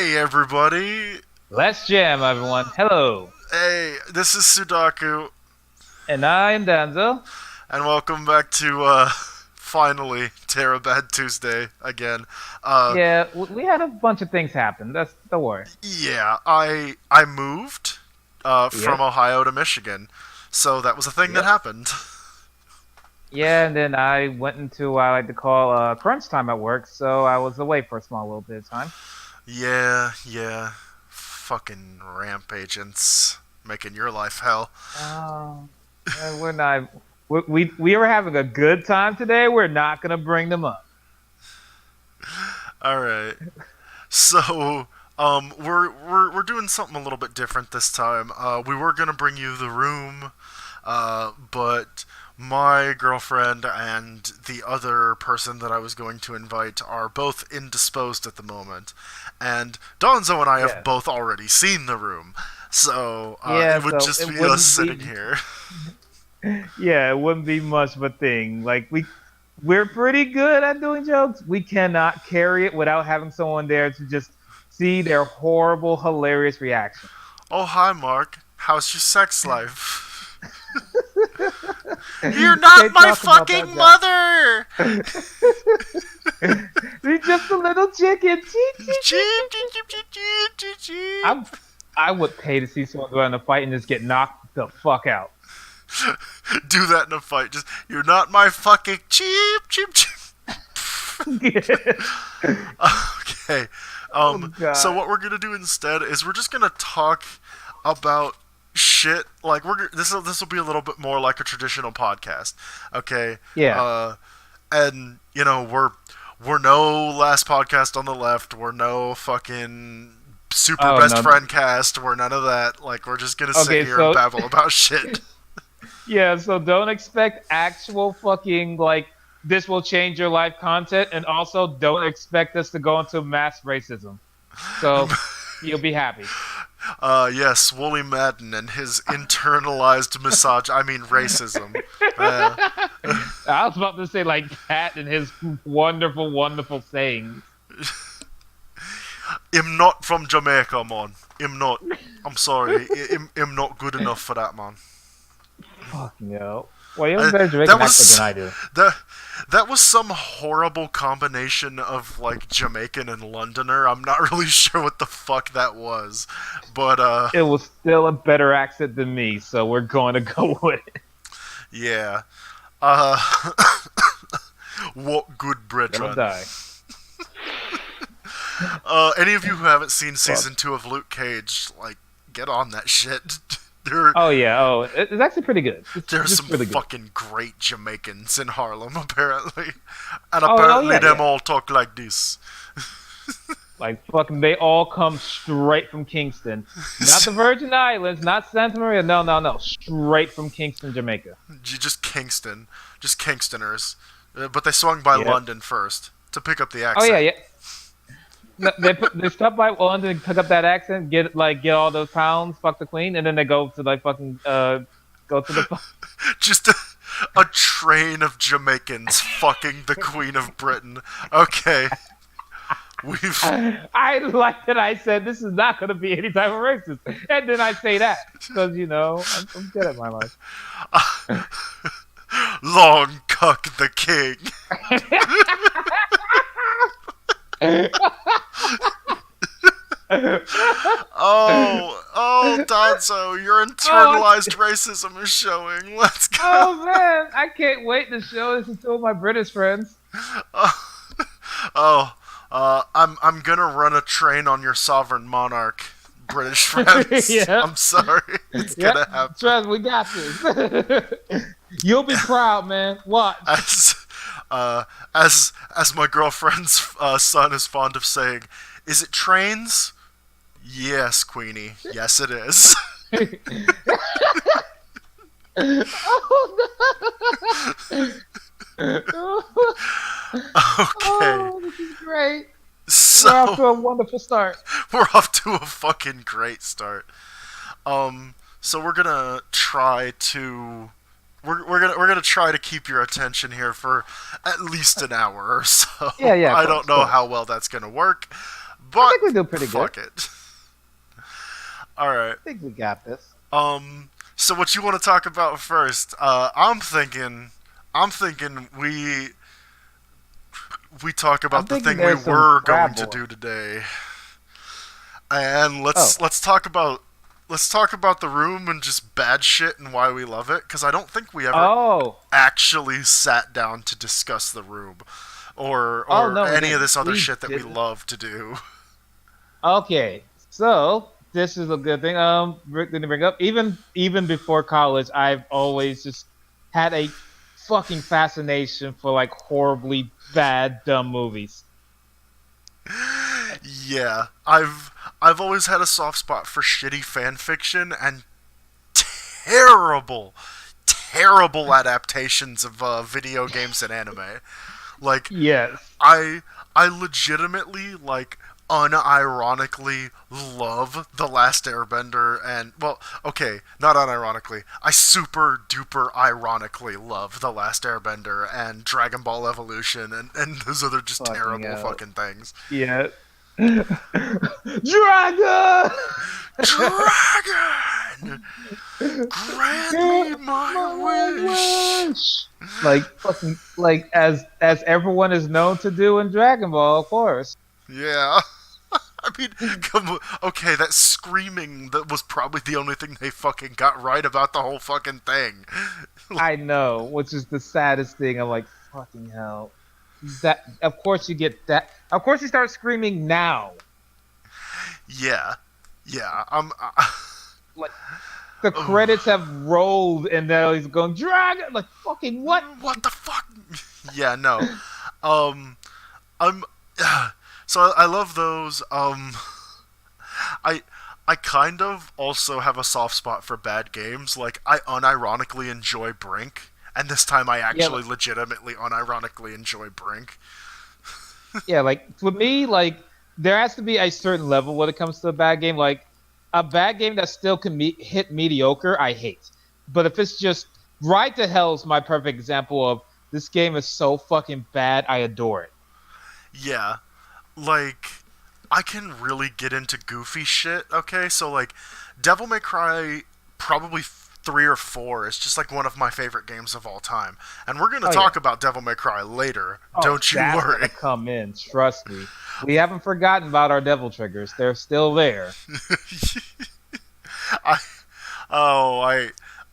Hey everybody! Let's jam, everyone. Hello. Hey, this is Sudaku, And I am Danzo. and welcome back to finally Terra Bad Tuesday again. Uh, Yeah, we had a bunch of things happen. Don't worry. yeah, I moved from Yep. Ohio to Michigan, so that was a thing that Yep. happened. Yeah, and then I went into what I like to call crunch time at work, so I was away for a small little bit of time. Yeah, fucking ramp agents making your life hell. Um, we're not. We were having a good time today. We're not gonna bring them up. All right. So, we're doing something a little bit different this time. We were gonna bring you the room, but my girlfriend and the other person that I was going to invite are both indisposed at the moment, and Donzo and I have Yes. both already seen the room, so Yeah. it would So just it be us wouldn't sitting be. here. Yeah, it wouldn't be much of a thing. Like we're pretty good at doing jokes. We cannot carry it without having someone there to just see their horrible, hilarious reaction. Oh, hi, Mark. How's your sex life? You're not Can't my talk about that, fucking Jack. mother! He's just a little chicken. Cheep, cheep, cheep, Cheep, cheep, cheep, cheep. cheep, cheep, cheep, cheep, cheep. I I would pay to see someone go in a fight and just get knocked the fuck out. Do that in a fight. Just, you're not my fucking cheep, cheep, cheep. Okay. Oh So god. what we're gonna do instead is we're just gonna talk about shit. Like this will be a little bit more like a traditional podcast. Okay. Yeah. Uh, and we're no last podcast on the left. We're no fucking super Oh best no. friend cast. We're none of that. Like we're just gonna sit Okay, here and so babble about shit. yeah, so don't expect actual fucking like this will change your life content, and also don't expect us to go into mass racism. So you'll be happy. Yes, Wooly Madden and his internalized racism. Uh, I was about to say like Pat and his wonderful, wonderful sayings. I'm not from Jamaica, man. I'm not. I'm sorry. I'm not good enough for that, man. Fuck no. Well, you have a Uh, better that Jamaican accent was than I do. that that was some horrible combination of like Jamaican and Londoner. I'm not really sure what the fuck that was, but It was still a better accent than me, so we're going to go with it. yeah. Uh, what good Don't brethren. die. Any of you who haven't seen Fuck. season 2 of Luke Cage, like, get on that shit. there, Oh yeah. Oh, it's actually pretty good. there's It's some really good. fucking great Jamaicans in Harlem, apparently, and Oh apparently yeah, them yeah. all talk like this. Like fucking, they all come straight from Kingston, not the Virgin Islands, not Santa Maria. No, no, no, straight from Kingston, Jamaica. Just Kingston, just Kingstoners, but they swung by Yep. London first to pick up the Oh yeah, accent. yeah. No, they stop by London, pick up that accent, get all those pounds, fuck the Queen, and then they go to like fucking go to the. Just a train of Jamaicans fucking the Queen of Britain. Okay, we've I like that I said this is not going to be any type of racist, and then I say that because I'm good at my life. long cuck the king. Oh, Donzo, your Oh, internalized racism is showing. Let's go. oh man, I can't wait to show this to two of my British friends. Oh, I'm gonna run a train on your sovereign monarch, British friends. Yeah, I'm sorry, it's yep. gonna happen. Trust, we got this. You'll be proud, man. Watch. As, uh, as my girlfriend's son is fond of saying, is it trains? Yes, Queenie. Yes, it is. Oh, Okay, oh, this is great. We're off to so a wonderful start. we're off to a fucking great start. So we're gonna try to we're gonna try to keep your attention here for at least an hour or so. Yeah, yeah, of I course, don't of know course. how well that's gonna work, I but think we do pretty good. fuck it. All right. I think we got this. So what you want to talk about first? I'm thinking we talk I'm about the thinking thing we there's some were going to graboid. do today, and Oh, let's talk about the room and just bad shit and why we love it. Because I don't think we ever oh, actually sat down to discuss the room, oh or no, we any of didn't. this other We shit that we didn't. love to do. Okay, so this is a good thing. Rick didn't bring up even before college. I've always just had a fucking fascination for like horribly bad dumb movies. Yeah, I've always had a soft spot for shitty fan fiction and terrible, terrible adaptations of video games and anime. Like Yes. I legitimately like unironically love The Last Airbender and well, okay, not unironically. I super duper ironically love The Last Airbender and Dragon Ball Evolution and those other just Fucking terrible hell. fucking things. Yeah. Dragon! Dragon! Grant me my wish! Like fucking like as everyone is known to do in Dragon Ball, of course. Yeah. I mean, come on. Okay, that screaming that was probably the only thing they fucking got right about the whole fucking thing. I know, which is the saddest thing. I'm like, fucking hell. That of course you get that. Of course you start screaming now. Yeah. Yeah. Like the Oh, credits have rolled and now he's going Dragon. Like fucking what? what the fuck? Yeah, no. Um, I'm. So I love those. I I kind of also have a soft spot for bad games. Like I unironically enjoy Brink, and this time I Yeah, actually legitimately unironically enjoy Brink. yeah. Like for me, like there has to be a certain level when it comes to a bad game. Like a bad game that still can hit mediocre, I hate. But if it's just right to hell is my perfect example of this game is so fucking bad, I adore it. Yeah, like I can really get into goofy shit. Okay, so like Devil May Cry probably 3 or 4 is just like one of my favorite games of all time, and we're gonna Oh talk yeah. about Devil May Cry later. Oh, Don't you that's worry. gonna come in. Trust me. We haven't forgotten about our devil triggers. They're still there. I oh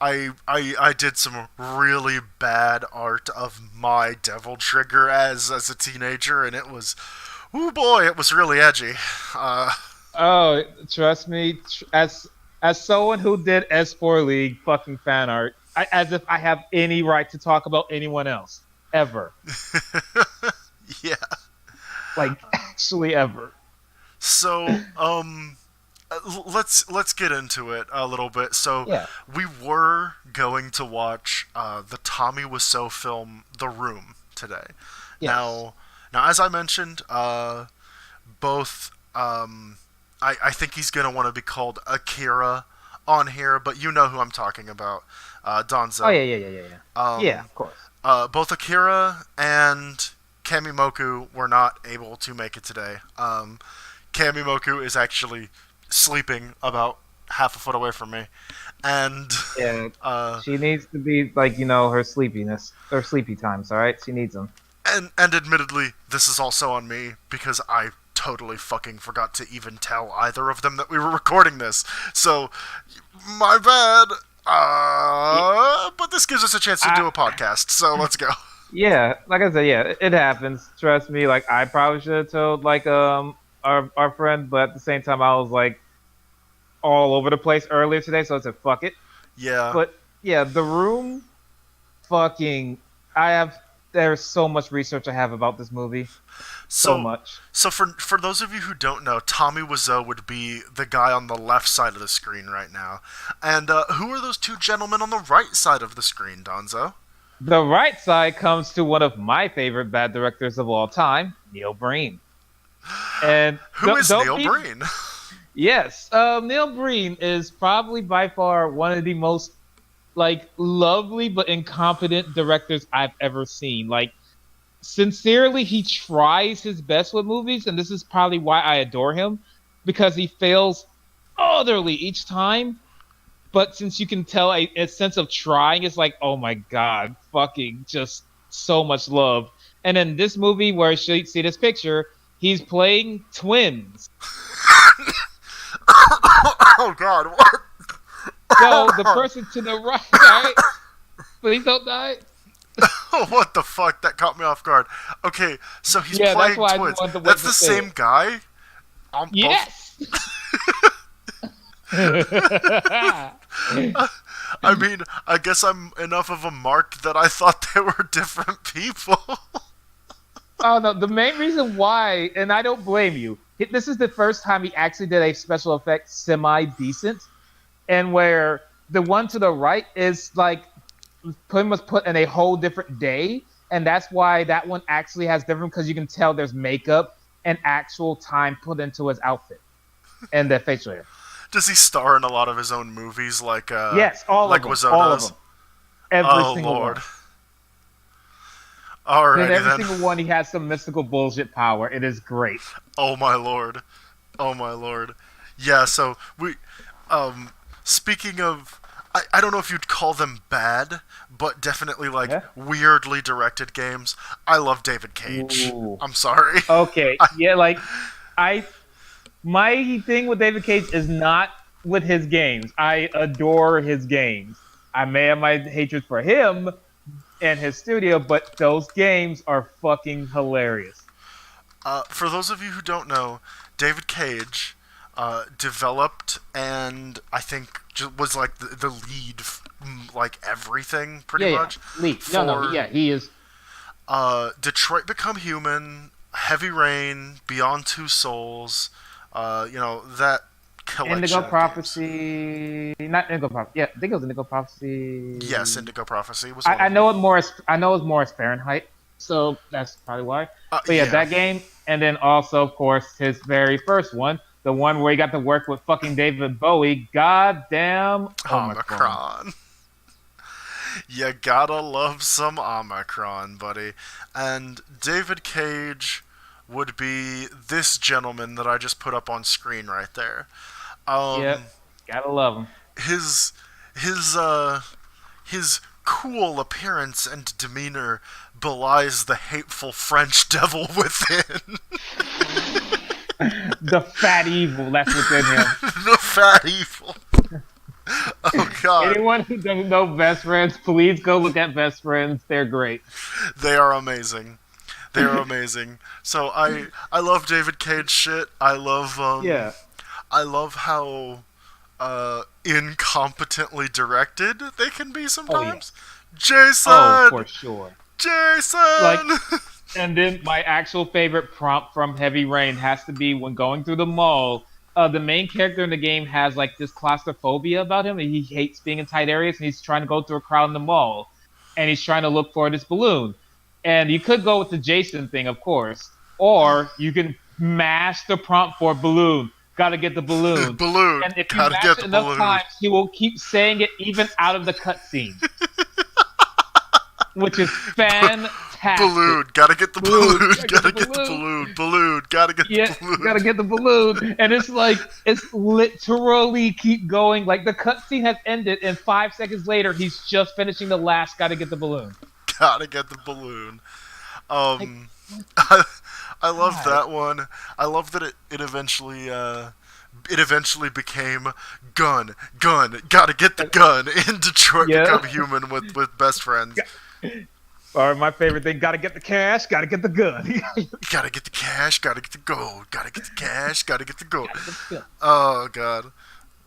I did some really bad art of my Devil Trigger as a teenager, and it was oh boy, it was really edgy. Uh, Oh, trust me. As someone who did S4 League fucking fan art, as if I have any right to talk about anyone else ever. yeah. Like actually ever. So, let's get into it a little bit. So, Yeah. we were going to watch the Tommy Wiseau film The Room today. Yes. Now, as I mentioned, both I think he's gonna want to be called Akira on here, but you know who I'm talking about, Oh Donzo. yeah, yeah, yeah, yeah, yeah. Yeah, Um, of course. both Akira and Kamimoku were not able to make it today. Kamimoku is actually sleeping about half a foot away from me, and Yeah. uh, She needs to be like, her sleepiness. Her sleepy times, all right? She needs them. and admittedly, this is also on me because I totally fucking forgot to even tell either of them that we were recording this. So, my bad. But this gives us a chance to do a I podcast, so let's go. Yeah, like I said, yeah, it happens. Trust me. Like I probably should have told like our friend, but at the same time I was like all over the place earlier today, so I said fuck it. Yeah. But yeah, the room fucking I have there's so much research I have about this movie. So So, much. so for those of you who don't know, Tommy Wiseau would be the guy on the left side of the screen right now, and who are those two gentlemen on the right side of the screen, Donzo? The right side comes to one of my favorite bad directors of all time, Neil Breen. And Who is don't Neil be Breen? yes, Neil Breen is probably by far one of the most like lovely but incompetent directors I've ever seen. Like sincerely, he tries his best with movies, and this is probably why I adore him because he fails utterly each time. But since you can tell a sense of trying, it's like, oh my god, fucking just so much love. And in this movie, where you see this picture, he's playing twins. Oh God, what? So the person to the right, right? Please don't die. What the fuck? That caught me off guard. Okay, so he's Yeah, that's playing why I just twins. wanted to wait That's to the say same it. guy on both. Yes. I mean, I guess I'm enough of a mark that I thought they were different people. Oh no, the main reason why, and I don't blame you. This is the first time he actually did a special effect semi decent, and where the one to the right is like pretty much put in a whole different day, and that's why that one actually has different because you can tell there's makeup and actual time put into his outfit and the facial hair. Does he star in a lot of his own movies Yes, like Wiseau all of does? them, every Oh single Lord. one. In Alrighty every then. single one, he has some mystical bullshit power. It is great. Oh my lord. Oh my lord. Yeah, so we um speaking of I don't know if you'd call them bad, but definitely like Yeah. weirdly directed games. I love David Cage. Ooh. I'm sorry. Okay. I, Yeah, like I my thing with David Cage is not with his games. I adore his games. I may have my hatred for him and his studio, but those games are fucking hilarious. for those of you who don't know, David Cage developed and I think was like the lead, like everything pretty Yeah, yeah. much Lee. No, no, for yeah, he is. Detroit Become Human, Heavy Rain, Beyond Two Souls, that Indigo collection of games. Prophecy, not Indigo Prophecy. Yeah, I think it was Indigo Yes, Prophecy. Indigo Prophecy was one I of them. know it more. I know it's more as Fahrenheit, so that's probably why. But yeah, Yeah, that game, and then also, of course, his very first one, the one where he got to work with fucking David Bowie. Goddamn Omicron. Omicron. You gotta love some Omicron, buddy. And David Cage would be this gentleman that I just put up on screen right there. Yep, Um, gotta love him. his his uh his cool appearance and demeanor belies the hateful French devil within. The fat evil that's within him. The fat evil. Oh God, Anyone who doesn't know Best Friends, please go look at Best Friends. They're great. they are amazing. They are amazing. So I love David Cage shit. Yeah. I love how incompetently directed they can be Oh yeah. sometimes. Oh, Jason, for sure. Like, Jason. and then my actual favorite prompt from Heavy Rain has to be when going through the mall. The main character in the game has like this claustrophobia about him, and he hates being in tight areas, and he's trying to go through a crowd in the mall, and he's trying to look for this balloon. And you could go with the Jason thing, of course, or you can mash the prompt for balloon. Gotta get the balloon. Balloon. And if you Gotta mash get it the enough balloon. times, he will keep saying it even out of the cutscene, which is fantastic. Balloon. Gotta get the Balloon, balloon. gotta get the Gotta get the balloon. balloon. Balloon. Gotta get Yeah, the balloon. gotta get the balloon. And it's like, it's literally keep going. Like the cutscene has ended, and 5 seconds later, he's just finishing the last gotta get the balloon. Gotta get the balloon. Like, Um, I love God. that one. I love that it eventually became gun, gun, gotta get the gun in Detroit Yeah. Become Human with best friends. Or my favorite thing, gotta get the cash, gotta get the gun. Gotta get the cash, gotta get the gold, gotta get the cash, gotta get the gold. Gotta get the gun. Oh god.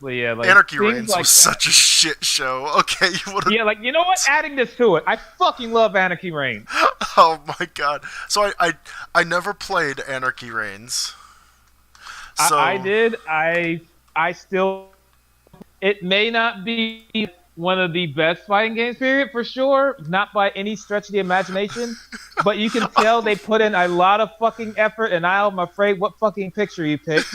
But yeah, like Anarchy things Reigns like was that. such a shit show. Okay, you wanna Yeah, like you know what? Adding this to it, I fucking love Anarchy Reigns. Oh my god. So I never played Anarchy Reigns. So I did. I still. It may not be one of the best fighting games, period, for sure. Not by any stretch of the imagination. But you can tell they put in a lot of fucking effort, and I'm afraid what fucking picture you picked.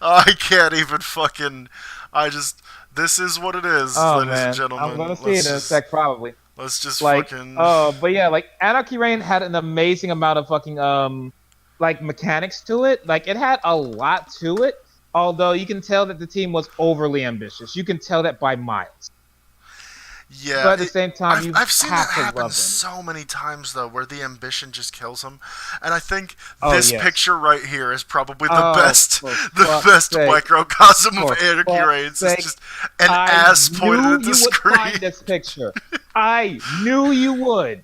I can't even fucking I just this is what it is, Oh ladies and man, I'm gentlemen. gonna see it in a sec, probably. Let's just Like, fucking. but yeah, like Anarchy Reign had an amazing amount of fucking like mechanics to it. Like it had a lot to it. Although you can tell that the team was overly ambitious. You can tell that by miles. Yeah, But at the same time, you I've seen that have to happen love them. so many times though, where the ambition just kills them, and I think Oh this yes. picture right here is probably the Oh, best, for the fuck's best sake. microcosm of For Anarchy fuck's Reigns. It's sake. just an I ass pointed knew at the you would screen. find this picture. I knew you would.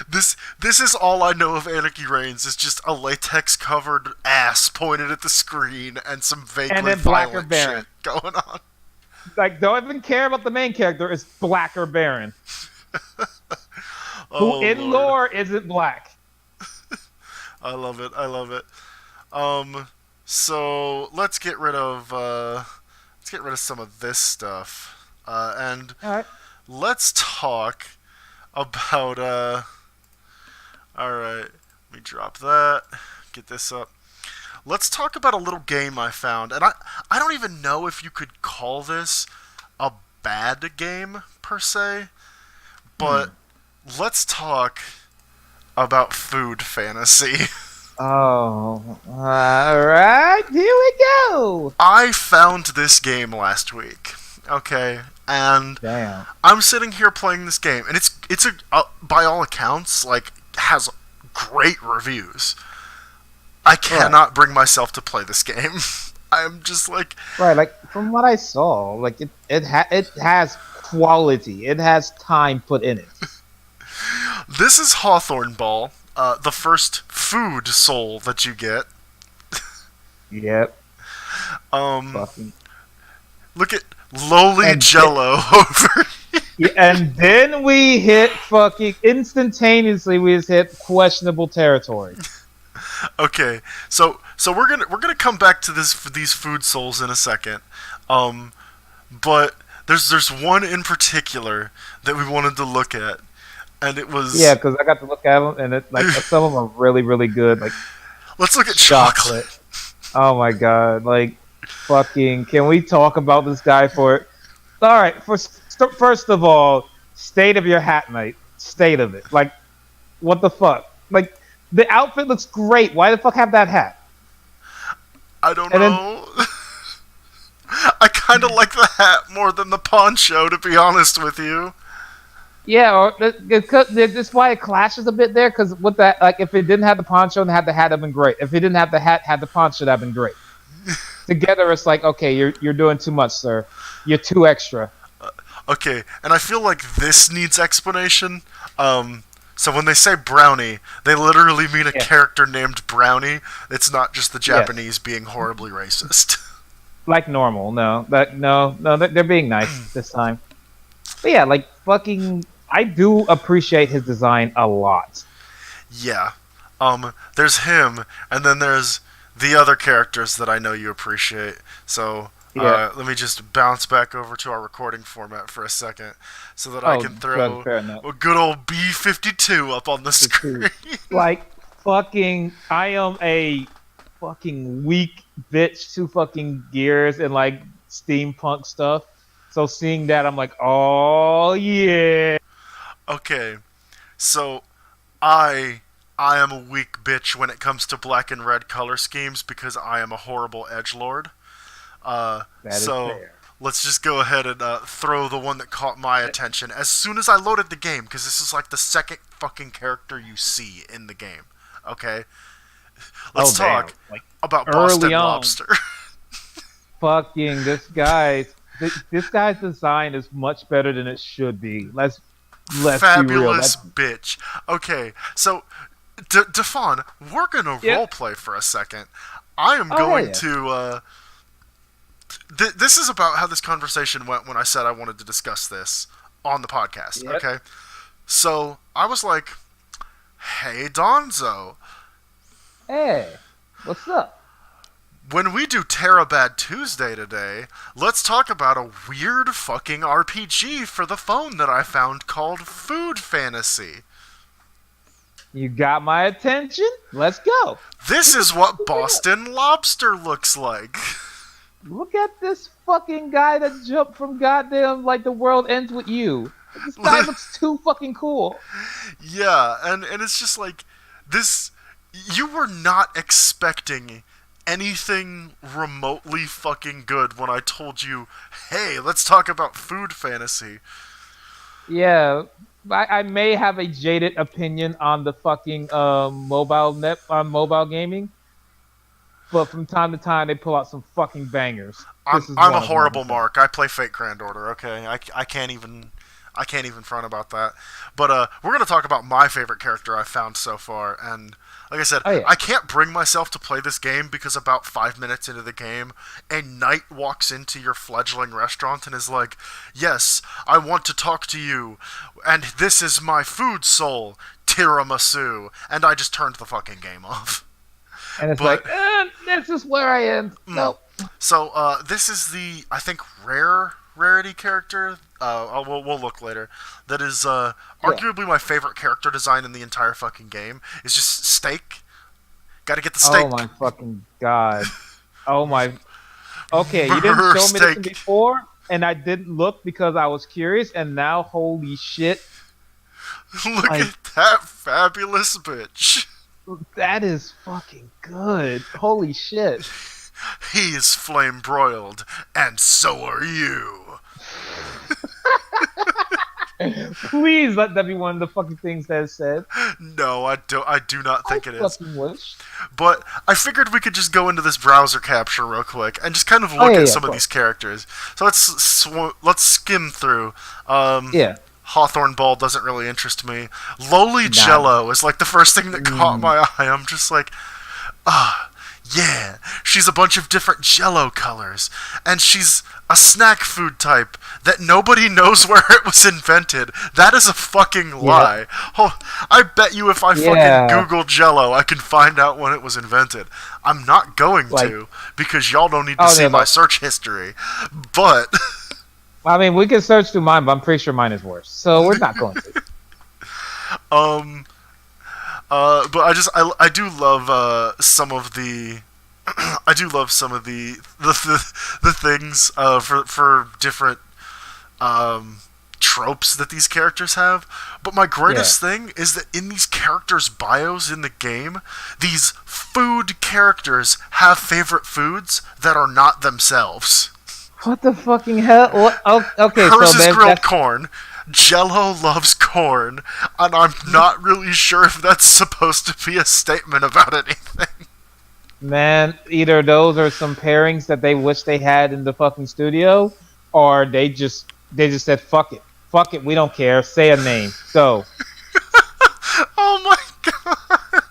This is all I know of Anarchy Reigns. Is just a latex covered ass pointed at the screen and some And vaguely then Blacker violent shit Baron. going on. Like, don't even care about the main character. It's Blacker Baron, who Oh in lord, lore isn't black. I love it. I love it. Um, so let's get rid of some of this stuff, and All right. let's talk about All right, let me drop that. Get this up. Let's talk about a little game I found, and I don't even know if you could call this a bad game per se, but Hmm. let's talk about food fantasy. Oh, all right. Here we go. I found this game last week. Okay, and Damn. I'm sitting here playing this game, and it's a by all accounts like has great reviews. I Right. cannot bring myself to play this game. I'm just like, Right. Like from what I saw, like it has quality. It has time put in it. this is Hawthorne Ball, the first food soul that you get. Yep. Um, Fucking. look at lowly And Jello over. yeah, and then we hit fucking instantaneously. We just hit questionable territory. Okay, so we're gonna come back to these food souls in a second. Um, but there's one in particular that we wanted to look at, and it Yeah, was because I got to look at them, and it like some of them are really, really good. Like let's look at chocolate. chocolate. Oh my god! Like fucking. Can we talk about this guy for? All right. First of all, state of your hat, mate. State of it. Like what the fuck? Like the outfit looks great. Why the fuck have that hat? I don't And then know. I kind of like the hat more than the poncho, to be honest with you. yeah, or that's why it clashes a bit there. Because with that, like if it didn't have the poncho and had the hat, that'd been great. If it didn't have the hat, had the poncho, that'd been great. Together, it's like okay, you're doing too much, sir. You're too extra. Okay, and I feel like this needs explanation. So when they say brownie, they literally mean a Yeah. character named Brownie. It's not just the Yes. Japanese being horribly racist. Like normal. No, no, they're being nice this time. But yeah, like fucking, I do appreciate his design a lot. Yeah. There's him, and then there's the other characters that I know you appreciate. So, Yeah. let me just bounce back over to our recording format for a second so that I Oh, can throw fair enough. a good old B-52 up on the screen. Like fucking, I am a fucking weak bitch to fucking gears and like steampunk stuff. So seeing that, I'm like, oh yeah. Okay, so I I am a weak bitch when it comes to black and red color schemes because I am a horrible edgelord. That is So fair. let's just go ahead and throw the one that caught my attention as soon as I loaded the game, because this is like the second fucking character you see in the game. Okay, Oh let's damn. talk Like about Boston early on, Lobster. fucking this guy's design is much better than it should be. Let's be real. Fabulous bitch. Okay, so Defon, we're gonna Yeah. roleplay for a second. I am Oh hell going yeah. to. This is about how this conversation went when I said I wanted to discuss this on the podcast. Yep. Okay, so I was like, "Hey Donzo, Hey, what's up? when we do Terabad Tuesday today, let's talk about a weird fucking RPG for the phone that I found called Food Fantasy. You got my attention. Let's go. This is what Boston Lobster looks like." Look at this fucking guy that jumped from goddamn like the world ends with you. This guy looks too fucking cool. Yeah, and it's just like this. You were not expecting anything remotely fucking good when I told you, hey, let's talk about food fantasy. Yeah, I may have a jaded opinion on the fucking mobile gaming, but from time to time they pull out some fucking bangers. I'm This is I'm a one of them, I'm gonna horrible say. mark. I play Fate Grand Order. Okay, I can't even front about that. But we're gonna talk about my favorite character I've found so far, and like I said, Oh yeah. I can't bring myself to play this game because about 5 minutes into the game, a knight walks into your fledgling restaurant and is like, "Yes, I want to talk to you, and this is my food soul, tiramisu," and I just turned the fucking game off. And it's But like, this is where I end. mm, Nope. so this is the I think rarity character. We'll look later. That is Yeah. arguably my favorite character design in the entire fucking game. Is just steak. Got to get the Oh steak. my fucking god. Oh my. Okay, you didn't Murr show me this steak. before, and I didn't look because I was curious, and now, holy shit, Look like at that fabulous bitch. that is fucking good. Holy shit. He is flame broiled, and so are you. Please let that be one of the fucking things that is said. No, I don't. I do not I think it is. fucking wish. But I figured we could just go into this browser capture real quick and just kind of Oh look yeah, at yeah, some of of these course. characters. So let's skim through. Yeah. Hawthorne Ball doesn't really interest me. Lowly Nah. Jello is like the first thing that caught Mm, my eye. I'm just like, ah, yeah. She's a bunch of different Jello colors, and she's a snack food type that nobody knows where it was invented. That is a fucking yeah. lie. Oh, I bet you if I fucking Yeah. Google Jello, I can find out when it was invented. I'm not going Like, to because y'all don't need to oh see no, my no. search history. But I mean, we can search through mine, but I'm pretty sure mine is worse. So we're not going to. um but I do love some of the I do love some of the things for different tropes that these characters have. But my Yeah. greatest thing is that in these characters' bios in the game, these food characters have favorite foods that are not themselves. What the fucking hell? What? Oh, okay, so Hers is grilled that's corn. Jello loves corn, and I'm not really sure if that's supposed to be a statement about anything. man. Either those or some pairings that they wish they had in the fucking studio, or they just said fuck it, we don't care. Say a name, go. Oh my god.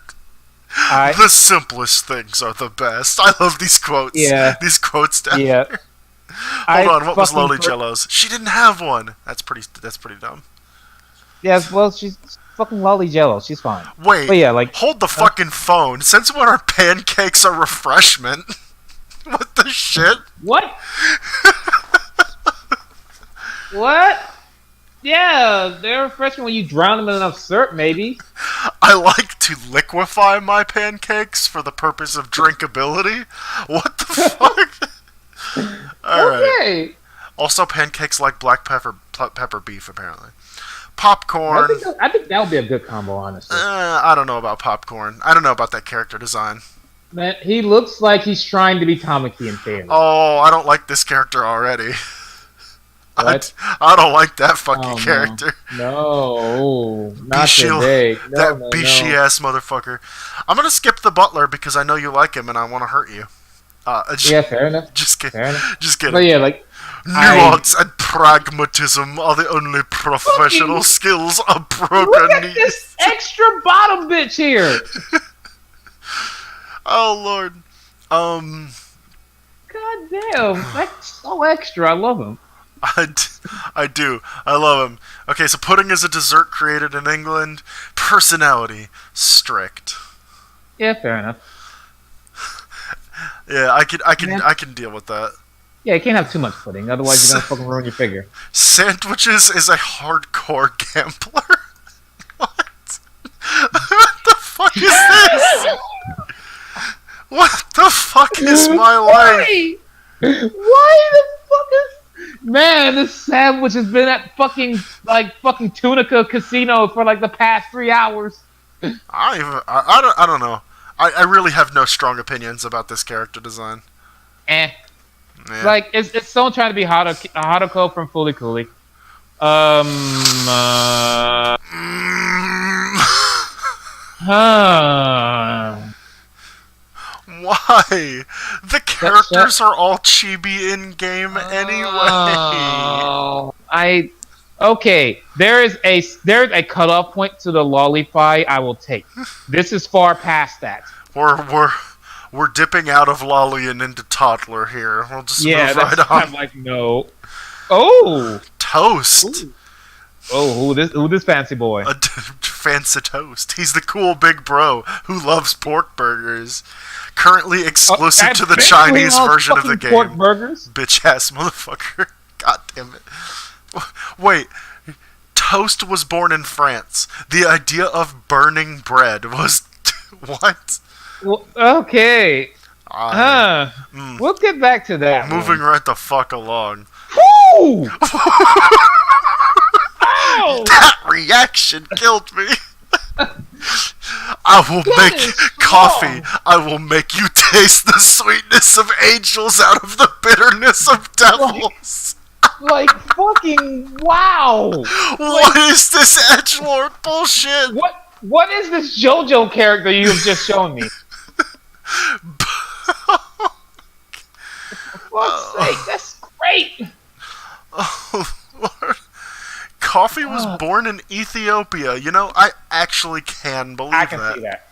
I The simplest things are the best. I love these quotes. yeah These quotes down yeah. here. Hold I on, what was fucking Lowly Jello's? She didn't have one. That's pretty dumb. yes. Well, she's fucking lolly jello. She's fine. Wait, But yeah, like hold the uh, fucking phone. Since when are pancakes a refreshment? What the shit? what? What? Yeah, they're refreshing when you drown them in enough syrup, maybe. I like to liquefy my pancakes for the purpose of drinkability. What the fuck? Alright. Okay. Also, pancakes like black pepper beef, apparently. I Popcorn. think I think that would be a good combo, honestly. I don't know about popcorn. I don't know about that character design. Man, he looks like he's trying to be Tamaki and Taylor. Oh, I don't like this character already. I, What? I don't like that fucking Oh no, character. no, not Bishy, today. No, that no, bishy no. ass motherfucker. I'm gonna skip the butler because I know you like him and I want to hurt you. Yeah, fair enough. Just kidding. Fair enough. Just But kidding. yeah, like I Nuance and pragmatism are the only professional fucking skills a look broker at this needs. extra bottom bitch here. Oh lord. God damn, that's so extra. I love him. I do. I love him. Okay, so pudding is a dessert created in England. Personality strict. Yeah, fair enough. Yeah, Yeah, I can deal with that. yeah, you can't have too much pudding, otherwise you're gonna fucking ruin your figure. Sandwiches is a hardcore gambler. What? What the fuck is this? What the fuck is my life? Why? Why the fuck is Man, this sandwich has been at fucking Tunica Casino for like the past 3 hours. I don't know. I really have no strong opinions about this character design. Eh. Yeah. Like it's someone trying to be Haruko from Fully Cooley. Mm. Huh. Why? The characters are all chibi in game anyway. Oh, okay. There's a cutoff point to the lollipie I will take. This is far past that. We're dipping out of lolly and into toddler here. We'll just Yeah, move right that's on. I'm like no. Oh, Toast. ooh. Oh, who this fancy boy? Fancy toast. He's the cool big bro who loves pork burgers. Currently exclusive to the Chinese version of the game. Pork burgers. Bitch ass motherfucker. God damn it. Wait. Toast was born in France. The idea of burning bread was what? Well, okay. We'll get back to that. Moving right the fuck along. Woo! Ow! That reaction killed me. I will That make is coffee. strong. I will make you taste the sweetness of angels out of the bitterness of devils. Like fucking wow! What is this edgelord bullshit? What is this JoJo character you have just shown me? For fuck's sake, that's great. Oh, Lord. Coffee was born in Ethiopia. You know, I actually can believe I that. can see that.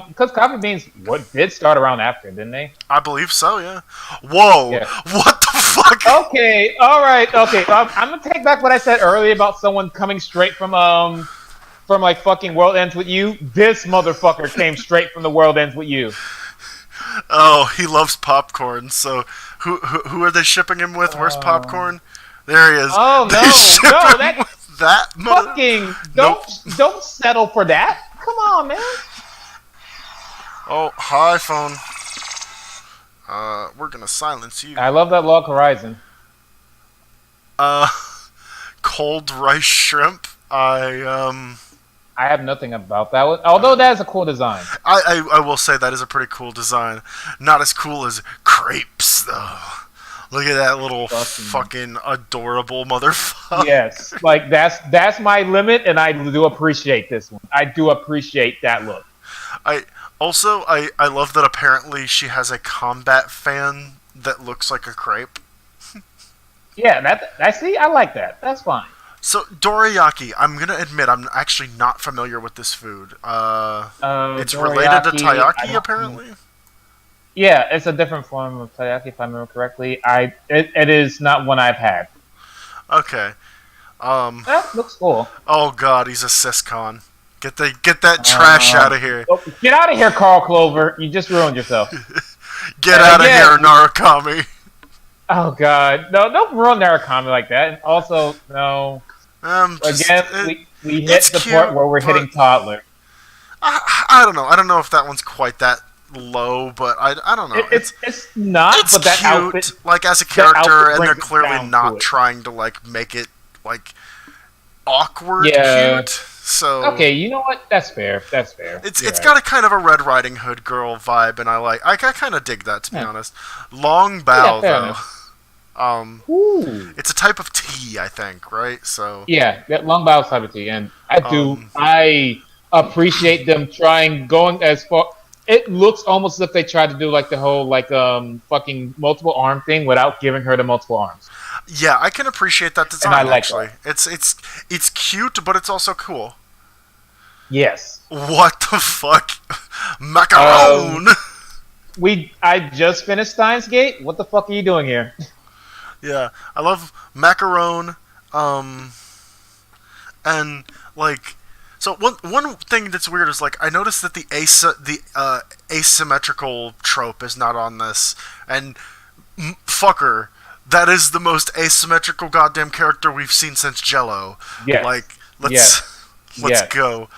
Because coffee beans did start around after, didn't they? I believe so, yeah. Whoa! Yeah. What the fuck? Okay, all right, okay. I'm gonna take back what I said earlier about someone coming straight from like fucking World Ends With You. This motherfucker came straight from the World Ends With You. Oh, he loves popcorn. So who are they shipping him with? Where's popcorn? There he is. Oh They no, ship no, him that with that fucking don't settle for that. Come on, man. Oh, hi phone. We're gonna silence you. I love that Log Horizon. Cold rice shrimp. I have nothing about that one, although that is a cool design. I will say that is a pretty cool design. Not as cool as crepes though. Look at that little fucking adorable motherfucker. Yes, like that's my limit, and I do appreciate this one. I do appreciate that look. I love that apparently she has a combat fan that looks like a crepe. Yeah, I see. I like that. That's fine. So dorayaki, I'm gonna admit I'm actually not familiar with this food. It's related to taiyaki apparently. Yeah, it's a different form of taiyaki if I remember correctly. It is not one I've had. Okay. That looks cool. Oh god, he's a siscon. Get that trash out of here. Oh, get out of here, Carl Clover. You just ruined yourself. Get out of here, Narukami. Oh god, no! Don't ruin Narukami like that. And also, no. We hit the cute, part where we're hitting toddler. I don't know. I don't know if that one's quite that low, but I don't know. It's not. It's but that cute, outfit, like as a character, and they're brings it clearly down to not it. trying to like make it like awkward Yeah. cute. So okay, you know what? That's fair. That's fair. It's got a kind of a Red Riding Hood girl vibe, and I kind of dig that, to be honest. Long bow fair though. enough. Ooh. It's a type of tea, I think, right? So Yeah, that long bow type of tea, and I appreciate them going as far. It looks almost as if they tried to do like the whole fucking multiple arm thing without giving her the multiple arms. yeah, I can appreciate that design. And I like actually, it's cute, but it's also cool. Yes. What the fuck, macaron? I just finished Steins Gate. What the fuck are you doing here? Yeah, I love macaron. And like, so one thing that's weird is like I noticed that the asymmetrical trope is not on this, and fucker, that is the most asymmetrical goddamn character we've seen since Jello. Yes. Like, let's Yes. go.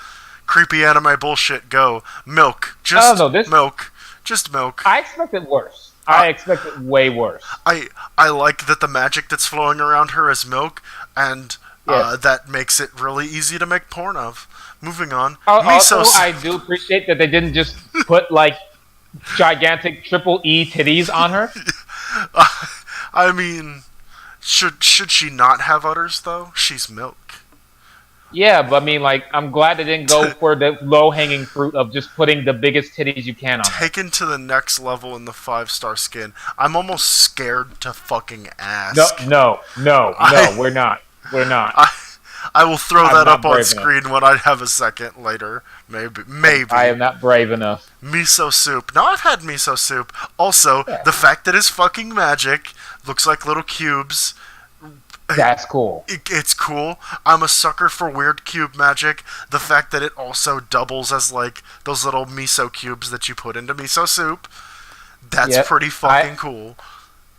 Creepy anime bullshit. Go milk. Just no, this- milk. Just milk. I expected worse. I expected way worse. I I like that the magic that's flowing around her is milk, and Yes. that makes it really easy to make porn of. Moving on, Also, miso. I do appreciate that they didn't just put like gigantic triple E titties on her. I mean, should she not have udders though? She's milk. Yeah, but I mean, like, I'm glad they didn't go for the low hanging fruit of just putting the biggest titties you can on her. Taken to the next level in the 5-star skin. I'm almost scared to fucking No, ask. no, no, I, no. We're not. We're not. I, I will throw I'm that not up on brave enough. screen when I have a second later. Maybe. I am not brave enough. Miso soup. Now I've had miso soup. Also, Yeah. the fact that it's fucking magic, looks like little cubes. That's cool. It's cool. I'm a sucker for weird cube magic. The fact that it also doubles as like those little miso cubes that you put into miso soup. That's Yep. pretty fucking cool.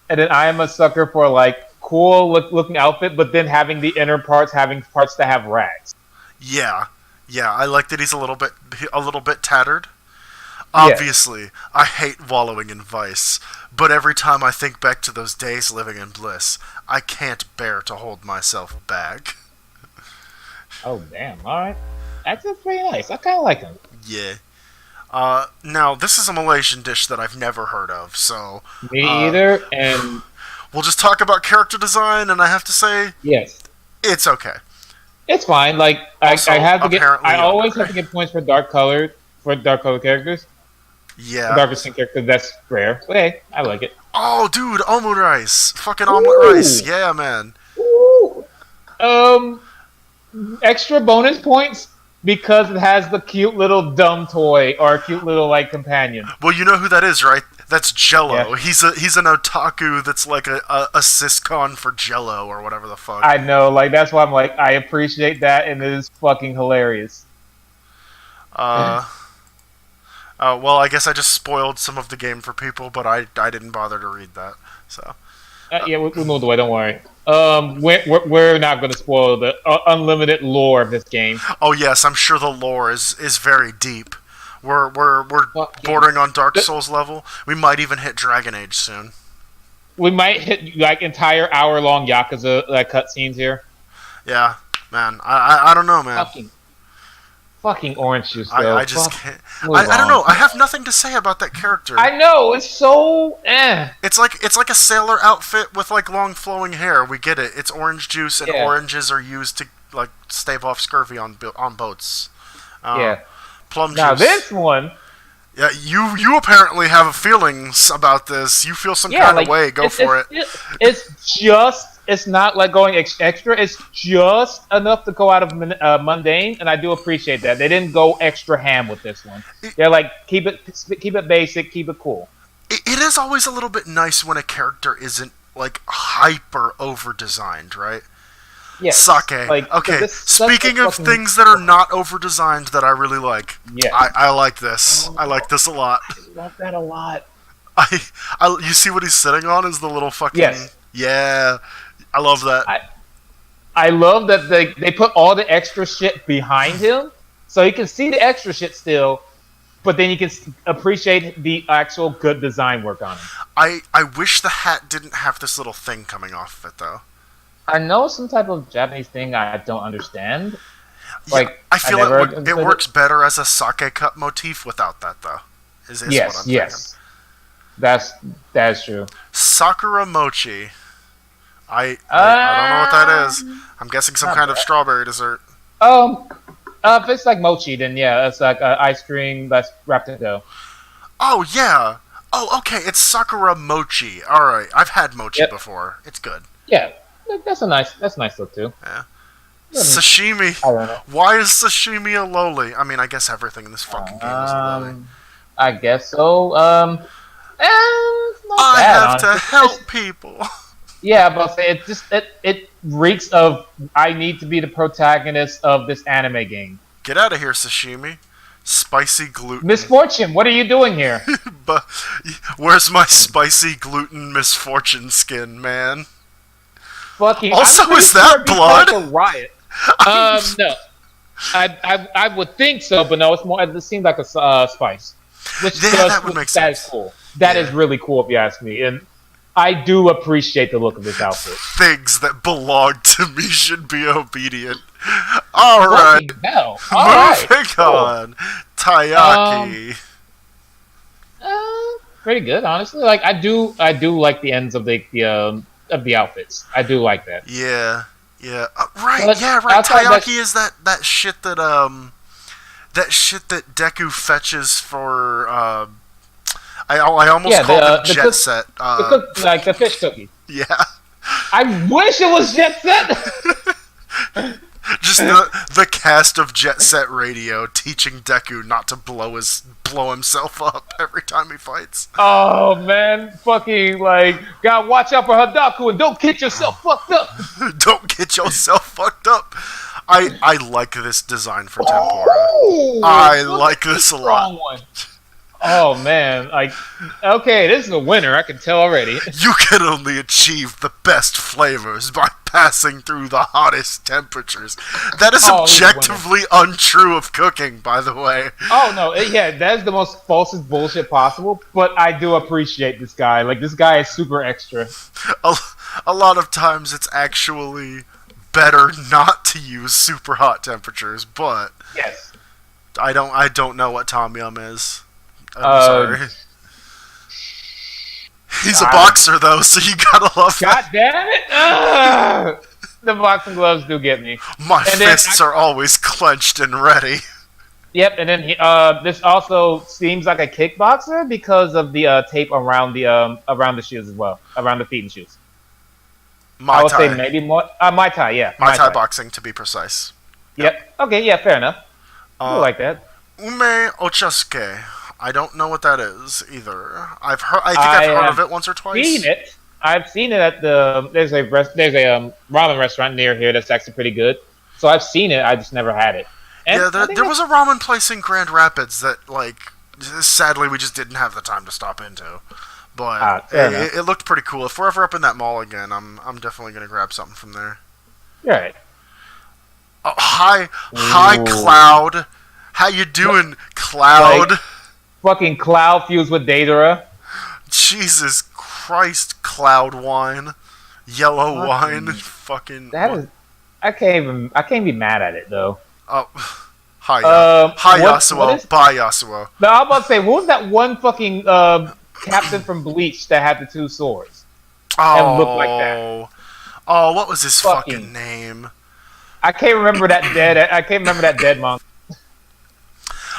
And then I am a sucker for like cool looking outfit, but then having the inner parts having parts that have rags. Yeah. Yeah, I like that he's a little bit tattered. Obviously, I hate wallowing in vice, but every time I think back to those days living in bliss, I can't bear to hold myself back. Oh damn! All right, that's pretty nice. I kind of like him. Yeah. Now, this is a Malaysian dish that I've never heard of, so Me either. And we'll just talk about character design, and I have to say, yes, it's okay. it's fine. Like Also, I have to get. apparently I always okay. have to get points for dark color characters. Yeah. Darker skin characters. That's rare. But hey, I like it. Oh, dude, omelet rice. Fucking omelet rice. Yeah, man. Ooh. Extra bonus points because it has the cute little dumb toy or cute little like companion. Well, you know who that is, right? That's Jello. Yeah. He's an otaku that's like a syscon for Jello or whatever the fuck. I know, like that's why I'm like I appreciate that and it is fucking hilarious. Well, I guess I just spoiled some of the game for people, but I didn't bother to read that. So. Yeah, we moved away. Don't worry. We're not going to spoil the unlimited lore of this game. Oh yes, I'm sure the lore is very deep. We're Fuck, bordering on Dark Souls level. We might even hit Dragon Age soon. We might hit like entire hour-long Yakuza like cutscenes here. Yeah, man. I don't know, man. Fucking orange juice. Though. I just can't. Move I don't on. know. I have nothing to say about that character. I know it's so eh. It's like a sailor outfit with like long flowing hair. We get it. It's orange juice, and Yeah. oranges are used to like stave off scurvy on boats. Yeah. Plum Now juice. this one. Yeah, you apparently have feelings about this. You feel some kind of way. Go for it. It's not like going extra. It's just enough to go out of mundane, and I do appreciate that. They didn't go extra ham with this one. They're like keep it basic, keep it cool. It is always a little bit nice when a character isn't like hyper over designed, right? Yeah. Sake. Like, okay. Speaking of fucking... things that are not over designed that I really like, yeah, I like this. I like this a lot. I love that a lot. You see what he's sitting on is the little fucking Yes. Yeah. I love that. I love that they put all the extra shit behind him, so you can see the extra shit still, but then you can appreciate the actual good design work on him. I wish the hat didn't have this little thing coming off of it though. I know some type of Japanese thing I don't understand. Yeah, Like I feel it works better as a sake cup motif without that though. Is yes, what I'm yes, that's true. Sakura mochi. I don't know what that is. I'm guessing some kind of strawberry dessert. If it's like mochi, then yeah, it's like ice cream that's wrapped in dough. Oh yeah. Oh okay, it's Sakura mochi. All right, I've had mochi before. It's good. Yeah, that's nice look too. Yeah. Sashimi. I don't know. Why is sashimi a loli? I mean, I guess everything in this fucking game is a loli. I guess so. It's not I bad, have to honestly. help people. Yeah, but it reeks of I need to be the protagonist of this anime game. Get out of here, sashimi. Spicy gluten. Misfortune, what are you doing here? But where's my spicy gluten misfortune skin, man? Fucking. Also, I'm pretty is that sure it'd be blood? like a riot. No. I would think so, but no, it's more. It seems like a spice, which Yeah, does that would make that is sense. cool. That is Yeah. really cool if you ask me. And I do appreciate the look of this outfit. Things that belong to me should be obedient. Alright, Fucking hell. All right. moving Cool. on. Um, Taiyaki. pretty good, honestly. Like I do like the ends of the outfits. I do like that. Yeah, yeah. Right, But yeah, right. outside that, Taiyaki is that shit that shit that Deku fetches for I almost yeah, called him the Jet Set. like the fish cookie. Yeah. I wish it was Jet Set. Just the cast of Jet Set Radio teaching Deku not to blow himself up every time he fights. Oh man, fucking like, gotta watch out for Hadaku and don't get yourself fucked up. Don't get yourself fucked up. I like this design for Tempura. Oh, I like this a lot. one. Oh man, like, okay, this is a winner. I can tell already. You can only achieve the best flavors by passing through the hottest temperatures. That is Oh, he's a winner. objectively untrue of cooking, by the way. Oh no, yeah, that's the most falsest bullshit possible. But I do appreciate this guy. Like, this guy is super extra. A lot of times it's actually better not to use super hot temperatures, but Yes. I don't know what Tom Yum is. I'm Uh, sorry. He's a I- boxer though, so you gotta love God damn it! Ugh! The boxing gloves do get me. that. My and then fists are always clenched and ready. Yep, and then this also seems like a kickboxer because of the tape around the shoes as well, around the feet and shoes. I Mai would say Tai. maybe more Mai Tai, yeah. Mai Tai boxing, to be precise. Yep. Okay, yeah, fair enough. I like that. Ume Ochasuke. I don't know what that is either. I think I've heard of it once or twice. Seen it. I've seen it at there's a ramen restaurant near here that's actually pretty good. So I've seen it. I just never had it. And Yeah, I think there was a ramen place in Grand Rapids that, like, sadly we just didn't have the time to stop into. But fair enough. it looked pretty cool. If we're ever up in that mall again, I'm definitely gonna grab something from there. You're right. Oh, hi, Ooh. Cloud. How you doing, Cloud? Like- Fucking Cloud fused with Daedra. Jesus Christ, Cloud wine, yellow wine, fucking. That is. I can't be mad at it though. Oh, hi, What Yasuo. is- Bye, Yasuo. No, I'm about to say, what was that one fucking captain from Bleach that had the two swords? Oh, looked like that. Oh, what was his Fucking- fucking name? I can't remember that dead. I can't remember that dead monk.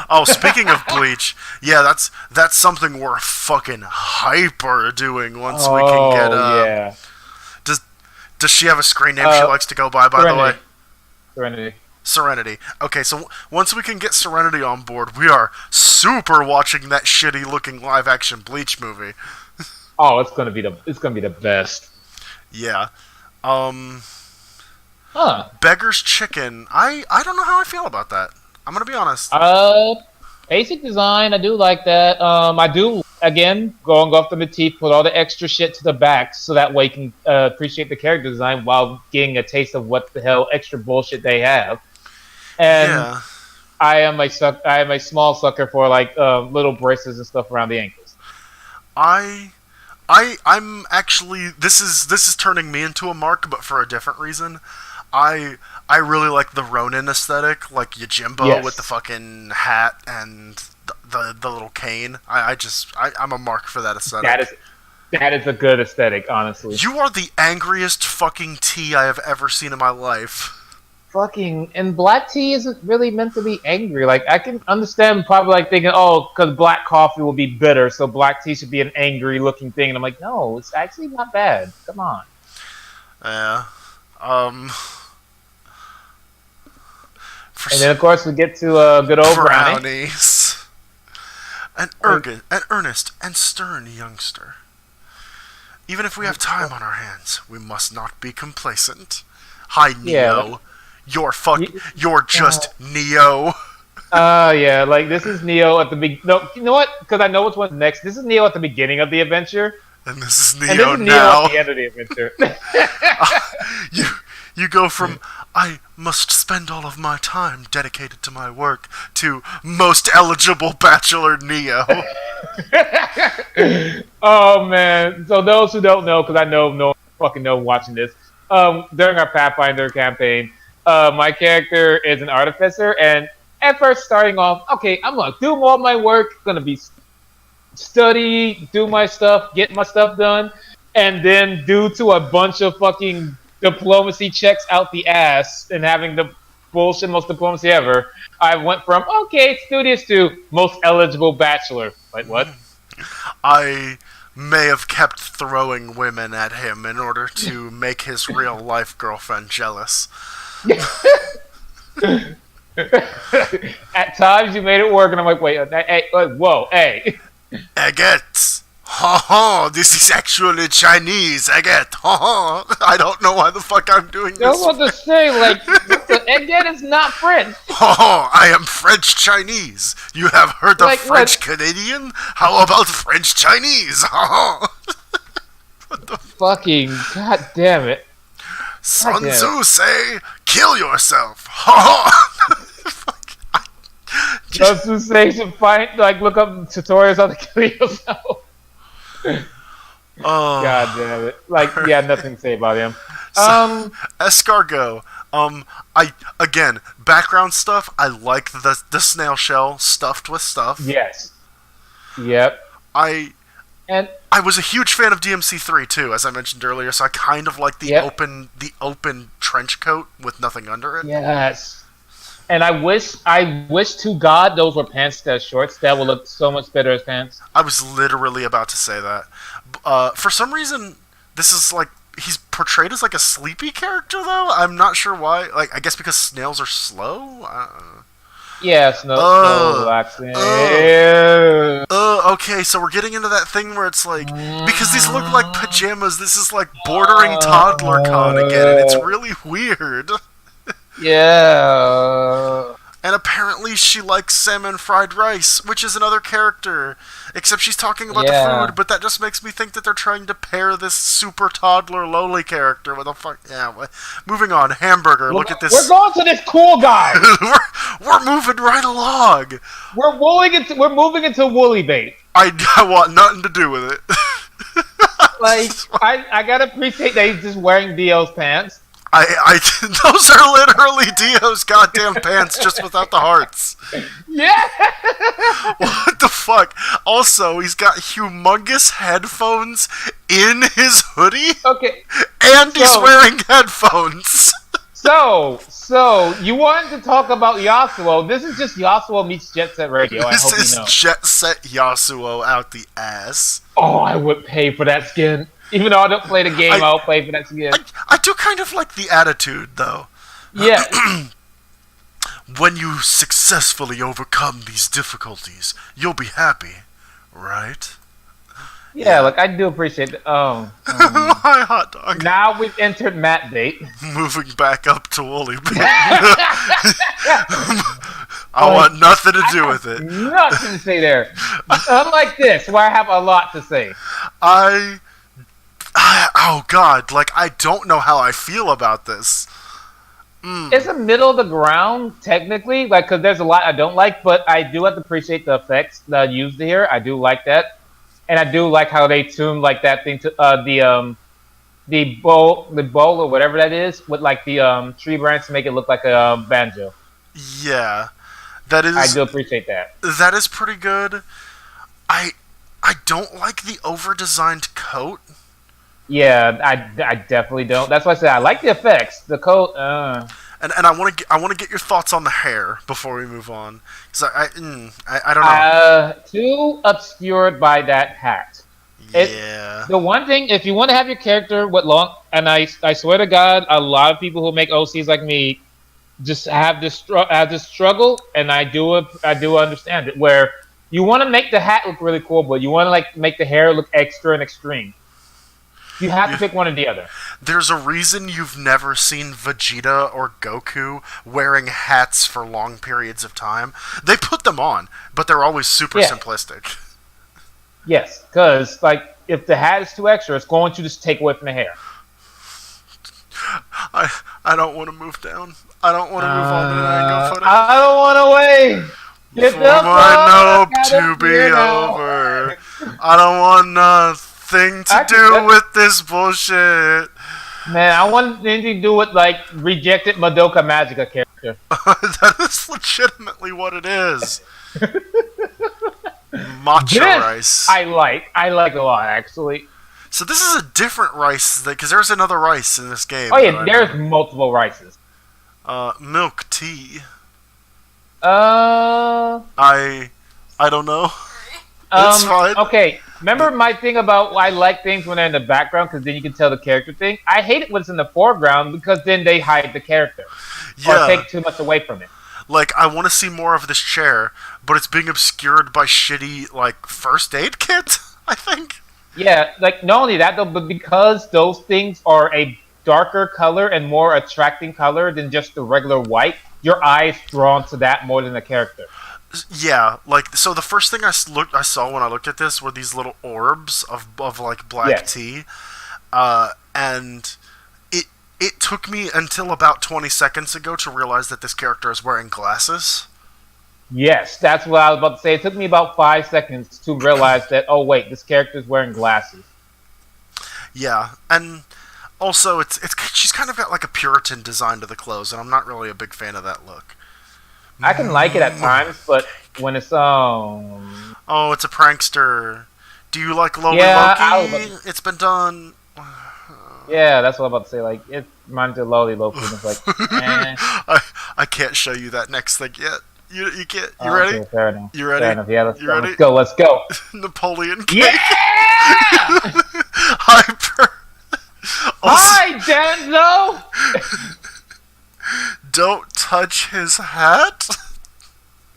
Oh, speaking of Bleach, yeah, that's something we're fucking hyper doing once we can get. Yeah. Does she have a screen name she likes to go by the way? Serenity. Serenity. Okay, so once we can get Serenity on board, we are super watching that shitty looking live action Bleach movie. Oh, it's gonna be the best. Yeah. Huh. Beggar's Chicken. I don't know how I feel about that. I'm gonna be honest. Basic design, I do like that. I do, again, going off the motif, put all the extra shit to the back so that way you can appreciate the character design while getting a taste of what the hell extra bullshit they have. And Yeah. I am a small sucker for like little braces and stuff around the ankles. I'm actually this is turning me into a mark, but for a different reason. I really like the Ronin aesthetic, like Yojimbo Yes. with the fucking hat and the little cane. I'm a mark for that aesthetic. That is a good aesthetic, honestly. You are the angriest fucking tea I have ever seen in my life. Fucking, and black tea isn't really meant to be angry. Like, I can understand probably like thinking, oh, because black coffee will be bitter, so black tea should be an angry looking thing. And I'm like, no, it's actually not bad. Come on. Yeah. And then of course we get to good old Brownie. brownies. An earnest and stern youngster. Even if we have time on our hands, we must not be complacent. Hi, Neo. You're just Neo. Yeah, like this is Neo at the no, you know what? Because I know which one's next. This is Neo at the beginning of the adventure, And this is Neo and this is Neo now. at the end of the adventure. You go from I must spend all of my time dedicated to my work to most eligible bachelor Neo. Oh man! So those who don't know, because I know no one fucking know watching this. During our Pathfinder campaign, my character is an artificer, and at first starting off, okay, I'm gonna do all my work, gonna be study, do my stuff, get my stuff done, and then due to a bunch of fucking diplomacy checks out the ass and having the bullshit most diplomacy ever, I went from okay, studious to most eligible bachelor. Like what? I may have kept throwing women at him in order to make his real life girlfriend jealous. At times you made it work, and I'm like, wait, hey, whoa, hey. Agate! Ha ha! This is actually Chinese, Agate! Ha ha! I don't know why the fuck I'm doing I was this. about to say, like, again, it's not French. Ha ha! I am French Chinese! You have heard of Like French what? Canadian? How about French Chinese? Ha ha! Fucking god damn it. Sun damn Tzu say, kill yourself! Ha ha! Fuck. Those who say to find, like, look up tutorials on how to kill yourself. Oh. God damn it. Like, yeah, nothing to say about him. So, escargot. Again, background stuff. I like the snail shell stuffed with stuff. Yes. Yep. I And was a huge fan of DMC3 too, as I mentioned earlier. So I kind of like the open trench coat with nothing under it. yes. And I wish to God those were pants instead of shorts. That would look so much better as pants. I was literally about to say that. For some reason, this is like he's portrayed as like a sleepy character though. I'm not sure why. Like I guess because snails are slow. Yes, no relaxing. Okay, so we're getting into that thing where it's like, because these look like pajamas, this is like bordering toddler con again, and it's really weird. Yeah. And apparently she likes salmon fried rice, which is another character. Except she's talking about the food, but that just makes me think that they're trying to pair this super toddler lowly character with a fuck. Yeah, moving on. Hamburger, look at this. We're going to this cool guy. we're moving right along. We're moving into woolly bait. I want nothing to do with it. Like, I gotta appreciate that he's just wearing Dio's pants. Those are literally Dio's goddamn pants, just without the hearts. Yeah. What the fuck? Also, he's got humongous headphones in his hoodie. Okay. And he's wearing headphones. So you wanted to talk about Yasuo. This is just Yasuo meets Jet Set Radio. I hope you know. This is Jet Set Yasuo out the ass. Oh, I would pay for that skin. Even though I don't play the game, I'll pay for that skin. I do kind of like the attitude, though. Yeah. When you successfully overcome these difficulties, you'll be happy, right? Yeah, like I do appreciate it. My hot dog. Now we've entered Matt Bait. Moving back up to Woolly Bait. I want nothing to do with it. Nothing to say there. Unlike this, where I have a lot to say. Oh god, like I don't know how I feel about this. It's a middle of the ground, technically, like because there's a lot I don't like, but I do have to appreciate the effects that are used here. I do like that, and I do like how they tune like that thing to the bowl or whatever that is with like the tree branch to make it look like a banjo. Yeah, that is. I do appreciate that. That is pretty good. I don't like the over-designed coat. Yeah, I definitely don't. That's why I said I like the effects. The coat. And I want to get your thoughts on the hair before we move on, because I don't know. Too obscured by that hat. Yeah. The one thing, if you want to have your character with long, and I swear to God, a lot of people who make OCs like me just have this struggle, and I do understand it. Where you want to make the hat look really cool, but you want to like make the hair look extra and extreme. You have to pick one or the other. There's a reason you've never seen Vegeta or Goku wearing hats for long periods of time. They put them on, but they're always super simplistic. Yes, because like if the hat is too extra, it's going to just take away from the hair. I don't want to move down. I don't want to move on to the angle footing. I don't want to wait. Get For the my fuck nope out to of here be now. over. I don't want nothing to Actually, do with this bullshit. man, I want them to do it like rejected Madoka Magica character. That is legitimately what it is. Matcha This rice. I like a lot actually. So this is a different rice because there's another rice in this game. Oh yeah, there's multiple rices. Milk tea. Uh, I don't know. It's fine. Okay, remember my thing about I like things when they're in the background because then you can tell the character thing. I hate it when it's in the foreground because then they hide the character or Yeah. take too much away from it. Like, I want to see more of this chair, but it's being obscured by shitty, like, first aid kit, I think. Yeah, like not only that though, but because those things are a darker color and more attracting color than just the regular white, your eye's drawn to that more than the character. Yeah, like, so the first thing I saw when I looked at this were these little orbs of like, black Yes. tea. And it took me until about 20 seconds ago to realize that this character is wearing glasses. Yes, that's what I was about to say. It took me about 5 seconds to realize that, oh wait, this character's wearing glasses. Yeah, and also it's she's kind of got like a Puritan design to the clothes, and I'm not really a big fan of that look. I can like it at times, but when it's Oh, it's a prankster. Do you like Lowly Yeah, Loki? It's been done. yeah, that's what I'm about to say. Like it reminds me of Lowly Loki, and it's like, eh. I can't show you that next thing yet. You can't. You Oh, ready? okay, fair enough. You ready? Fair enough. Yeah, let's You go. ready? Let's go. Let's go. Napoleon cake. Yeah! Hyper. Also, Hi, Denzo. don't touch his hat.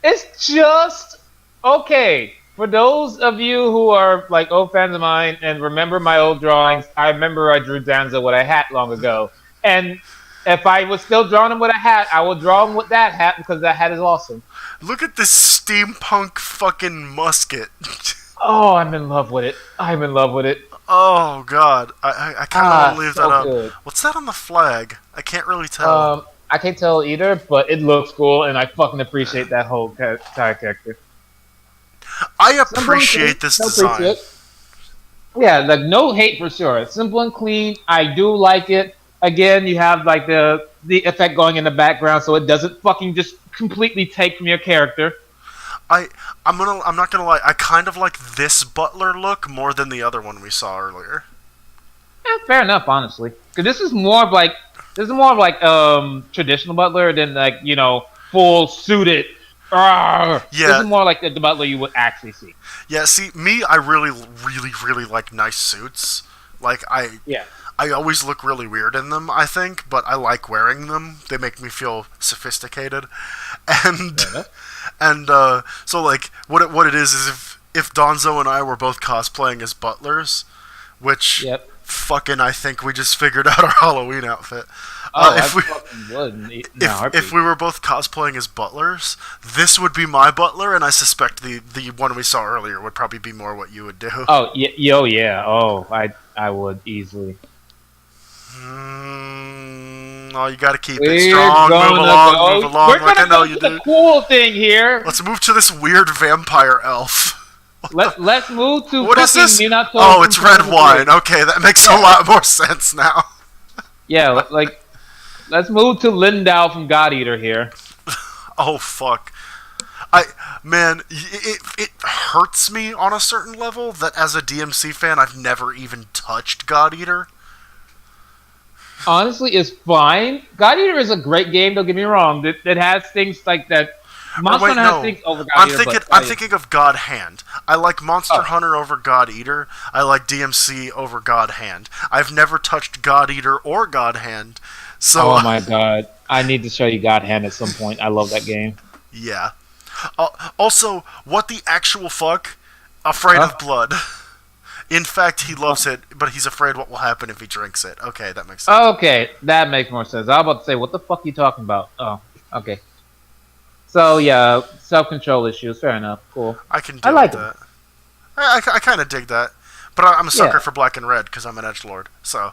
It's just okay. For those of you who are like old fans of mine and remember my old drawings, I remember I drew Danzo with a hat long ago. And if I was still drawing him with a hat, I would draw him with that hat because that hat is awesome. Look at this steampunk fucking musket. Oh, I'm in love with it. I'm in love with it. Oh god, I kind of want to leave so that up. good. What's that on the flag? I can't really tell. I can't tell either, but it looks cool, and I fucking appreciate that whole entire character. I appreciate this design. Yeah, like no hate for sure. It's simple and clean. I do like it. Again, you have like the effect going in the background, so it doesn't fucking just completely take from your character. I'm not gonna lie. I kind of like this butler look more than the other one we saw earlier. Fair enough, honestly. Because this is more of like traditional butler than like full suited. Yeah. This is more like the butler you would actually see. Yeah. See, me, I really, really, really like nice suits. Like Yeah. I always look really weird in them, I think, but I like wearing them. They make me feel sophisticated. And so like what it is if Donzo and I were both cosplaying as butlers, which Yep. fucking I think we just figured out our Halloween outfit. Oh, if I fucking would. If we were both cosplaying as butlers, this would be my butler, and I suspect the one we saw earlier would probably be more what you would do. Oh, yeah. Oh, I would easily. Oh, you gotta keep it strong. Move along, We're like I gonna know go you to the do. cool thing here. Let's move to this weird vampire elf. Let's move to What is fucking this? Minato Oh, it's from red Persona wine. 3. Okay, that makes a lot more sense now. Yeah, like let's move to Lindau from God Eater here. Oh fuck. Man, it hurts me on a certain level that as a DMC fan, I've never even touched God Eater. Honestly, it's fine. God Eater is a great game. Don't get me wrong. It has things like that. Monster Hunter has things over God Eater. I'm thinking of God Hand. I like Monster Hunter over God Eater. I like DMC over God Hand. I've never touched God Eater or God Hand. So, oh my god. I need to show you God Hand at some point. I love that game. Yeah. Also, what the actual fuck? Afraid of blood. In fact, he loves it, but he's afraid what will happen if he drinks it. Okay, that makes sense. Okay, that makes more sense. I was about to say, what the fuck are you talking about? Oh, okay. So, yeah, self-control issues. Fair enough. Cool. I can deal with that. I kind of dig that. But I'm a sucker Yeah. for black and red because I'm an edgelord. So,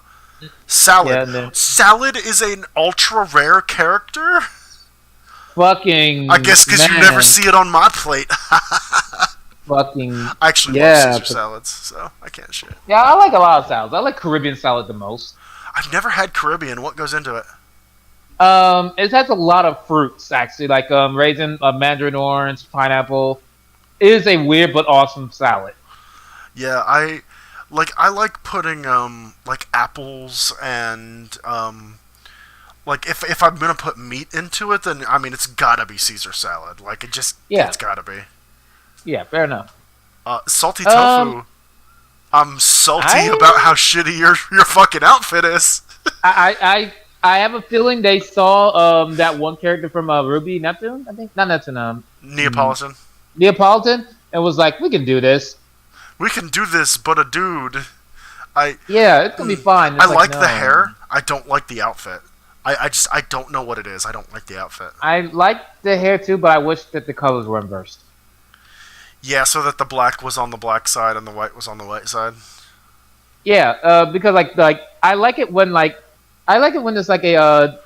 Salad. Yeah, and then Salad is an ultra rare character. I fucking guess because you never man, see it on my plate. fucking I actually love yeah, Caesar salads, so I can't shit. yeah. I like a lot of salads. I like Caribbean salad the most. I've never had Caribbean. What goes into it? It has a lot of fruits actually, like raisin, mandarin orange, pineapple. It is a weird but awesome salad. Yeah, I like putting like apples and like if I'm gonna put meat into it, then I mean it's gotta be Caesar salad. Like Yeah, it's gotta be. yeah, fair enough. Salty Um, tofu. I'm salty about I how shitty your fucking outfit is. I I I have a feeling they saw that one character from Ruby Neptune, I think not Neptune, mm, Neapolitan. Neapolitan, and was like, we can do this. We can do this, but a dude. I Yeah, it's gonna be fine. I It's like like the no, hair. I don't like the outfit. I don't know what it is. I don't like the outfit. I like the hair too, but I wish that the colors were inversed. Yeah, so that the black was on the black side and the white was on the white side. Yeah, because like I like it when it's like a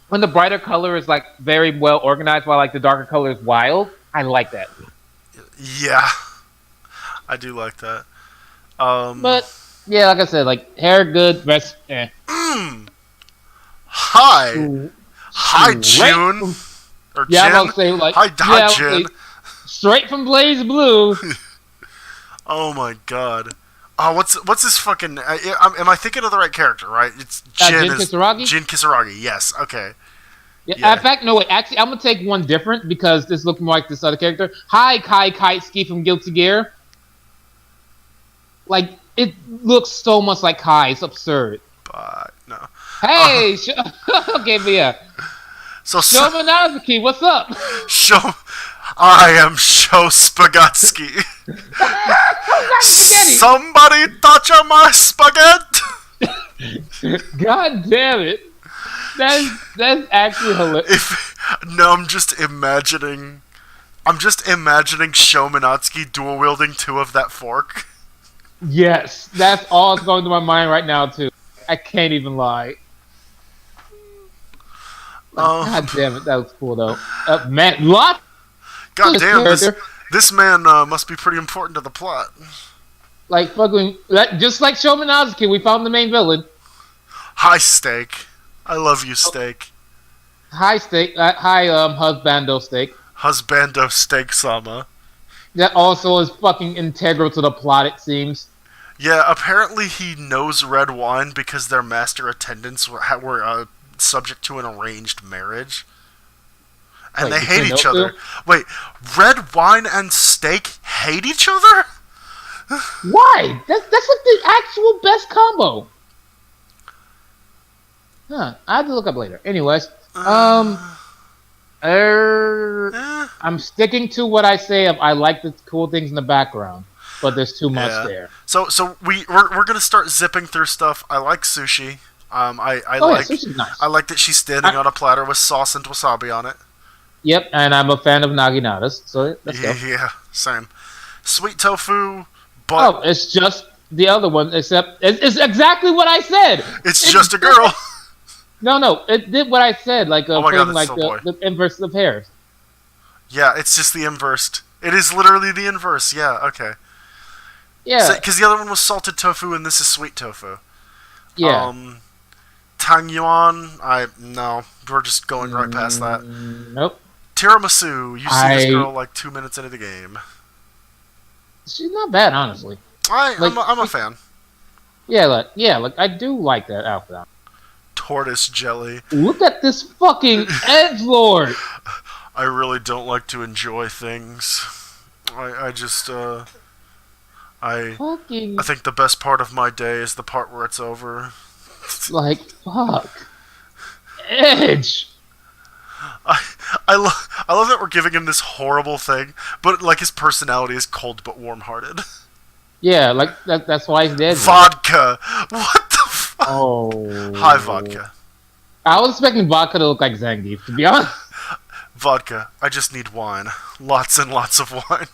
when the brighter color is like very well organized, while like the darker color is wild. I like that. Yeah, I do like that. Um, But yeah, like I said, like hair good, rest mm, hi, hi, straight June from or yeah, I'm about Jin. to say like Hi, yeah, I'm about to Jin. say straight from Blaze Blue. Oh my god. Oh, what's this fucking? Am I thinking of the right character? Right? It's Jin Jin is Kisaragi. Jin Kisaragi. Yes. Okay. Yeah, in Yeah. fact, no wait. Actually, I'm gonna take one different because this looks more like this other character. Hi, Kai Kaitsuki from Guilty Gear. Like it looks so much like Kai. It's absurd. But no. Uh, Hey, okay, but yeah, so Shoma Nazuki, what's up? show. I am Sho Spagatsky. Spaghetti. Somebody touch on my spaghetti. God damn it, that's actually hilarious. If no, I'm just imagining Shomanatsuki dual wielding two of that fork. Yes, that's all that's going to my mind right now too. I can't even lie. Like, Um, God damn it, that was cool though. Man, lot God this damn character. this man must be pretty important to the plot. Like fucking, just like Shoma Nazuki, we found the main villain. Hi, Steak. I love you, Steak. Hi, steak. Hi, husbando steak. Husbando Steak Sama. That also is fucking integral to the plot. It seems. Yeah, apparently he knows red wine because their master attendants were subject to an arranged marriage. And Wait, they hate between those each two? other. Wait, red wine and steak hate each other? Why? That's like the actual best combo. Huh? I have to look up later. Anyways, Uh, eh, I'm sticking to what I say. Of I like the cool things in the background, but there's too much yeah. there. So we're gonna start zipping through stuff. I like sushi. I Oh yeah, like sushi's nice. I like that she's standing I, on a platter with sauce and wasabi on it. yep, and I'm a fan of naginatas. So let's go. Yeah, same. Sweet tofu, Oh, but it's just the other one, except it's exactly what I said. it's It's just a girl. no, it did what I said, like Oh my god, putting that's like so boy. the inverse of pairs. Yeah, it's just the inverse. It is literally the inverse. Yeah, okay. Yeah, Because the other one was salted tofu and this is sweet tofu. yeah. Tang Yuan, no, we're just going right past that. Nope. Tiramisu, you see this girl like 2 minutes into the game. She's not bad, honestly. Like, I'm a fan. like I do like that outfit. Tortoise jelly. Look at this fucking edgelord. I really don't like to enjoy things. I just I Fucking I think the best part of my day is the part where it's over. like fuck. Edge. I love that we're giving him this horrible thing, but like his personality is cold but warm-hearted. Yeah, like that's why he's dead. Vodka. What the fuck? Oh. Hi, vodka. I was expecting vodka to look like Zangief, to be honest. Vodka. I just need wine. Lots and lots of wine.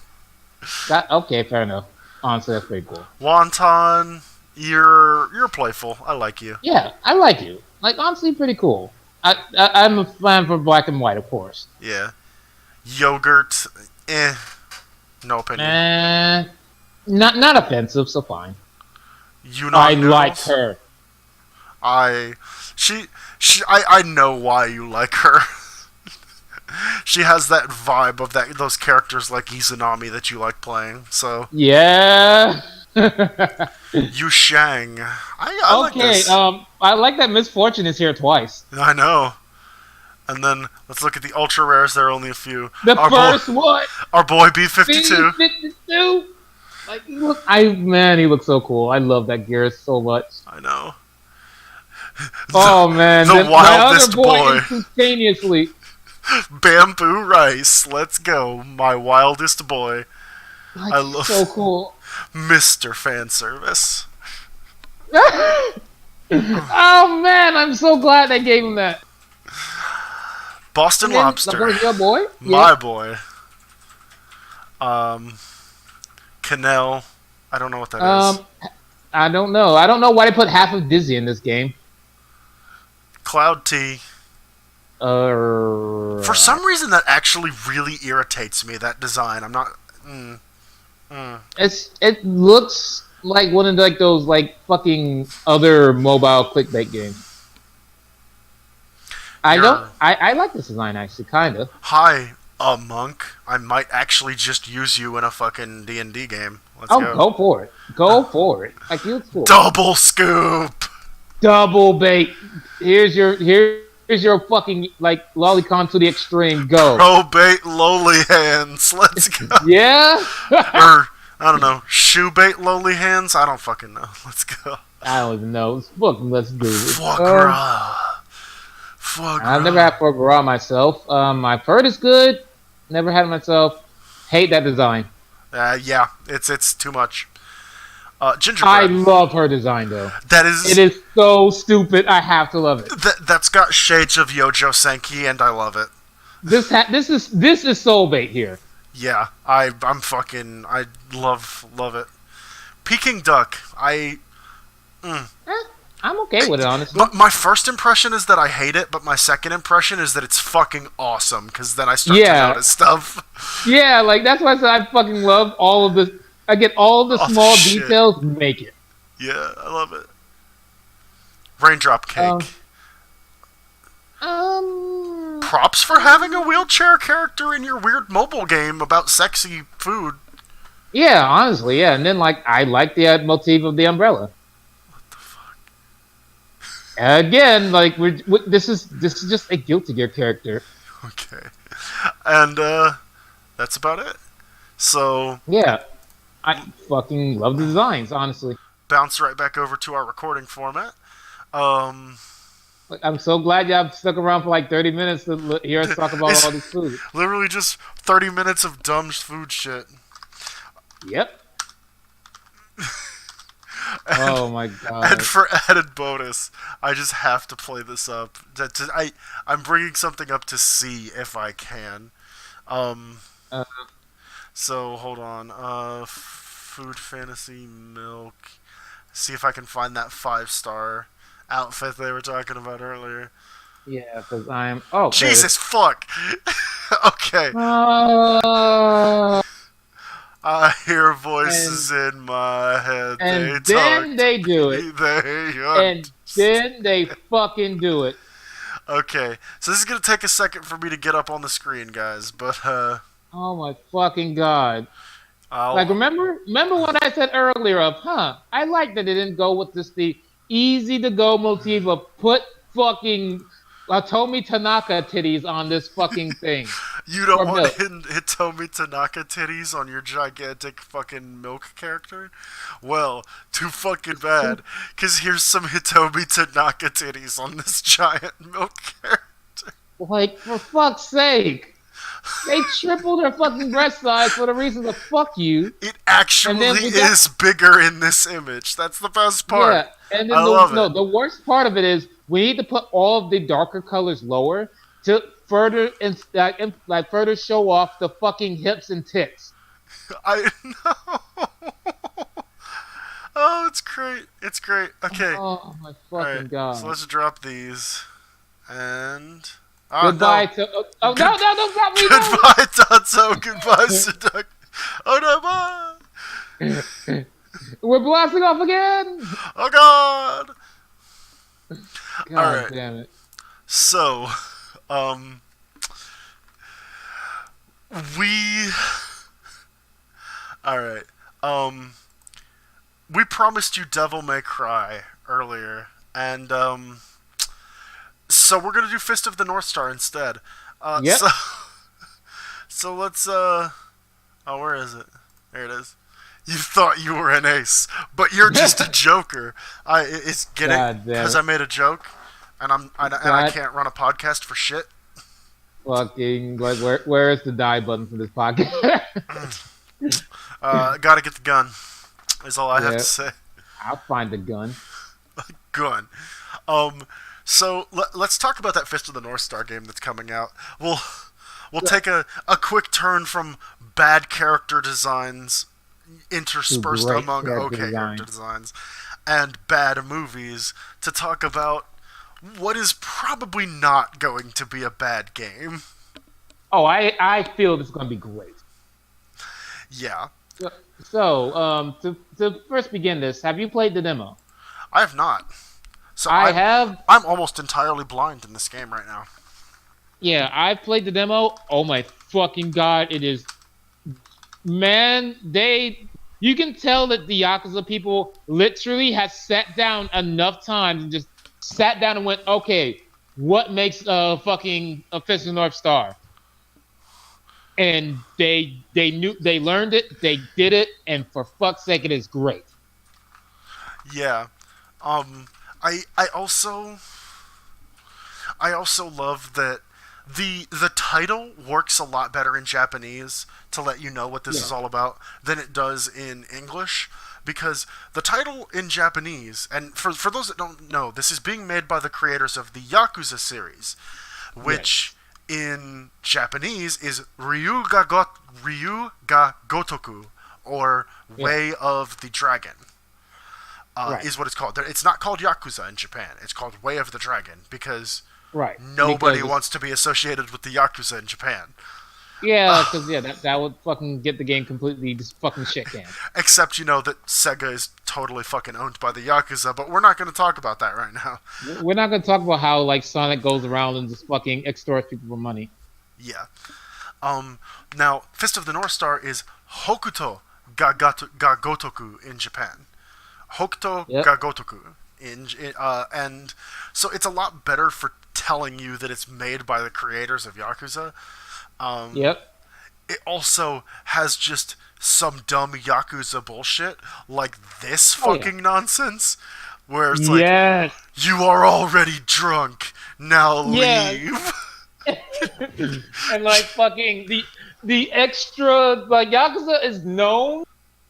Okay, fair enough. Honestly, that's pretty cool. Wonton. You're playful. I like you. Yeah, I like you. Like honestly, pretty cool. I'm a fan for black and white, of course. Yeah. Yogurt. Eh. No opinion. Man, not offensive, so fine. I Yunnan like noodles. her. I. She. I know why you like her. She has that vibe of those characters like Izanami that you like playing. So Yeah. Yu Shang. I like Okay. this. I like that Misfortune is here twice. I know. And then let's look at the ultra rares. There are only a few. The Our boy, first one, our boy B52. B52. Like he looks so cool. I love that gear so much. I know. Oh man, The my other wildest boy boy. instantaneously. Bamboo Rice. Let's go. My wildest boy. Like I so love cool. Mr. Fan Service. Oh man, I'm so glad they gave him that. Boston And then Lobster. your boy, My yeah. boy. Um, Canel. I don't know what that is. Um, I don't know. I don't know why they put half of Dizzy in this game. Cloud T. For some reason, that actually really irritates me. That design. I'm not. it looks like one of like those like fucking other mobile clickbait games. I don't. You're I like this design actually, kind of. hi, a monk. I might actually just use you in a fucking D&D game. Let's Oh, go. go for it. Go for it. Like you look cool. Double scoop. Double bait. Here's your fucking like lolicon to the extreme. Go. Probate lowly hands. Let's go. Yeah. Or I don't know, shoe bait lowly hands. I don't fucking know. Let's go. I don't even know. Let's do it. Foie gras. Foie I've never gras. had foie gras myself. I've heard it's good. Never had it myself. Hate that design. Yeah, it's too much. I Gingerbread. love her design though. That It is is so stupid. I have to love it. that's got shades of Yojo Senki, and I love it. This is soul bait here. Yeah, I love it. Peking duck. I'm okay with it honestly. My first impression is that I hate it, but my second impression is that it's fucking awesome. Because then I start to Yeah, notice stuff. yeah. Like that's why I said I fucking love all of this. I get all of the Oh small shit! details. Make it. Yeah, I love it. Raindrop Um. cake. um Props for having a wheelchair character in your weird mobile game about sexy food. yeah, honestly, yeah. And then like I like the motif of the umbrella. Again, like this is just a Guilty Gear character. Okay, and that's about it. So Yeah, I fucking love the designs. Honestly, bounce right back over to our recording format. Um, like, I'm so glad y'all stuck around for like 30 minutes to hear us talk about it's all this food. literally just 30 minutes of dumb food shit. Yep. And, Oh my and god. for added bonus, I just have to play this up. I'm bringing something up to see if I can. Um, Uh, so hold on. Food fantasy milk. See if I can find that 5-star outfit they were talking about earlier. yeah, because I'm. Oh, there it is. Jesus fuck. Okay. Uh, I hear voices in my head. They and talk then to they do me. it, They and then they fucking do it. Okay, so this is gonna take a second for me to get up on the screen, guys. But Oh my fucking god. Like I'll remember what I said earlier of, I like that they didn't go with this the easy to go motif of put fucking Tomi Tanaka titties on this fucking thing. you don't For want milk. Hitomi Tanaka titties on your gigantic fucking milk character? Well, too fucking bad. Cause here's some Hitomi Tanaka titties on this giant milk character. Like, for fuck's sake. They tripled her fucking breast size for the reason to fuck you. It And actually then we got, is bigger in this image. That's the best part. yeah, and then I love it. the worst part of it is we need to put all of the darker colors lower to further like further show off the fucking hips and tits. I know. Oh, it's great. It's great. Okay. Oh my All right. fucking So god. let's drop these and Goodbye no. to oh no Good. no don't stop me Goodbye, Tatsu. Goodbye, Seduct. Oh no, bye. no. We're blasting off again. Oh god. All God right. damn it. So, um, we. All right. Um, we promised you Devil May Cry earlier, and so we're gonna do Fist of the North Star instead. Uh, Yep. so, so let's oh, where is it? There it is. You thought you were an ace, but you're just a joker. It's get it God damn because it. I made a joke, and I God can't run a podcast for shit. fucking like where is the die button for this podcast? Gotta get the gun. Is all I have to Yeah, say. I'll find the gun. Gun. Um, so let's talk about that Fist of the North Star game that's coming out. We'll take a quick turn from bad character designs To interspersed great among character okay character design. designs and bad movies to talk about what is probably not going to be a bad game. Oh, I feel this is gonna be great. Yeah, So, to first begin this, have you played the demo? I have not. So I have. I'm almost entirely blind in this game right now. Yeah, I've played the demo. Oh my fucking god, it is man, you can tell that the Yakuza people literally have sat down enough times and just sat down and went, okay, what makes fucking a Fist of the North Star? And they knew they learned it, they did it, and for fuck's sake, it is great. Yeah. Um, I also love that the title works a lot better in Japanese to let you know what this Yeah, is all about than it does in English because the title in Japanese and for those that don't know this is being made by the creators of the Yakuza series yes, which in Japanese is Ryu ga Gotoku or yeah, Way of the Dragon right, is what it's called. It's not called Yakuza in Japan. It's called Way of the Dragon because right. nobody Because it's wants to be associated with the Yakuza in Japan. yeah, because yeah, that would fucking get the game completely just fucking shit canned. Except you know that Sega is totally fucking owned by the Yakuza, but we're not going to talk about that right now. We're not gonna talk about how like Sonic goes around and just fucking extorts people for money. Yeah. Um. Now, Fist of the North Star is Hokuto ga Gotoku in Japan. Hokuto Yep, ga Gotoku and so it's a lot better for telling you that it's made by the creators of Yakuza. Um, yep. it also has just some dumb Yakuza bullshit like this Oh yeah. fucking nonsense where it's like, Yes. you are already drunk, now Yeah. leave. And like fucking the extra like Yakuza is known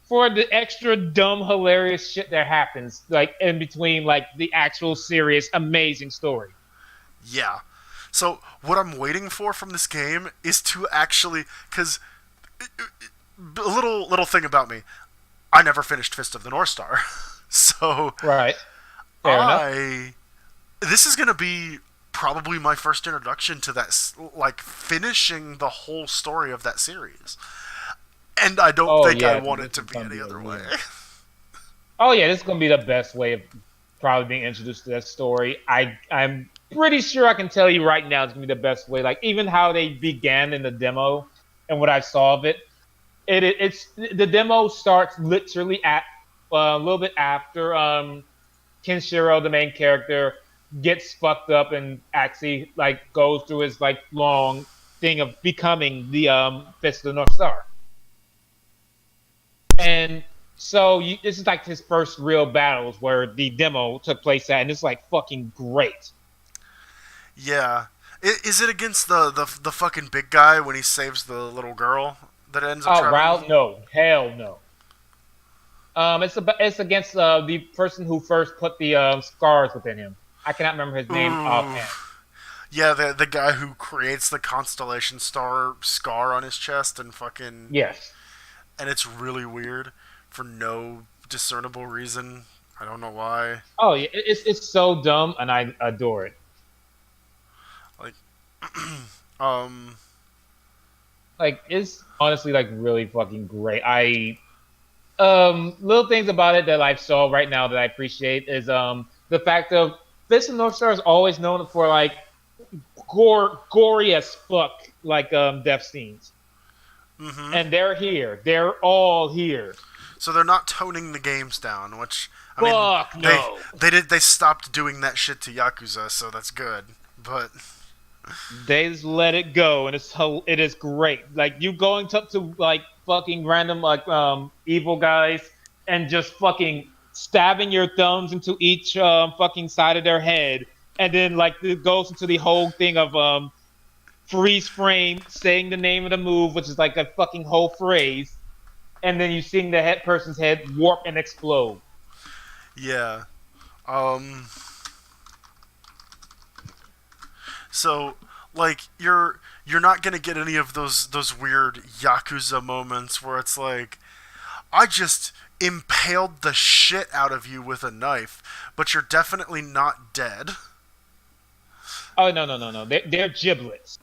for the extra dumb hilarious shit that happens like in between like the actual serious amazing story. Yeah. So what I'm waiting for from this game is to actually, because a little thing about me, I never finished Fist of the North Star, so Right. Fair enough. I this is gonna be probably my first introduction to that, like finishing the whole story of that series, and I don't Oh think I yeah, want this it to is be gonna any be a other way. real. Oh yeah, this is gonna be the best way of probably being introduced to that story. I'm pretty sure I can tell you right now it's gonna be the best way. Like even how they began in the demo and what I saw of it, it's the demo starts literally at a little bit after Kenshiro, the main character, gets fucked up and actually like goes through his like long thing of becoming the Fist of the North Star. And so this is like his first real battles where the demo took place at, and it's like fucking great. Yeah, is it against the fucking big guy when he saves the little girl that ends up Oh, traveling with Raul? him? No, hell no. It's against the person who first put the scars within him. I cannot remember his name Ooh. offhand. Yeah, the guy who creates the constellation star scar on his chest and fucking Yes. and it's really weird for no discernible reason. I don't know why. Oh yeah, it's so dumb, and I adore it. Like, um, Like it's honestly like really fucking great. I little things about it that I saw right now that I appreciate is the fact of Fist of North Star is always known for like gory as fuck like death scenes, mm-hmm. and they're here. They're all here. So they're not toning the games down, which I mean Fuck they no. they stopped doing that shit to Yakuza, so that's good. But They just let it go, and it is great. Like you going up to like fucking random like evil guys and just fucking stabbing your thumbs into each fucking side of their head, and then like it goes into the whole thing of freeze frame saying the name of the move, which is like a fucking whole phrase, and then you seeing the head person's head warp and explode. yeah, um, so like you're not gonna get any of those weird Yakuza moments where it's like I just impaled the shit out of you with a knife, but you're definitely not dead. Oh no no no no! They're giblets.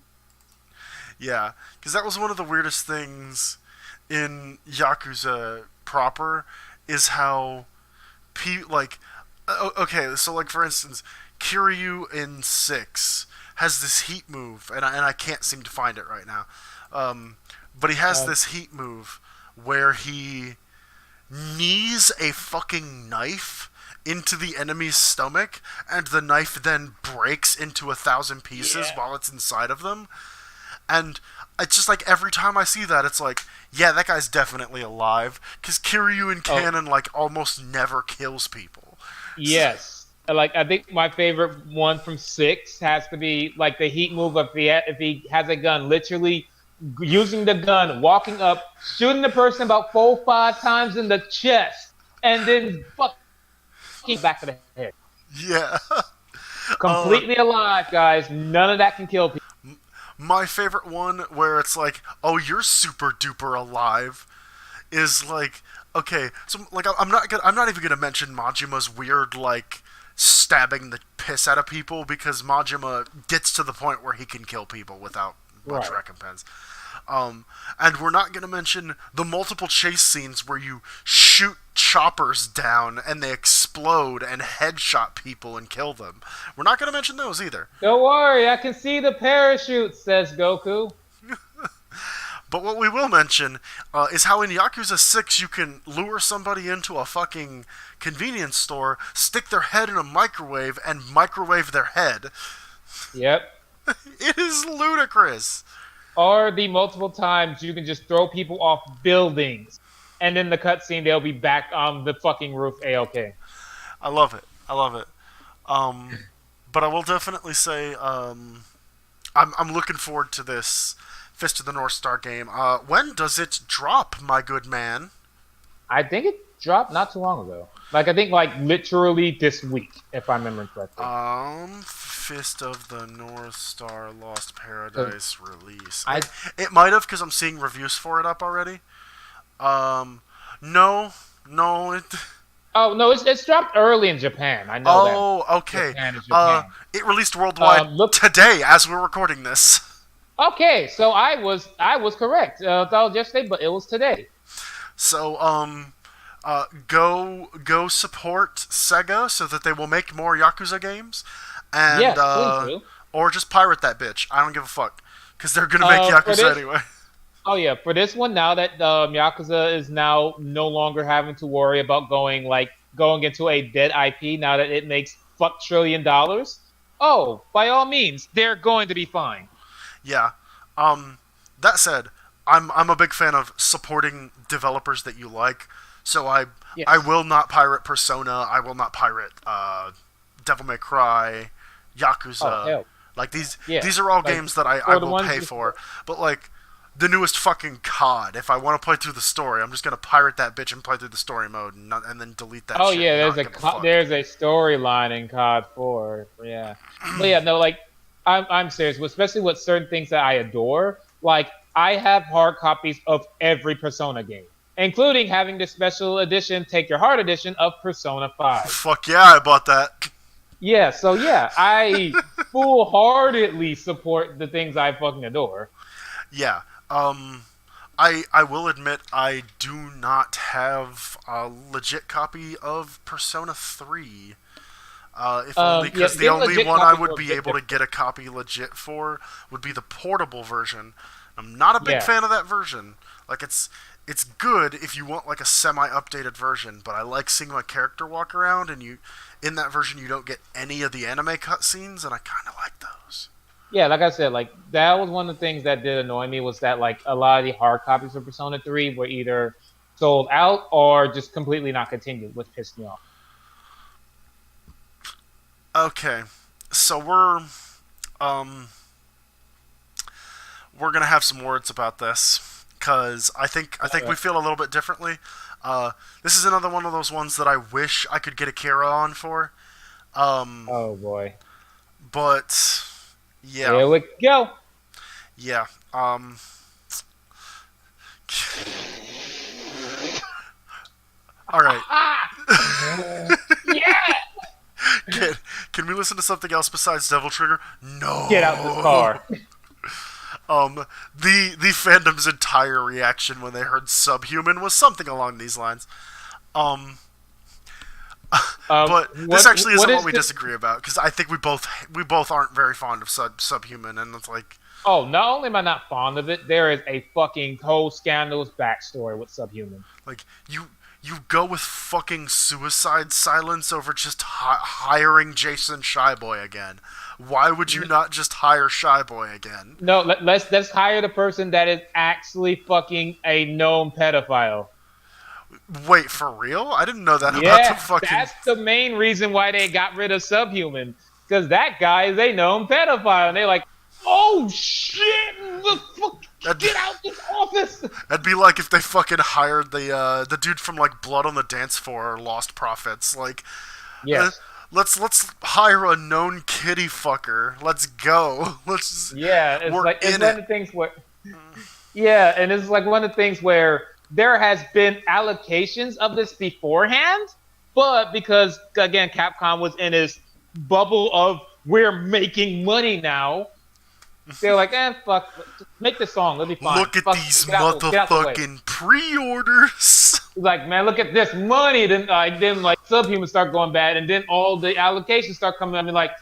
Yeah, because that was one of the weirdest things in Yakuza proper is how like okay, so like for instance, Kiryu in 6 has this heat move, and I can't seem to find it right now. Um, but he has Um, this heat move where he knees a fucking knife into the enemy's stomach, and the knife then breaks into 1,000 pieces yeah. while it's inside of them. And it's just like every time I see that, it's like, yeah, that guy's definitely alive. Because Kiryu in Oh canon, like, almost never kills people. yes. Like I think my favorite one from 6 has to be like the heat move if he has a gun, literally using the gun, walking up, shooting the person about 4 or 5 times in the chest, and then fucking back of the head. Yeah. uh, Completely alive, guys. None of that can kill people. my favorite one, where it's like, oh, you're super duper alive, is like, okay, so like I'm not even gonna mention Majima's weird like stabbing the piss out of people because Majima gets to the point where he can kill people without much Right. recompense. And we're not going to mention the multiple chase scenes where you shoot choppers down and they explode and headshot people and kill them. We're not going to mention those either. Don't worry, I can see the parachute, says Goku. But what we will mention is how in Yakuza 6 you can lure somebody into a fucking convenience store, stick their head in a microwave, and microwave their head. Yep. It is ludicrous. Or the multiple times you can just throw people off buildings, and in the cutscene they'll be back on the fucking roof. A-OK. I love it. I love it. But I will definitely say I'm looking forward to this Fist of the North Star game. When does it drop, my good man? I think it dropped not too long ago. Like I think like literally this week, if I remember correctly. Fist of the North Star Lost 'Cause Paradise release. I It might have because I'm seeing reviews for it up already. Um, no, no. oh no, it's dropped early in Japan. I know that Oh, okay. Japan is Japan. It released worldwide Look. today as we're recording this. Okay, so I was correct. That was yesterday, but it was today. So, go support Sega so that they will make more Yakuza games, and Yes, please do. or just pirate that bitch. I don't give a fuck because they're gonna make For Yakuza this, anyway. oh yeah, for this one, now that Yakuza is now no longer having to worry about going into a dead IP, now that it makes fuck $1 trillion. Oh, by all means, they're going to be fine. Yeah. Um, that said, I'm a big fan of supporting developers that you like. So I Yes. will not pirate Persona. I will not pirate Devil May Cry, Oh Yakuza. hell, Like yeah. these are all Like games that I for the will ones pay for. But like the newest fucking COD, if I want to play through the story, I'm just gonna pirate that bitch and play through the story mode, and then delete that Oh shit yeah, and not give a fuck. there's a storyline in COD 4. Yeah, but yeah, no, like I'm serious, especially with certain things that I adore. Like I have hard copies of every Persona game. including having the special edition, Take Your Heart edition of Persona 5. Fuck yeah, I bought that. Yeah, so yeah, I full heartedly support the things I fucking adore. Yeah. Um, I will admit I do not have a legit copy of Persona 3. If only Yeah, because the getting only legit one I copies are would a be bit able to different. get a copy legit for would be the portable version. I'm not a big Yeah, fan of that version. Like it's good if you want like a semi-updated version, but I like seeing my character walk around, and you in that version you don't get any of the anime cutscenes, and I kind of like those. yeah, like I said, like that was one of the things that did annoy me was that like a lot of the hard copies of Persona 3 were either sold out or just completely not continued, which pissed me off. Okay, so um we're gonna have some words about this because I think we Okay. feel a little bit differently. This is another one of those ones that I wish I could get a Kira on for. Um, Oh boy. but yeah, Here we go. yeah. All right. Yeah. Can can we listen to something else besides Devil Trigger? Get out this No. car. The fandom's entire reaction when they heard Subhuman was something along these lines. Um, but this actually What isn't what is we the disagree about because I think we both aren't very fond of Subhuman, and it's like Oh, not only am I not fond of it, there is a fucking whole scandalous backstory with Subhuman. like you go with fucking Suicide Silence over just hiring Jason Shyboy again. Why would you not just hire Shyboy again? No, let's hire the person that is actually fucking a known pedophile. Wait, for real? I didn't know that about the Yeah, fucking. that's the main reason why they got rid of Subhuman. Because that guy is a known pedophile. And they're like, oh shit, the fuck, That'd, get out this office. that'd be like if they fucking hired the dude from like Blood on the Dance Floor or Lost Prophets. Like, uh, Yes. let's hire a known kitty fucker. Let's go. Yeah, We're it's in one it. of the things where yeah, and it's like one of the things where there has been allocations of this beforehand, but because again Capcom was in his bubble of we're making money now, they're like, fuck, make this song, it'll be fine. Look at Fuck, these get out the way. motherfucking pre-orders. He's like, man, look at this money. Then like Subhuman start going bad, and then all the allocations start coming. I mean, like,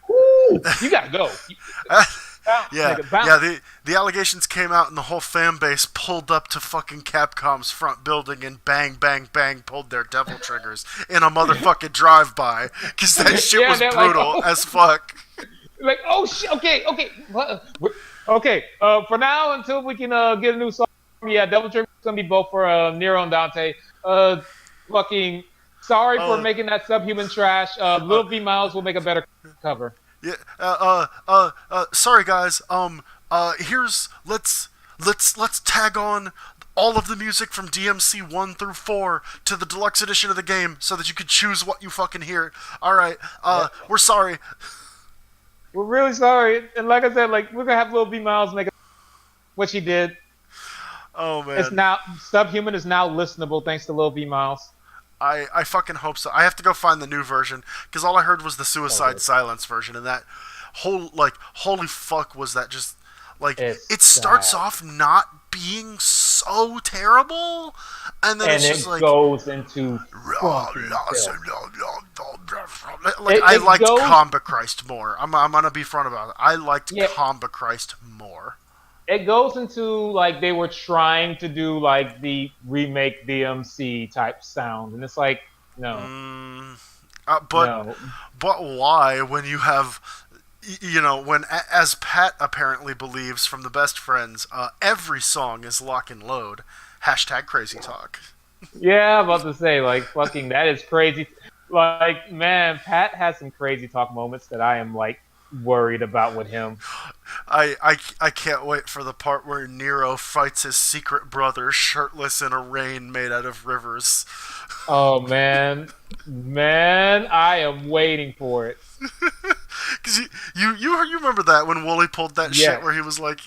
whoo, you gotta go. Bounce, Yeah, nigga, bounce. yeah. The allegations came out, and the whole fan base pulled up to fucking Capcom's front building and bang, bang, bang, pulled their devil triggers in a motherfucking drive-by because that shit Yeah, was they're like, brutal oh, as fuck. like, oh shit. Okay, okay, okay. For now, until we can get a new song. Yeah, Double Trigger's gonna be both for Nero and Dante. Fucking sorry for Uh, making that Subhuman trash. uh, Lil V Miles will make a better cover. yeah. Sorry guys. Here's let's tag on all of the music from DMC 1 through 4 to the deluxe edition of the game so that you could choose what you fucking hear. All right. We're sorry. We're really sorry, and like I said, like we're gonna have Lil V Miles make what she did. Oh It's man. now Subhuman is now listenable thanks to Lil V Miles. I fucking hope so. I have to go find the new version because all I heard was the So Suicide good. Silence version, and that whole like holy fuck was that just like It's it starts sad. off not being so terrible, and then And it's just it like goes into fucking filth. like I It liked goes Comba Christ more. I'm gonna be front about it. I liked yeah, Comba Christ more. it goes into like they were trying to do like the remake DMC type sound, and it's like no, Mm, no, but why when you have you know when as Pat apparently believes from the best friends every song is lock and load hashtag crazy talk. yeah, I'm about to say like fucking that is crazy. Like man, Pat has some crazy talk moments that I am like worried about with him. I can't wait for the part where Nero fights his secret brother shirtless in a rain made out of rivers. Oh man, I am waiting for it. Because you remember that when Wooly pulled that shit Yes, where he was like,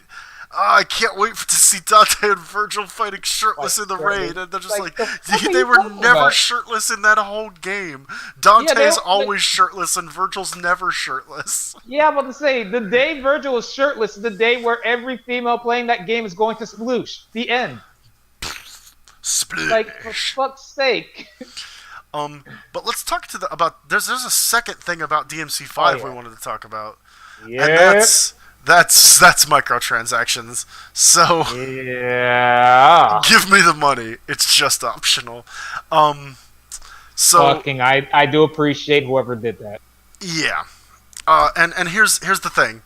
I can't wait to see Dante and Virgil fighting Like shirtless in the shirtless. raid. And they're just Like like, the fuck are they you were talking never about? shirtless in that whole game. Yeah, they Dante's like, always shirtless and Virgil's never shirtless. yeah, I'm about to say the day Virgil is shirtless is the day where every female playing that game is going to sploosh. The end. Like for Splish. fuck's sake. Um, but let's talk about there's a second thing about Oh DMC5 we yeah. wanted to talk about, and Yep. that's microtransactions. So Yeah. give me the money. It's just optional. Um, so Fucking I do appreciate whoever did that. yeah. And here's the thing.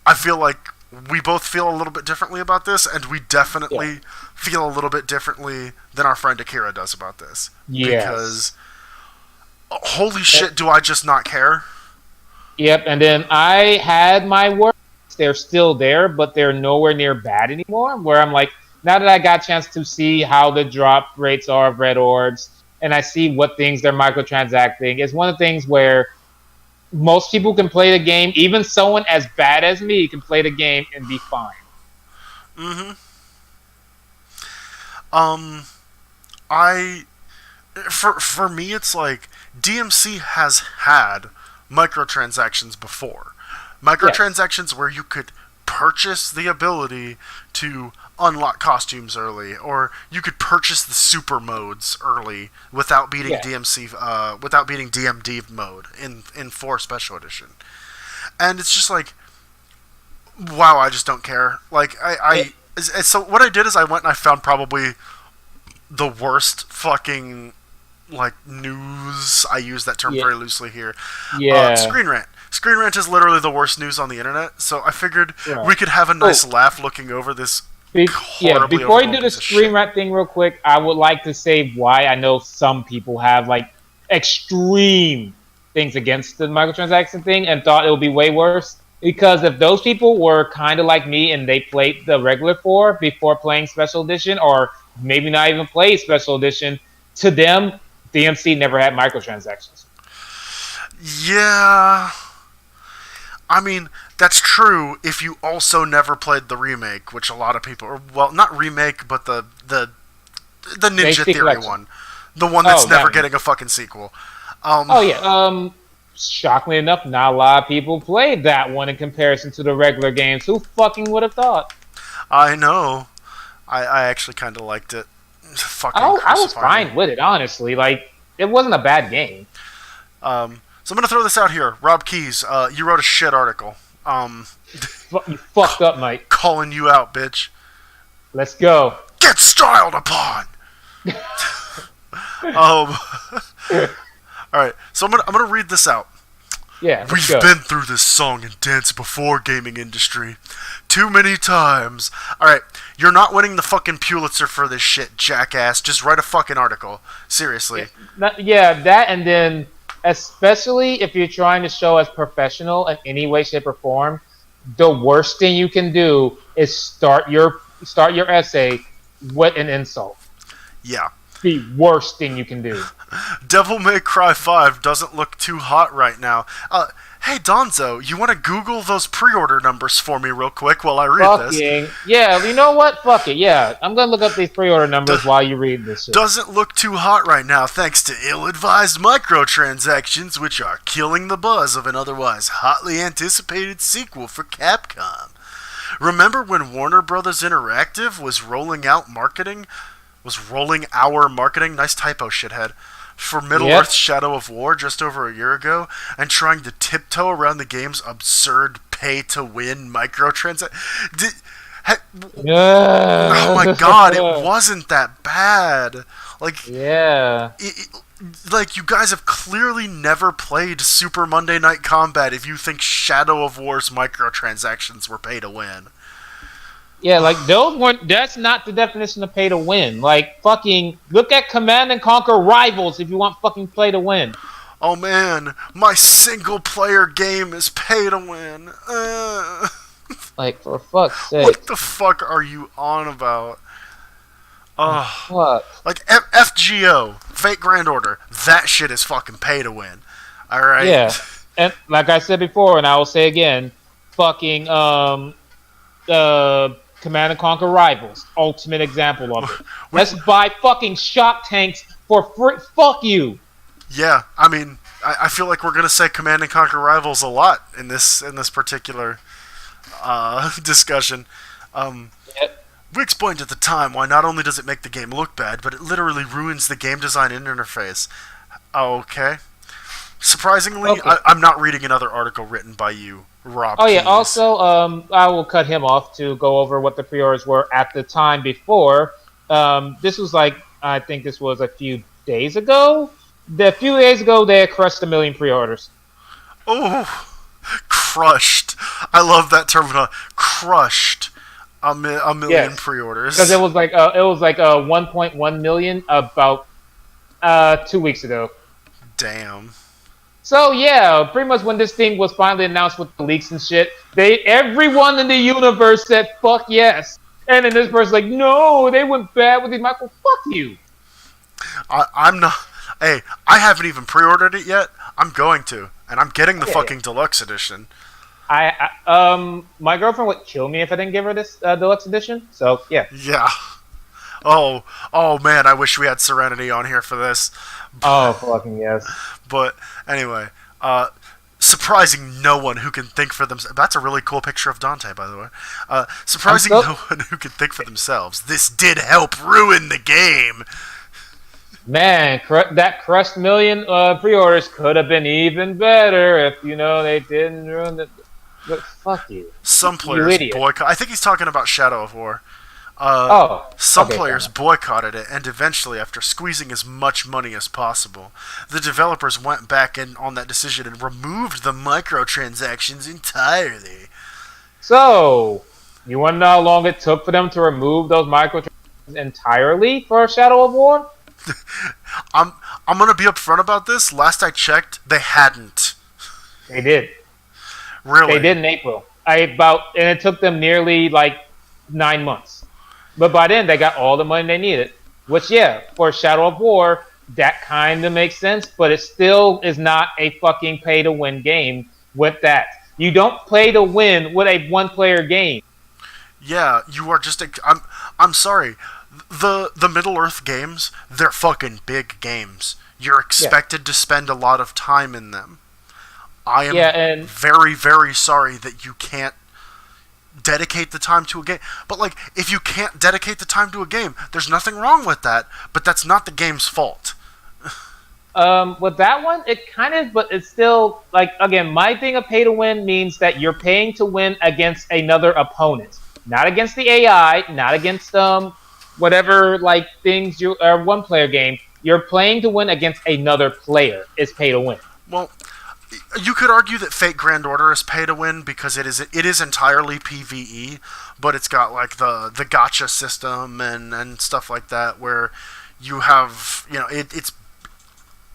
I feel like we both feel a little bit differently about this, and we Yeah. definitely feel a little bit differently than our friend Akira does about this. Yes. Because holy shit, do I just not care? Yep, and then I had my worries. They're still there, but they're nowhere near bad anymore. Where I'm like, now that I got a chance to see how the drop rates are of red orbs, and I see what things they're microtransacting, it's one of the things where most people can play the game. Even someone as bad as me can play the game and be fine. Mm-hmm. Um, I for me, it's like DMC has had microtransactions before. Yes. Microtransactions where you could purchase the ability to unlock costumes early, or you could purchase the super modes early without beating Yeah. DMC, without beating DMD mode in 4 Special Edition. And it's just like, wow, I just don't care. Like It, so what I did is I went and I found probably the worst fucking like news. I use that term yeah. very loosely here. Yeah. Screen Rant. Screen Rant is literally the worst news on the internet. So I figured Right. we could have a Oh, nice laugh looking over this Yeah, horribly before you overblown do the piece of screen shit. rant thing real quick, I would like to say why I know some people have like extreme things against the microtransaction thing and thought it would be way worse. Because if those people were kind of like me and they played the regular 4 before playing Special Edition, or maybe not even played Special Edition, to them, DMC never had microtransactions. Yeah, I mean that's true. If you also never played the remake, which a lot of people, or well, not remake, but the Ninja HD Theory Collection. one, the one that's Oh, never that one. getting a fucking sequel. Um, Oh, yeah. Shockingly enough, not a lot of people played that one in comparison to the regular games. Who fucking would have thought? I know. I actually kind of liked it. Fucking I was crucify me. fine with it, honestly. Like, it wasn't a bad game. So I'm gonna throw this out here. Rob Keys, you wrote a shit article. You fucked up, Mike. Calling you out, bitch. Let's go. Get styled upon. Um, all right. So I'm gonna read this out. Yeah, let's We've go. been through this song and dance before, gaming industry. Too many times. Alright, you're not winning the fucking Pulitzer for this shit, jackass. Just write a fucking article. Seriously. Yeah, that, and then especially if you're trying to show as professional in any way, shape, or form, the worst thing you can do is start your essay with an insult. Yeah. The worst thing you can do. Devil May Cry 5 doesn't look too hot right now. Hey Donzo, you want to Google those pre-order numbers for me real quick while I read this? Fucking yeah, you know what? Fuck it. Yeah, I'm gonna look up these pre-order D- numbers while you read this shit. doesn't look too hot right now thanks to ill-advised microtransactions which are killing the buzz of an otherwise hotly anticipated sequel for Capcom. Remember when Warner Brothers Interactive was rolling our marketing, nice typo shithead, for Middle Yep. Earth Shadow of War just over a year ago, and trying to tiptoe around the game's absurd pay-to-win microtransaction. Oh my god, it wasn't that bad. Like, Yeah. like you guys have clearly never played Super Monday Night Combat if you think Shadow of War's microtransactions were pay to win. Yeah, like those weren't. That's not the definition of pay to win. Like fucking look at Command and Conquer Rivals if you want fucking play to win. Oh man, my single player game is pay to win. Like for fuck's What sake. the fuck are you on about? Oh, Fuck. like FGO, Fate Grand Order, that shit is fucking pay to win. Alright? Yeah. And like I said before, and I will say again, fucking Command and Conquer Rivals, ultimate example of it. we, Let's buy fucking shock tanks for free. Fuck you. yeah, I mean, I feel like we're gonna say Command and Conquer Rivals a lot in this particular discussion. Um, Yep. we explained at the time why not only does it make the game look bad, but it literally ruins the game design interface. Okay. Surprisingly, Okay. I'm not reading another article written by you, Rob Oh yeah. Keys. Also, I will cut him off to go over what the pre-orders were at the time before. This was like I think this was a few days ago. A few days ago, they had crushed 1 million pre-orders. Oh, crushed. I love that terminology. Crushed a million Yes, because pre-orders. it was like 1.1 million about 2 weeks ago. Damn. So yeah, pretty much when this thing was finally announced with the leaks and shit, everyone in the universe said fuck yes, and then this person's like, no, they went bad with the Michael. Fuck you. I'm not. Hey, I haven't even pre-ordered it yet. I'm going to, and I'm getting the Yeah, yeah. fucking deluxe edition. My girlfriend would kill me if I didn't give her this deluxe edition. So yeah. Yeah. Oh man, I wish we had Serenity on here for this. Oh fucking yes. But anyway, surprising no one who can think for themselves. That's a really cool picture of Dante, by the way. I'm Surprising still. no one who can think for themselves. This did help ruin the game. Man, that crushed 1 million pre-orders could have been even better if they didn't ruin the. But fuck you, Some you players idiot. boycott. I think he's talking about Shadow of War. Oh, Some okay, fair players enough. boycotted it, and eventually, after squeezing as much money as possible, the developers went back in on that decision and removed the microtransactions entirely. So, you want to know how long it took for them to remove those microtransactions entirely for Shadow of War? I'm I'm gonna be upfront about this. Last I checked, they hadn't They did. They really. did in April. And it took them nearly like 9 months. But by then, they got all the money they needed. Which, yeah, for Shadow of War, that kind of makes sense, but it still is not a fucking pay to win game with that. You don't play to win with a one player game. Yeah, you are just. I'm sorry. The Middle Earth games, they're fucking big games. You're Yeah. expected to spend a lot of time in them. I Yeah, am and very, very sorry that you can't dedicate the time to a game. But, like, if you can't dedicate the time to a game, there's nothing wrong with that, but that's not the game's fault. with that one, it kind of, but it's still like again, my thing of pay to win means that you're paying to win against another opponent, not against the AI, not against whatever like things you are one player game. You're playing to win against another player. Is pay to win. Well, you could argue that Fate Grand Order is pay to win because it is entirely PvE, but it's got like the gotcha system and stuff like that where you have it's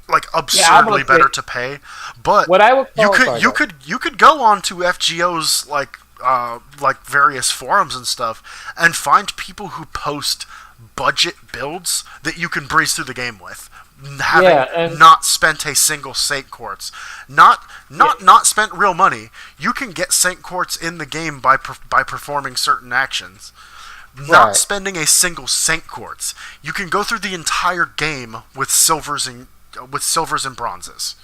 like Yeah, I'm absurdly gonna say better to pay. But what I would you call. could Sorry, go you ahead. could you could go on to FGO's like various forums and stuff and find people who post budget builds that you can breeze through the game with, having Yeah, and not spent a single Saint Quartz, not yeah, not not spent real money. You can get Saint Quartz in the game by performing certain actions. Not right. spending a single Saint Quartz, you can go through the entire game with silvers and bronzes.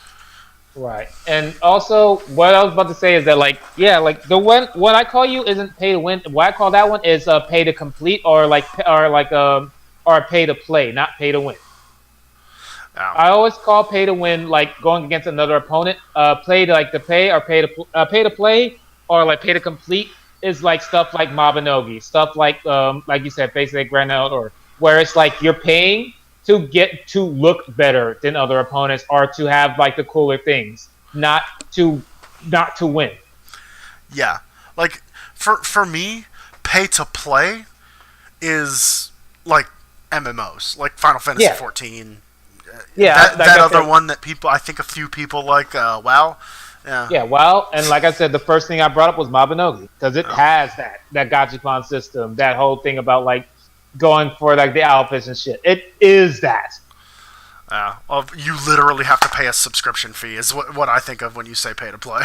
Right. And also, what I was about to say is that, like, yeah, like the one what I call you isn't pay to win. What I call that one is pay to complete or pay to play, not pay to win. Now, I always call pay to win like going against another opponent. Play to like to pay or pay to play or like pay to complete is like stuff like Mabinogi, stuff like you said, basically Grand or where it's like you're paying to get to look better than other opponents or to have like the cooler things, to not to win. yeah, like for me, pay to play is like MMOs, like Final Fantasy Yeah, 14. yeah. Like That I other said, one that people, I think a few people like. WoW. Yeah. yeah. Well, and like I said, the first thing I brought up was Mabinogi because it Oh. has that Gachapon system, that whole thing about like going for like the outfits and shit. It is that. Yeah. Well, you literally have to pay a subscription fee. Is what I think of when you say pay to play.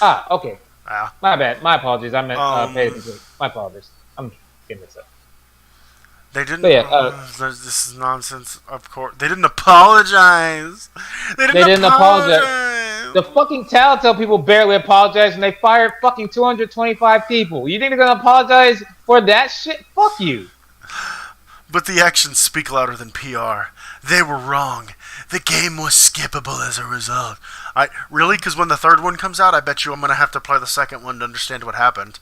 Ah, okay. Yeah. My bad. My apologies. I meant pay to Um. complete. My apologies. I'm in itself. They didn't. But yeah, This is nonsense. Of course, they didn't apologize. They didn't they didn't apologize. apologize. The fucking Telltale people barely apologized, and they fired fucking 225 people. You think they're gonna apologize for that shit? Fuck you. But the actions speak louder than PR. They were wrong. The game was skippable as a result. I really, because when the third one comes out, I bet you I'm gonna have to play the second one to understand what happened.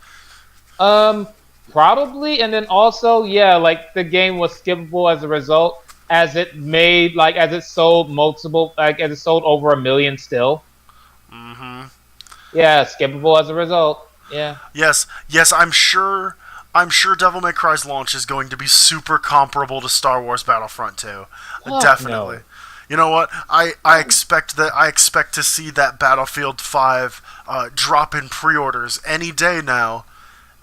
Probably, and then also, yeah, like the game was skippable as a result, as it made as it sold multiple, as it sold over 1 million still. Mm-hmm. Yeah, skippable as a result. Yeah. Yes, yes, I'm sure. I'm sure Devil May Cry's launch is going to be super comparable to Star Wars Battlefront 2. Definitely. No. You know what? I expect that. I expect to see that Battlefield 5 drop in pre-orders any day now.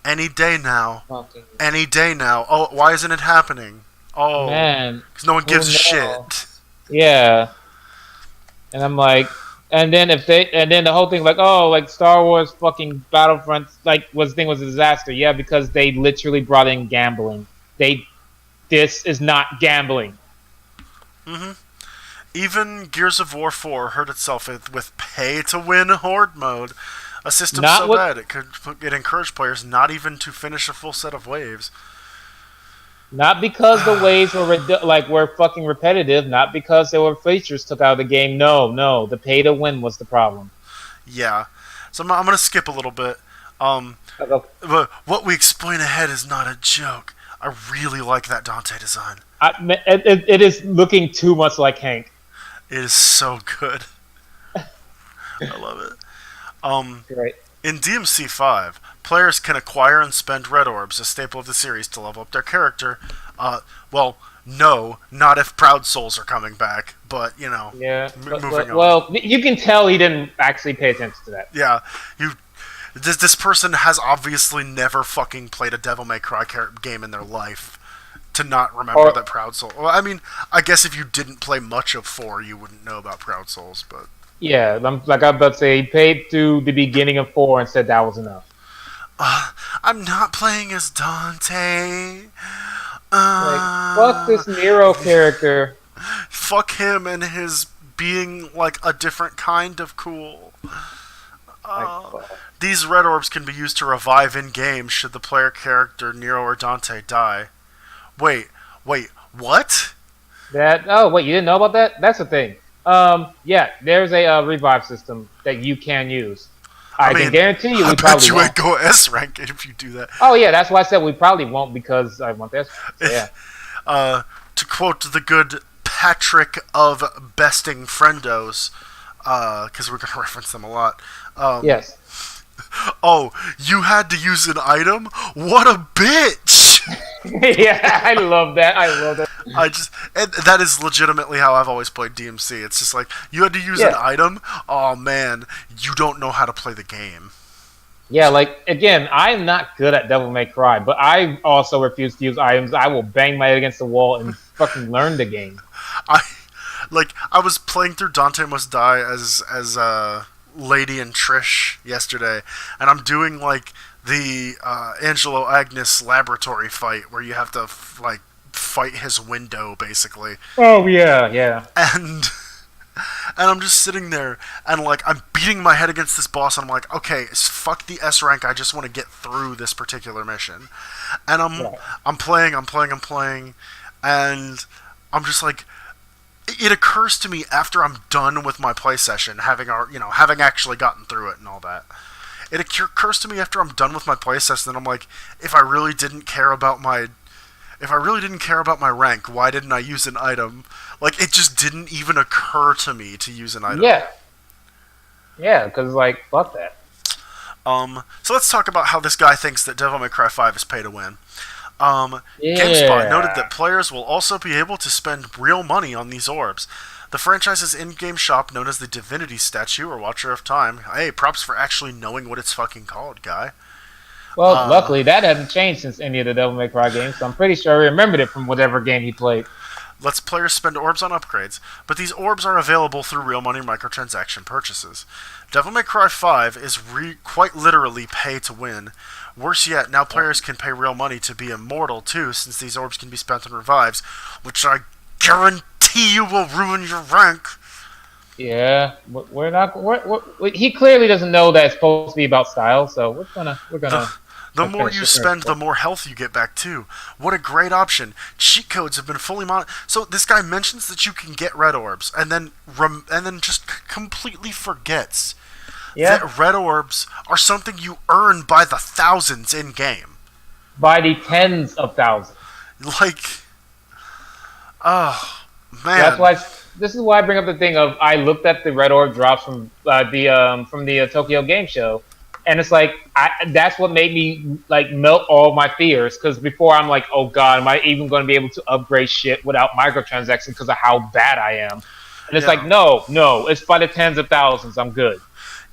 Any day now. Fucking Any day now. Oh, why isn't it happening? Oh, man. because no one gives a Who knows? shit. Yeah. And I'm like, and then the whole thing Star Wars fucking Battlefront was a disaster. Yeah, because they literally brought in gambling. This is not gambling. Mm-hmm. Even Gears of War 4 hurt itself with pay-to-win Horde mode. A system Not so what bad it encouraged players not even to finish a full set of waves. Not because the waves were fucking repetitive. Not because there were features took out of the game. No, the pay to win was the problem. Yeah, so I'm gonna skip a little bit. But what we explain ahead is not a joke. I really like that Dante design. It is looking too much like Hank. It is so good. I love it. Right. In DMC 5, players can acquire and spend red orbs, a staple of the series, to level up their character. Well, no, not if Proud Souls are coming back, but, you know, Yeah. moving on. Well, you can tell he didn't actually pay attention to that. Yeah, this person has obviously never fucking played a Devil May Cry game in their life to not remember that Proud Soul. Well, I mean, I guess if you didn't play much of 4, you wouldn't know about Proud Souls, but... Yeah, I'm about to say, he paid through the beginning of 4 and said that was enough. I'm not playing as Dante. Fuck this Nero character. Fuck him and his being like a different kind of cool. These red orbs can be used to revive in game should the player character Nero or Dante die. Wait, what? Wait, you didn't know about that? That's the thing. Yeah, there's a revive system that you can use. I can guarantee you we probably won't. I bet you ain't go S rank if you do that. Oh yeah, that's why I said we probably won't because I want this. So, yeah. To quote the good Patrick of Besting Friendos, because we're gonna reference them a lot. Yes. Oh, you had to use an item? What a bitch! Yeah, I love that. And that is legitimately how I've always played DMC. It's just like, you had to use an item? Oh man, you don't know how to play the game. Yeah, again, I'm not good at Devil May Cry, but I also refuse to use items. I will bang my head against the wall and fucking learn the game. I was playing through Dante Must Die as Lady and Trish yesterday, and I'm doing the Angelo Agnes laboratory fight where you have to fight his window basically. Oh yeah. And I'm just sitting there and I'm beating my head against this boss and I'm like, okay, fuck the S rank, I just want to get through this particular mission. And I'm playing and I'm just like, it occurs to me after I'm done with my play session, having actually gotten through it and all that. It occurs to me after I'm done with my play session, and I'm like, if I really didn't care about my rank, why didn't I use an item? It just didn't even occur to me to use an item. Yeah, because fuck that. So let's talk about how this guy thinks that Devil May Cry 5 is pay to win. GameSpot noted that players will also be able to spend real money on these orbs. The franchise's in-game shop, known as the Divinity Statue or Watcher of Time. Hey, props for actually knowing what it's fucking called, guy. Well, luckily that hasn't changed since any of the Devil May Cry games, so I'm pretty sure I remembered it from whatever game he played. lets players spend orbs on upgrades, but these orbs are available through real money microtransaction purchases. Devil May Cry 5 is quite literally pay to win. Worse yet, now players can pay real money to be immortal too, since these orbs can be spent on revives, which I guarantee you will ruin your rank. Yeah, we're not. He clearly doesn't know that it's supposed to be about style, so we're The, gonna the more you spend, the more health you get back too. What a great option! Cheat codes have been fully So this guy mentions that you can get red orbs, and then just completely forgets that red orbs are something you earn by the thousands in game. by the tens of thousands. Like, oh man, That's why. This is why I bring up the thing of I looked at the red orb drops from the Tokyo Game Show, and it's like that's what made me like melt all my fears. Because before I'm like, oh god, am I even going to be able to upgrade shit without microtransactions because of how bad I am? And it's like, no, it's by the tens of thousands. I'm good.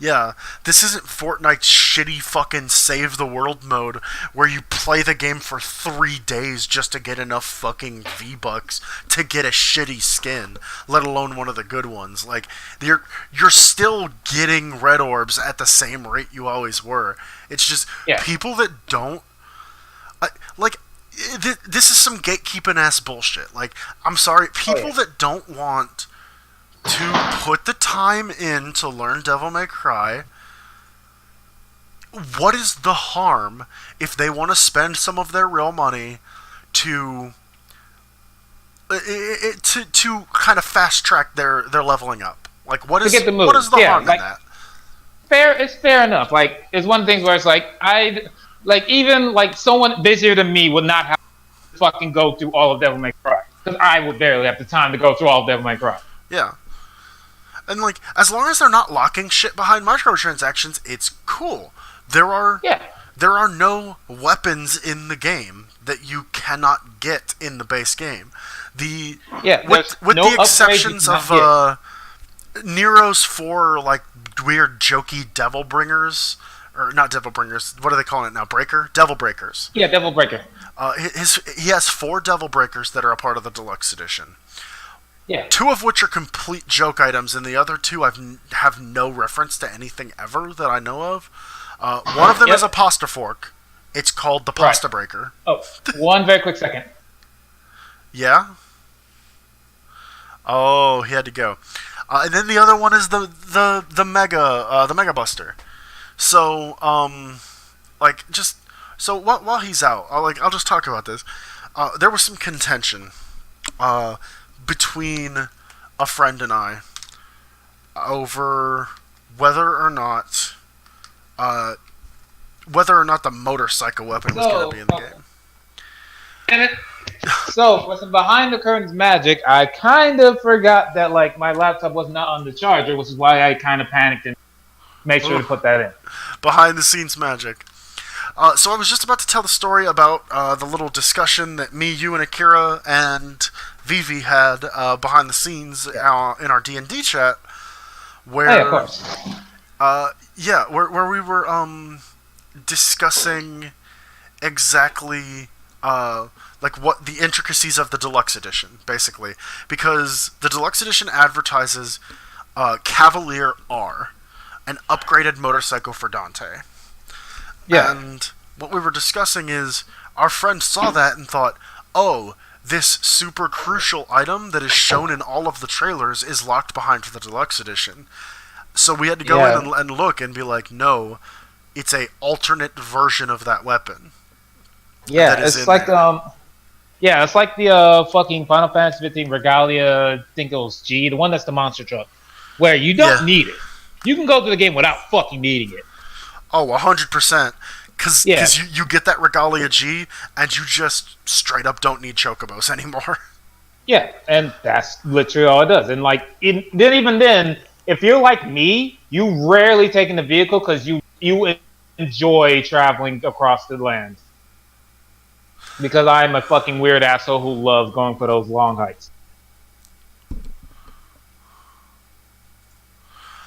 Yeah, this isn't Fortnite's shitty fucking save the world mode where you play the game for 3 days just to get enough fucking V-Bucks to get a shitty skin, let alone one of the good ones. Like, you're still getting red orbs at the same rate you always were. It's just people that don't like this is some gatekeeping ass bullshit. Like, I'm sorry, people that don't want to put the time in to learn Devil May Cry, what is the harm if they want to spend some of their real money to kind of fast track their leveling up? Like, what is the harm in that? It's fair enough. Like, it's one of the things where it's like even like someone busier than me would not have to fucking go through all of Devil May Cry, because I would barely have the time to go through all of Devil May Cry. Yeah. And, like, as long as they're not locking shit behind microtransactions, it's cool. There are no weapons in the game that you cannot get in the base game. With the exceptions of Nero's 4, like, weird jokey devil bringers, or not devil bringers, what are they calling it now? Devil breakers. Yeah, devil breaker. He has 4 devil breakers that are a part of the deluxe edition. Yeah. 2 of which are complete joke items, and the other 2 have no reference to anything ever that I know of. One of them is a pasta fork. It's called the Pasta Breaker. Oh, one very quick second. Yeah? Oh, he had to go. And then the other one is the Mega Buster. So, while he's out, I'll just talk about this. There was some contention between a friend and I over whether or not the motorcycle weapon was going to be in the game. And so, for some behind the curtains magic, I kind of forgot that like my laptop was not on the charger, which is why I kind of panicked and made sure to put that in. Behind the scenes magic. So I was just about to tell the story about the little discussion that me, you, and Akira and Vivi had behind the scenes in our D&D chat, where, of course. where we were discussing exactly what the intricacies of the deluxe edition, basically, because the deluxe edition advertises Cavalier R, an upgraded motorcycle for Dante. Yeah. And what we were discussing is our friend saw that and thought, oh, this super crucial item that is shown in all of the trailers is locked behind the deluxe edition. So we had to go in and look and be like, no, it's a alternate version of that weapon. Yeah, it's like it's like the fucking Final Fantasy 15 Regalia, I think it was G, the one that's the monster truck, where you don't need it. You can go through the game without fucking needing it. Oh, 100%. Because you get that Regalia G, and you just straight up don't need Chocobos anymore. Yeah, and that's literally all it does. And like, even then, if you're like me, you rarely take in the vehicle because you enjoy traveling across the land. Because I'm a fucking weird asshole who loves going for those long hikes.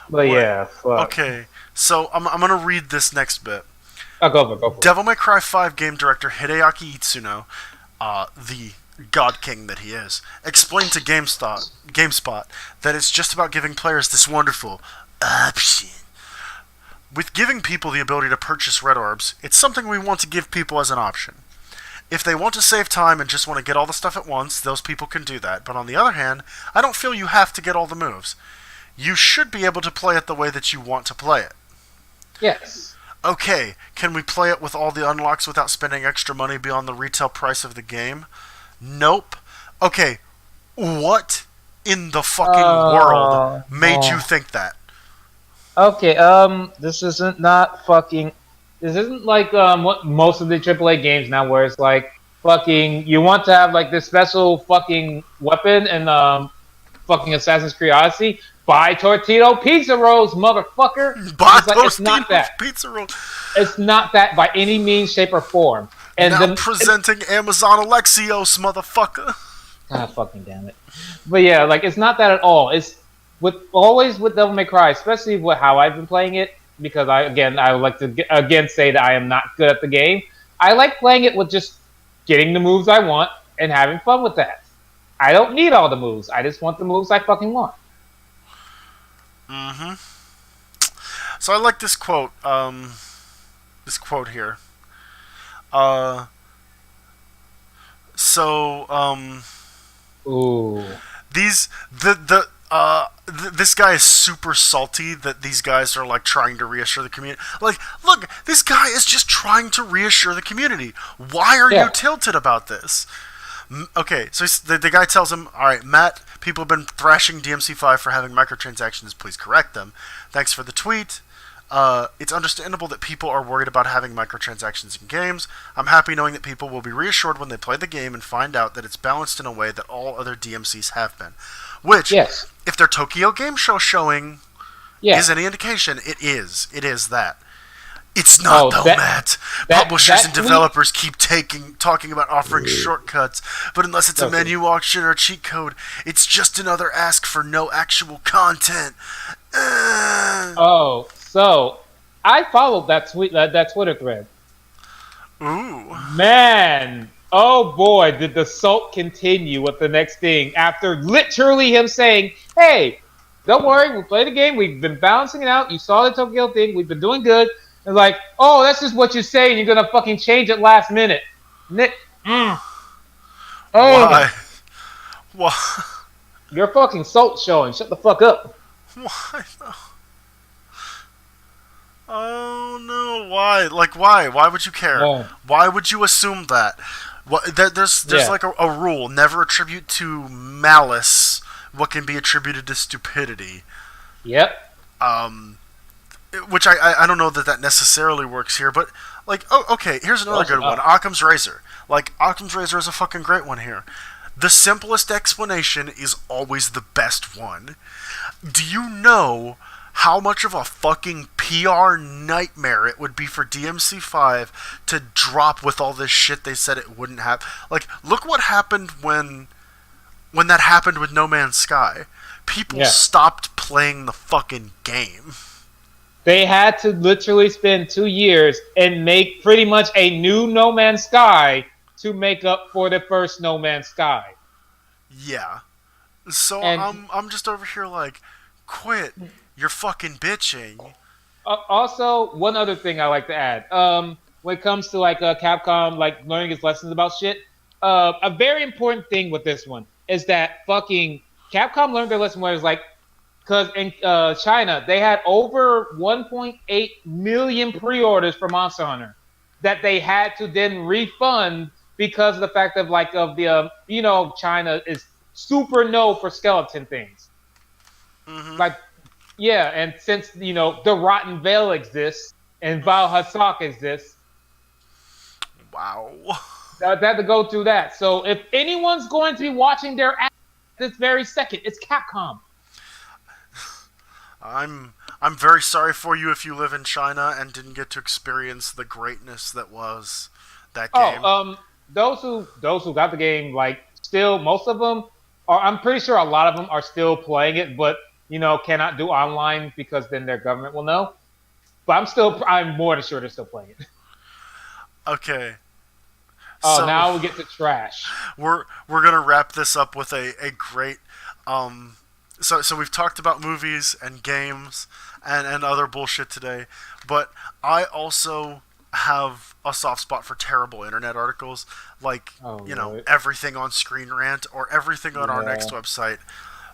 But fuck. Okay, so I'm gonna read this next bit. Go for it. Devil May Cry 5 game director Hideaki Itsuno, the God King that he is, explained to GameSpot that it's just about giving players this wonderful option. With giving people the ability to purchase red orbs, it's something we want to give people as an option. If they want to save time and just want to get all the stuff at once, those people can do that. But on the other hand, I don't feel you have to get all the moves. You should be able to play it the way that you want to play it. Yes. Okay, can we play it with all the unlocks without spending extra money beyond the retail price of the game? Nope. Okay, what in the fucking world made you Oh. think that? Okay, this isn't not fucking. This isn't like what most of the AAA games now, where it's like fucking. You want to have like this special fucking weapon and fucking Assassin's Creed Odyssey. Buy Tortito pizza rolls, motherfucker. Buy It's like it's not Tostitos that. pizza roll. It's not that by any means, shape, or form. And Now the presenting Amazon Alexios, motherfucker. God fucking damn it. But yeah, like it's not that at all. It's with always with Devil May Cry, especially with how I've been playing it, because I would like to again say that I am not good at the game. I like playing it with just getting the moves I want and having fun with that. I don't need all the moves. I just want the moves I fucking want. Mm-hmm. So I like this quote. This quote here. Uh, so Ooh. these this guy is super salty that these guys are like trying to reassure the community. Like, look, this guy is just trying to reassure the community. Why are you Yeah. tilted about this? Okay, so the guy tells him, all right, Matt, people have been thrashing DMC5 for having microtransactions. Please correct them. Thanks for the tweet. It's understandable that people are worried about having microtransactions in games. I'm happy knowing that people will be reassured when they play the game and find out that it's balanced in a way that all other DMCs have been. Which, Yes. if their Tokyo Game Show showing Yeah. is any indication, it is. It is that. It's not Oh, though, that Matt. that Publishers that and tweet. developers keep talking about offering shortcuts, but unless it's a Okay. menu option or a cheat code, it's just another ask for no actual content. Oh, so I followed that that Twitter thread. Ooh. Man, oh boy, did the salt continue with the next thing after literally him saying, "Hey, don't worry, we'll play the game. We've been balancing it out. You saw the Tokyo thing. We've been doing good." And like, "Oh, that's just what you say, and you're gonna fucking change it last minute." Nick, oh, Why? Why? your fucking salt showing. Shut the fuck up. Why? Oh no! Why? Like why? Why would you care? Oh, Why would you assume that? What? There's yeah. like a rule: never attribute to malice what can be attributed to stupidity. Yep. Um, which I don't know that necessarily works here, but like okay, here's another Close good one: enough. Occam's Razor. Like Occam's Razor is a fucking great one here. The simplest explanation is always the best one. Do you know how much of a fucking PR nightmare it would be for DMC5 to drop with all this shit they said it wouldn't have? Like, look what happened when that happened with No Man's Sky. People Yeah. stopped playing the fucking game. They had to literally spend 2 years and make pretty much a new No Man's Sky to make up for the first No Man's Sky. Yeah. So And I'm just over here like, quit. You're fucking bitching. also, one other thing I like to add, when it comes to like Capcom, like learning its lessons about shit, a very important thing with this one is that fucking Capcom learned their lesson where it was like, because in China they had over 1.8 million pre-orders for Monster Hunter that they had to then refund because of the fact of like of the China is super no for skeleton things. Mm-hmm. Like, yeah, and since the Rotten Veil exists and Val Hassak exists, Wow. they had to go through that. So if anyone's going to be watching their ass this very second, it's Capcom. I'm very sorry for you if you live in China and didn't get to experience the greatness that was that game. Oh, those who got the game, like still most of them are. I'm pretty sure a lot of them are still playing it, but cannot do online because then their government will know. But I'm more than sure they're still playing it. Okay. Oh, So now we get to trash. we're gonna wrap this up with a great um so we've talked about movies and games and other bullshit today, but I also have a soft spot for terrible internet articles like, Oh, you know, Lord. everything on Screen Rant or everything on our next Yeah. website,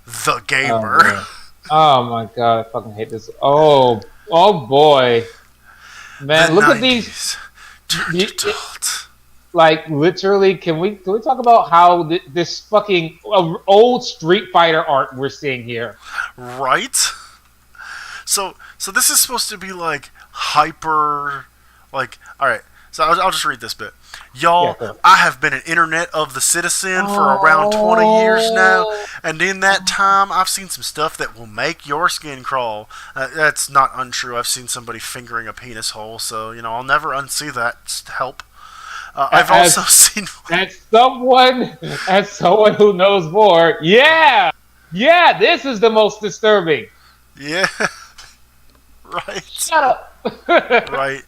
The Oh, Gamer. man. Oh, my God. I fucking hate this. Oh, boy. The Man, look at these. 90s turned adult. Like, literally, can we talk about how this fucking old Street Fighter art we're seeing here? Right? So this is supposed to be like hyper, like, all right. So I'll just read this bit. Yeah, Y'all, go. I have been an internet of the citizen for around 20 years now, Oh. and in that time, I've seen some stuff that will make your skin crawl. That's not untrue. I've seen somebody fingering a penis hole, so, you know, I'll never unsee that help. I've also As seen. as someone as someone who knows more, yeah, yeah, this is the most disturbing. Yeah, right. Shut up. Right.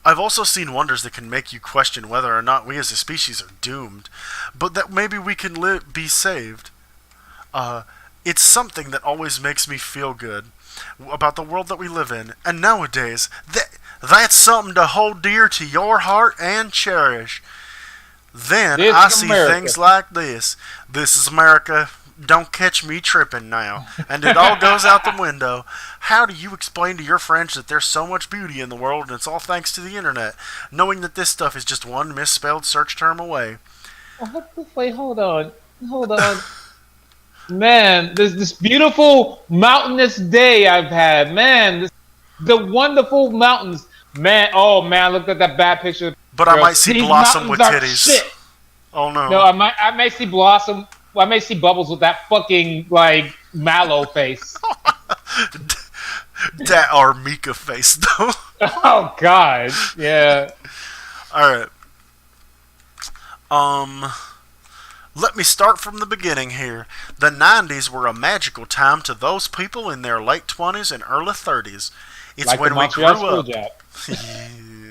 I've also seen wonders that can make you question whether or not we as a species are doomed, but that maybe we can be saved. Uh, it's something that always makes me feel good about the world that we live in, and nowadays, that's something to hold dear to your heart and cherish. Then This I is see America. things like this. This is America. Don't catch me tripping now. And it all goes out the window. How do you explain to your friends that there's so much beauty in the world and it's all thanks to the internet, knowing that this stuff is just one misspelled search term away? Wait, hold on, man. This beautiful mountainous day I've had, man. The wonderful mountains, man. Oh man, look at that bad picture, But I girls. might see These Blossom with mountains are titties. shit. Oh No, no. I may see Blossom. I may see Bubbles with that fucking like mallow face. That are Mika face though. Oh God, yeah. Alright. Um Let me start from the beginning here. The 90s were a magical time to those people in their late 20s and early 30s. It's Like the when we Montreal grew up. Screwjob.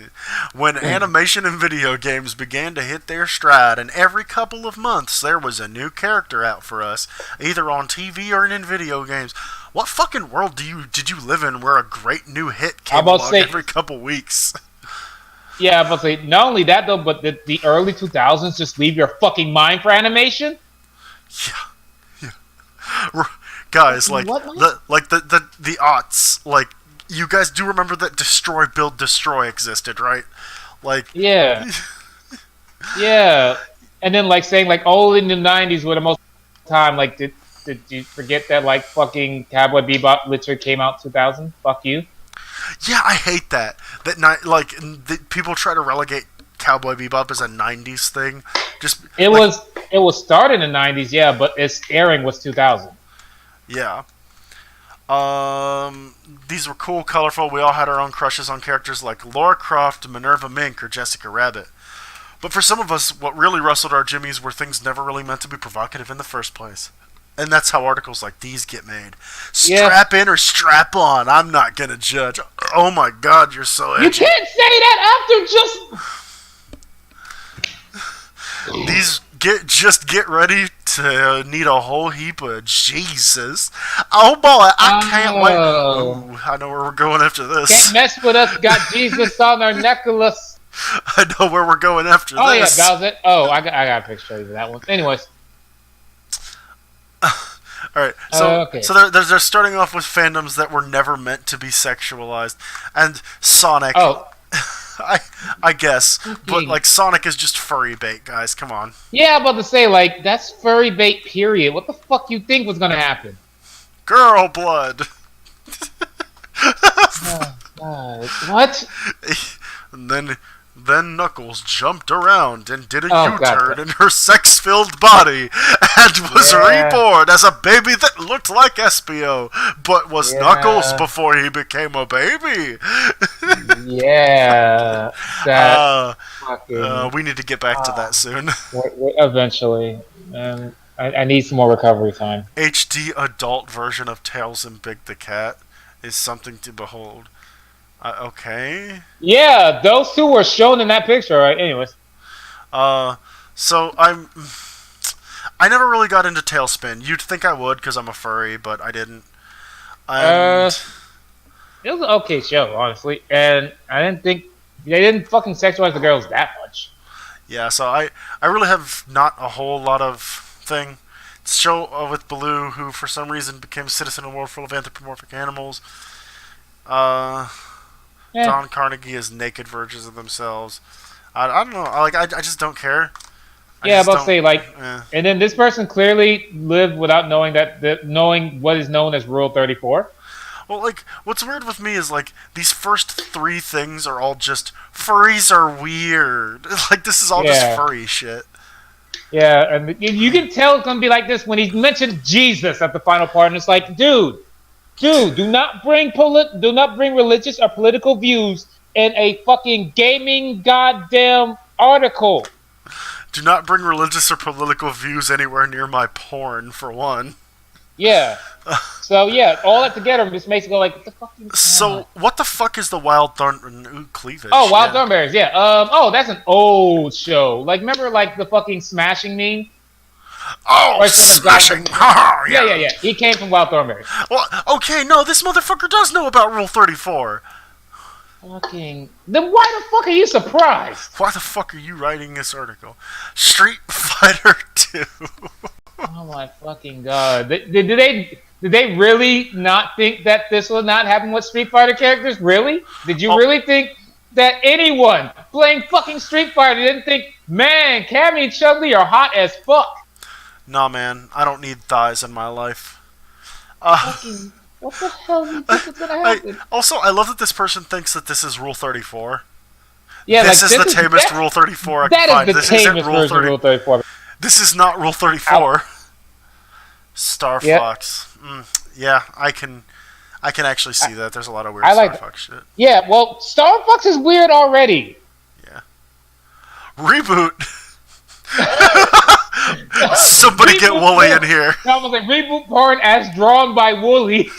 When animation and video games began to hit their stride, and every couple of months there was a new character out for us, either on TV or in video games. What fucking world did you live in where a great new hit I came about to along say, every couple weeks? yeah, I about to say. Not only that though, but the early 2000s just leave your fucking mind for animation. Yeah, yeah. Guys, like What? the aughts, like, you guys do remember that Destroy Build Destroy existed, right? Like, Yeah, yeah. And then like saying like, oh, in the 90s were the most time. Like, did you forget that like fucking Cowboy Bebop literally came out 2000? Fuck you. yeah, I hate that. That night, like, people try to relegate Cowboy Bebop as a '90s thing. Just It like, was it was started in the 90s, yeah, but its airing was 2000. yeah. These were cool, colorful. We all had our own crushes on characters like Laura Croft, Minerva Mink, or Jessica Rabbit. But for some of us, what really rustled our jimmies were things never really meant to be provocative in the first place. And that's how articles like these get made. Yeah. Strap in or strap on. I'm not gonna judge. Oh my god, you're so You edgy. can't say that after just. These get ready to need a whole heap of Jesus. Oh boy, I can't wait. Oh. Ooh, I know where we're going after Can't this. mess with us. Got Jesus on our necklace. I know where we're going after Oh yeah, this. that was it. Oh, I got a picture of that one. Anyways, All right, so okay. they're starting off with fandoms that were never meant to be sexualized, and Sonic. Oh I guess, but Okay. like Sonic is just furry bait, guys. Come on, yeah, I'm about to say like that's furry bait. Period. What the fuck you think was gonna happen? girl blood. Oh, God. What? And then Knuckles jumped around and did a Oh, God. U-turn in her sex-filled body and was Yeah. reborn as a baby that looked like Espio, but was Yeah. Knuckles before he became a baby. Yeah. That fucking. We need to get back to that soon. Eventually, and I need some more recovery time. HD adult version of Tails and Big the Cat is something to behold. Okay. Yeah, those two were shown in that picture, right? Anyways. Uh, so I never really got into Tailspin. You'd think I would because I'm a furry, but I didn't. Uh, And it was an okay show, honestly, and I didn't think they didn't fucking sexualize the girls that much. yeah, so I really have not a whole lot of thing. It's a show with Baloo, who for some reason became a citizen in a world full of anthropomorphic animals. Uh, Yeah, Don Carnegie is naked versions of themselves. I don't know. I just don't care. I yeah, just about to don't. say like, Eh. and then this person clearly lived without knowing knowing what is known as Rule 34. Well, like, what's weird with me is, like, these first three things are all just, furries are weird. Like, this is all just Yeah, furry shit. yeah, and you can tell it's gonna be like this when he mentioned Jesus at the final part, and it's like, dude, do not bring religious or political views in a fucking gaming goddamn article. Do not bring religious or political views anywhere near my porn, for one. Yeah. So yeah, all that together just makes it go like, what the fucking. So, what the fuck is the Wild Thorn... Ooh, Oh, cleavage, Wild yeah. Thornberries, yeah. Oh, that's an old show. Like, remember like the fucking Smashing meme? Oh, Or it's from the smashing! God. Haha, Yeah, yeah, yeah. yeah. He came from Wild Thornberries. Well, okay, no, this motherfucker does know about Rule 34. Fucking. Then why the fuck are you surprised? Why the fuck are you writing this article? Street Fighter 2. Oh my fucking god! Did they really not think that this would not happen with Street Fighter characters? Really? Did you Oh, really think that anyone playing fucking Street Fighter didn't think, man, Cammy and Chun-Li are hot as fuck? nah, man, I don't need thighs in my life. Uh, Fucking, what the hell do you think is gonna happen? I love that this person thinks that this is Rule 34. Yeah, This like is the tamest Rule 34 I can that find. is the This isn't tamest Rule version of 30. Rule 34. This is not Rule 34. Star Yep. Fox. Yeah, I can actually see that. There's a lot of weird I Star like. Fox shit. Yeah, well, Star Fox is weird already. Yeah. Reboot. Somebody get Wooly in here. I was like reboot porn as drawn by Wooly.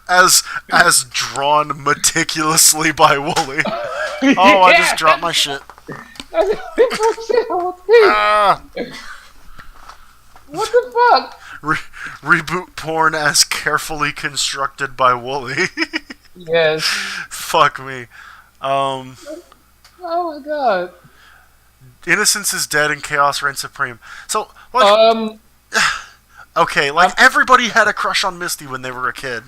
as drawn meticulously by Wooly. Oh, Yeah. I just dropped my shit. Ah, What the fuck? reboot porn as carefully constructed by Wooly. Yes. Fuck me. Um, Oh my god. Innocence is dead and chaos reigns supreme. So, like, Um. okay, like everybody had a crush on Misty when they were a kid.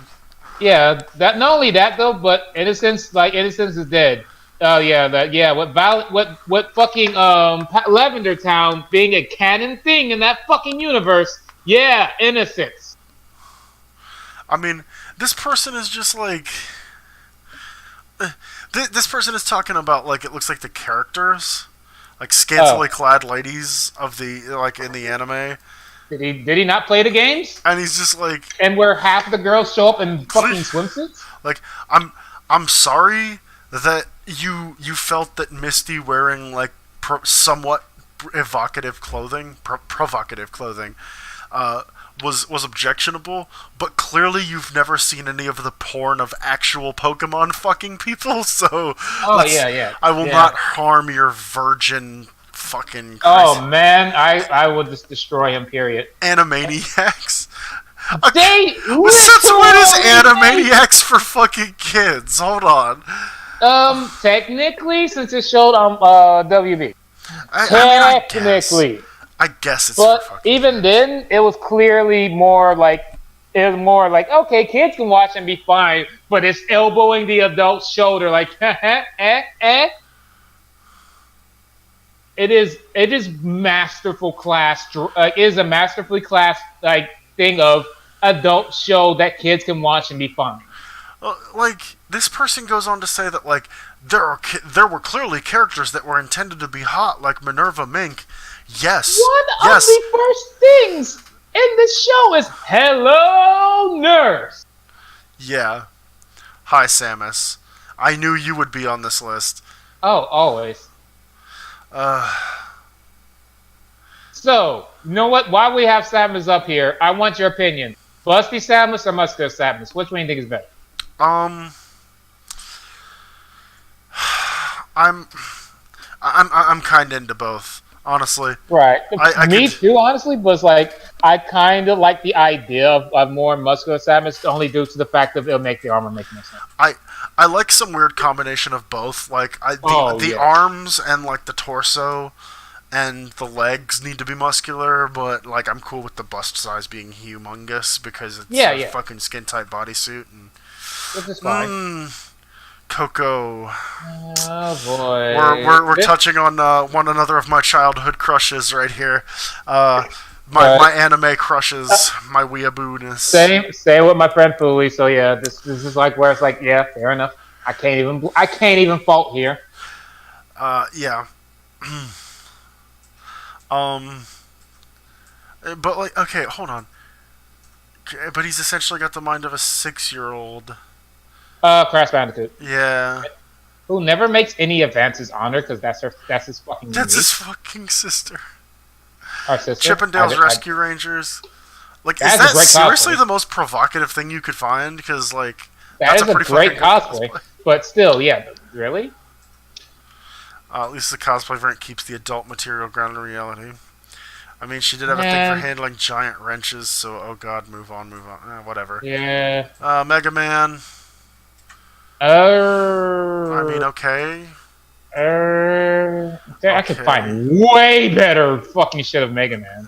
Yeah. That not only that though, but Innocence is dead. Oh yeah. That yeah. What fucking Lavender Town being a canon thing in that fucking universe? Yeah. Innocence. I mean, this person is just like. This person is talking about, like, it looks like the characters, like scantily clad ladies of the, like, in the anime. Did he not play the games? And he's just like, And where half the girls show up in fucking swimsuits? like, I'm sorry that you felt that Misty wearing, like, somewhat evocative clothing, provocative clothing, was objectionable, but clearly you've never seen any of the porn of actual Pokemon fucking people, so Oh yeah. I will Yeah. not harm your virgin fucking Oh man, I would just destroy him. Period. Animaniacs. They Since when is literally- Animaniacs for fucking kids? Hold on. Technically, since it showed on WB. Technically, I guess it's but for fucking even kids. then, it was clearly more like okay, kids can watch and be fine, but it's elbowing the adult's shoulder like It is masterful class. Is a masterfully class like thing of adult show that kids can watch and be fine. Like, this person goes on to say that, like, there were clearly characters that were intended to be hot, like Minerva Mink. Yes. One Yes. of the first things in this show is "Hello, Nurse." Yeah. Hi, Samus. I knew you would be on this list. Oh, always. Uh, So, you know what? While we have Samus up here, I want your opinion. Busty Samus or Muscular Samus? Which one do you think is better? um, I'm, I'm kind of into both, honestly. Right. I could. Me too, honestly, was like I kind of like the idea of more muscular Samus only due to the fact that it'll make the armor make more sense. I I like some weird combination of both. Like Oh the yeah. arms and like the torso and the legs need to be muscular, but like I'm cool with the bust size being humongous because it's Yeah, a yeah. fucking skin tight bodysuit. And Which is fine. Coco, Oh we're boy. touching on one another of my childhood crushes right here. Uh, Uh, my anime crushes, my weeaboo-ness. same with my friend Fooey. So yeah, this is like where it's like, yeah, fair enough. I can't even fault here. Yeah. Um, but like, okay, hold on. But he's essentially got the mind of a 6-year-old. Crash Bandicoot, Yeah. who never makes any advances on her because that's his fucking That's his niece, fucking sister. our sister. Chippendale's Rescue Rangers. Like, is That is a that great seriously cosplay. the most provocative thing you could find? Because, like, That that's a is a pretty fucking great good cosplay. cosplay. But still, yeah, really? At least the cosplay variant keeps the adult material grounded in reality. I mean, she did have a thing for Man, handling giant wrenches, so, oh god, move on, move on. Whatever. yeah. Mega Man. I mean, Uh, okay. I could Okay. find way better fucking shit of Mega Man.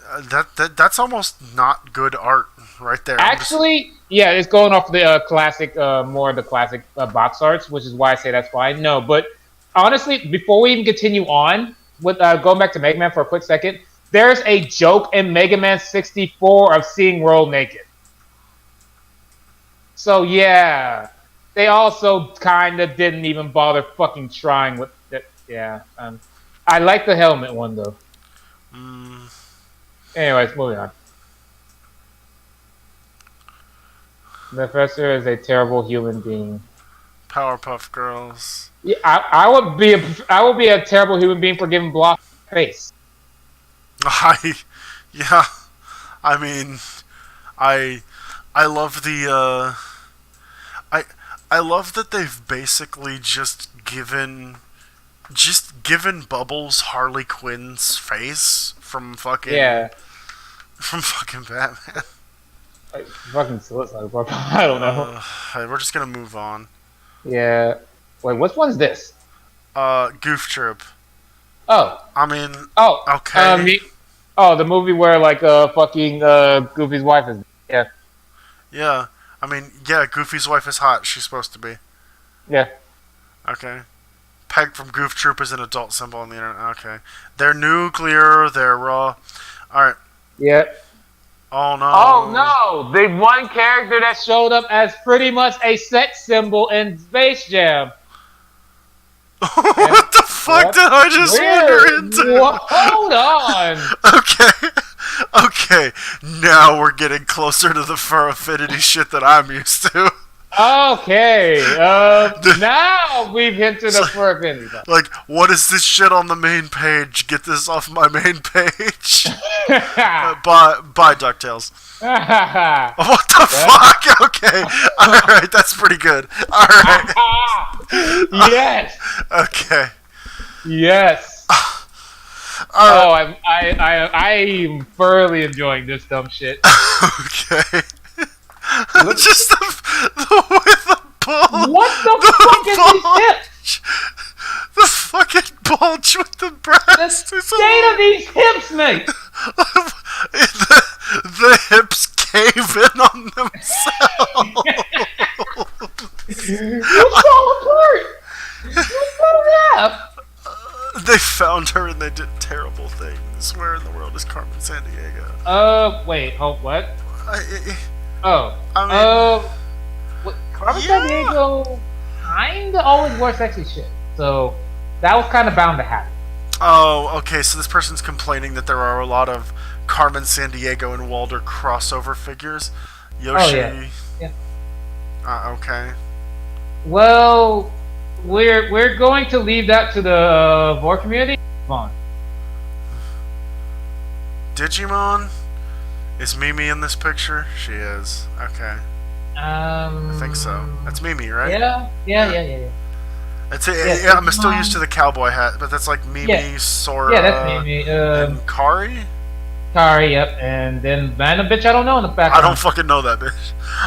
That's almost not good art right there. I'm just. Actually, yeah, it's going off the classic, more of the classic box arts, which is why I say that's fine. No, but honestly, before we even continue on with going back to Mega Man for a quick second, there's a joke in Mega Man 64 of seeing World naked. So yeah, they also kind of didn't even bother fucking trying with it. Yeah, I like the helmet one though. Mm, Anyways, moving on. The professor is a terrible human being. Powerpuff Girls. Yeah, I would be a terrible human being for giving Block a face. I. Yeah. I mean, I. I love the. I. I love that they've basically just given Bubbles Harley Quinn's face Yeah, from fucking Batman. like, fucking suicide. I don't know. We're just gonna move on. Yeah. Wait, which one's this? Goof Troop. Oh, I mean, oh, okay. the movie where like fucking Goofy's wife is. Yeah, Yeah. I mean, yeah, Goofy's wife is hot. She's supposed to be. yeah. Okay. Peg from Goof Troop is an adult symbol on the internet. Okay. They're nuclear, they're raw. Alright. Yeah. Oh Oh no. no, the one character that showed up as pretty much a sex symbol in Space Jam. And What the fuck what? did I just wander into? Hold on. Okay. Okay. Now we're getting closer to the fur affinity shit that I'm used to. Okay. Now we've hinted a fur affinity. Like, what is this shit on the main page? Get this off my main page. Bye, DuckTales. What the fuck? Okay. Alright, that's pretty good. Alright. Yes. Okay. Yes. Alright. Oh, I'm thoroughly enjoying this dumb shit. Okay. Just the way the ball. What the fuck is these hips? bulge. The fucking bulge with the The breast. state of these hips, mate. The hips cave in on themselves. You fall apart. You fall up. They found her and they did terrible things. Where in the world is Carmen Sandiego? Wait, what? I, Oh, I mean, what, Carmen yeah. Sandiego kinda always wore sexy shit, so that was kind of bound to happen. Oh, okay. So this person's complaining that there are a lot of Carmen Sandiego and Walder crossover figures. Yoshi. Oh yeah, yeah. Okay. Well, we're going to leave that to the Vor community. Come on. Digimon? Is Mimi in this picture? She is. Okay. I think so. That's Mimi, right? Yeah. Yes, Yeah, I'm still used to Digimon. the cowboy hat, but that's like Yeah, Mimi, yeah, that's Sora, Mimi. and Kari. Kari, yep, and then random bitch I don't know in the I don't background. fucking know that bitch.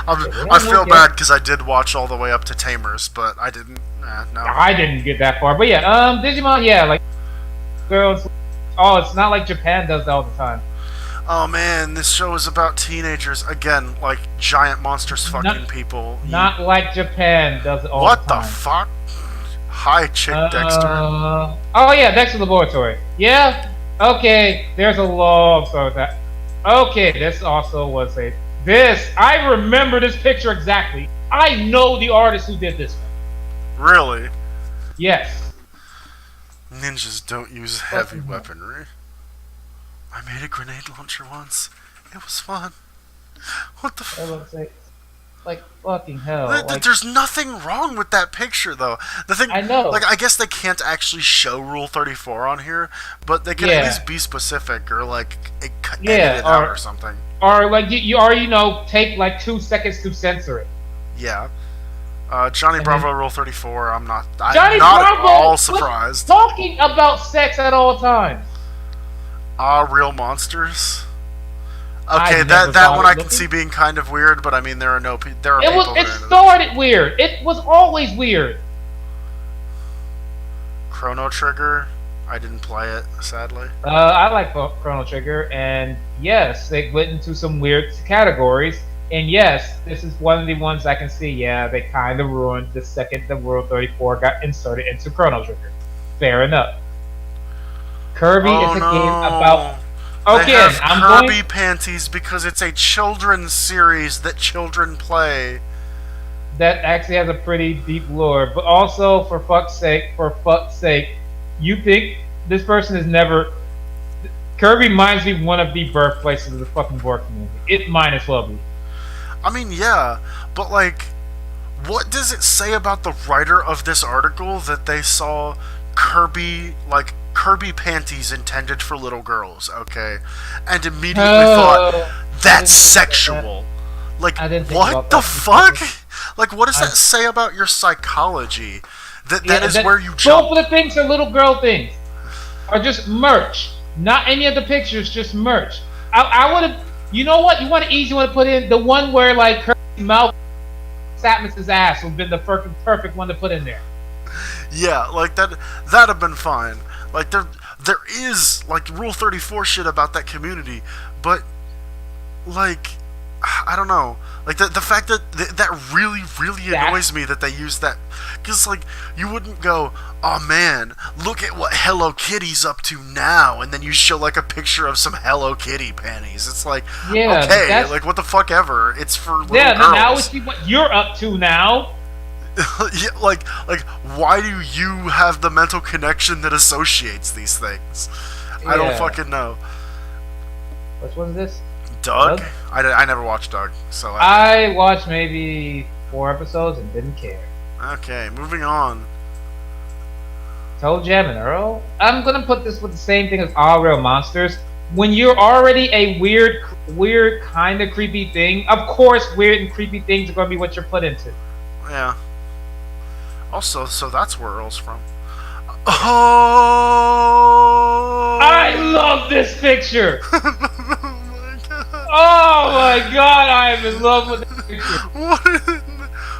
Yeah, we I don't know feel yet. bad because I did watch all the way up to Tamers, but I didn't. No. I didn't get that far, but yeah, Digimon, yeah, like girls. Oh, it's not like Japan does that all the time. Oh man, this show is about teenagers again, like giant monsters fucking Not people. not like Japan does it all the What the time. fuck? Hi, Chick Dexter. Oh yeah, Dexter Laboratory. Yeah, okay. There's a long story with that. Okay, this also was a this. I remember this picture exactly. I know the artist who did this one. Really? Yes. Ninjas don't use heavy Fucking hell. weaponry. I made a grenade launcher once. It was fun. What the I was fuck? gonna say, like fucking hell. Like There's nothing wrong with that picture, though. The thing, I know. like, I guess they can't actually show Rule 34 on here, but they can at Yeah. least be specific or, like, edit Yeah. it out or something. Or like you or take like 2 seconds to censor it. Yeah. Johnny And Bravo then Rule 34, I'm Johnny not at Bravo all was surprised. talking about sex at all times. Real monsters. I Okay, never that saw one it I can see looking. being kind of weird, but I mean there are It was. people It that are into that. started weird. It was always weird. Chrono Trigger, I didn't play it, sadly. I like Chrono Trigger, and yes, they went into some weird categories. And yes, this is one of the ones I can see. Yeah, they kind of ruined the second the World 34 got inserted into Chrono Trigger. Fair enough. Kirby is Oh a game about. no. They Okay, have I'm Kirby going. panties because it's a children's series that children play. That actually has a pretty deep lore, but also for fuck's sake, you think this person has never. Kirby reminds me one of the birthplaces of the fucking board community. It might as well be. I mean, yeah, but like, what does it say about the writer of this article that they saw Kirby panties intended for little girls, okay, and immediately thought I that's didn't think about that. sexual? Like, I didn't think what about the that. fuck? Like, what does that I, say about your psychology? That yeah, is where you both jump. of the things are little girl things, are just merch. Not any of the pictures, just merch. I would have. You know what? You want an easy one to put in? The one where like Kirby's mouth Samus's ass would have been the perfect one to put in there. Yeah, like that'd have been fine. Like there is like Rule 34 shit about that community, but like I don't know. Like the fact that that really That annoys me that they use that, because like you wouldn't go, oh man, look at what Hello Kitty's up to now, and then you show like a picture of some Hello Kitty panties. It's like, yeah, okay, that's like what the fuck ever. It's for little yeah. Now we girls. see what you're up to now. Yeah, like why do you have the mental connection that associates these things? I don't Yeah. fucking know. Which one's this? Doug? Doug? I never watched Doug, so I watched maybe 4 episodes and didn't care. okay, moving on. Toe Jam and Earl. I'm gonna put this with the same thing as All Real Monsters. When you're already a weird kind of creepy thing, of course, weird and creepy things are gonna be what you're put into. Yeah. Also, so that's where Earl's from. Yeah. Oh! I love this picture. Oh my god! Oh my god, I am in love with this picture.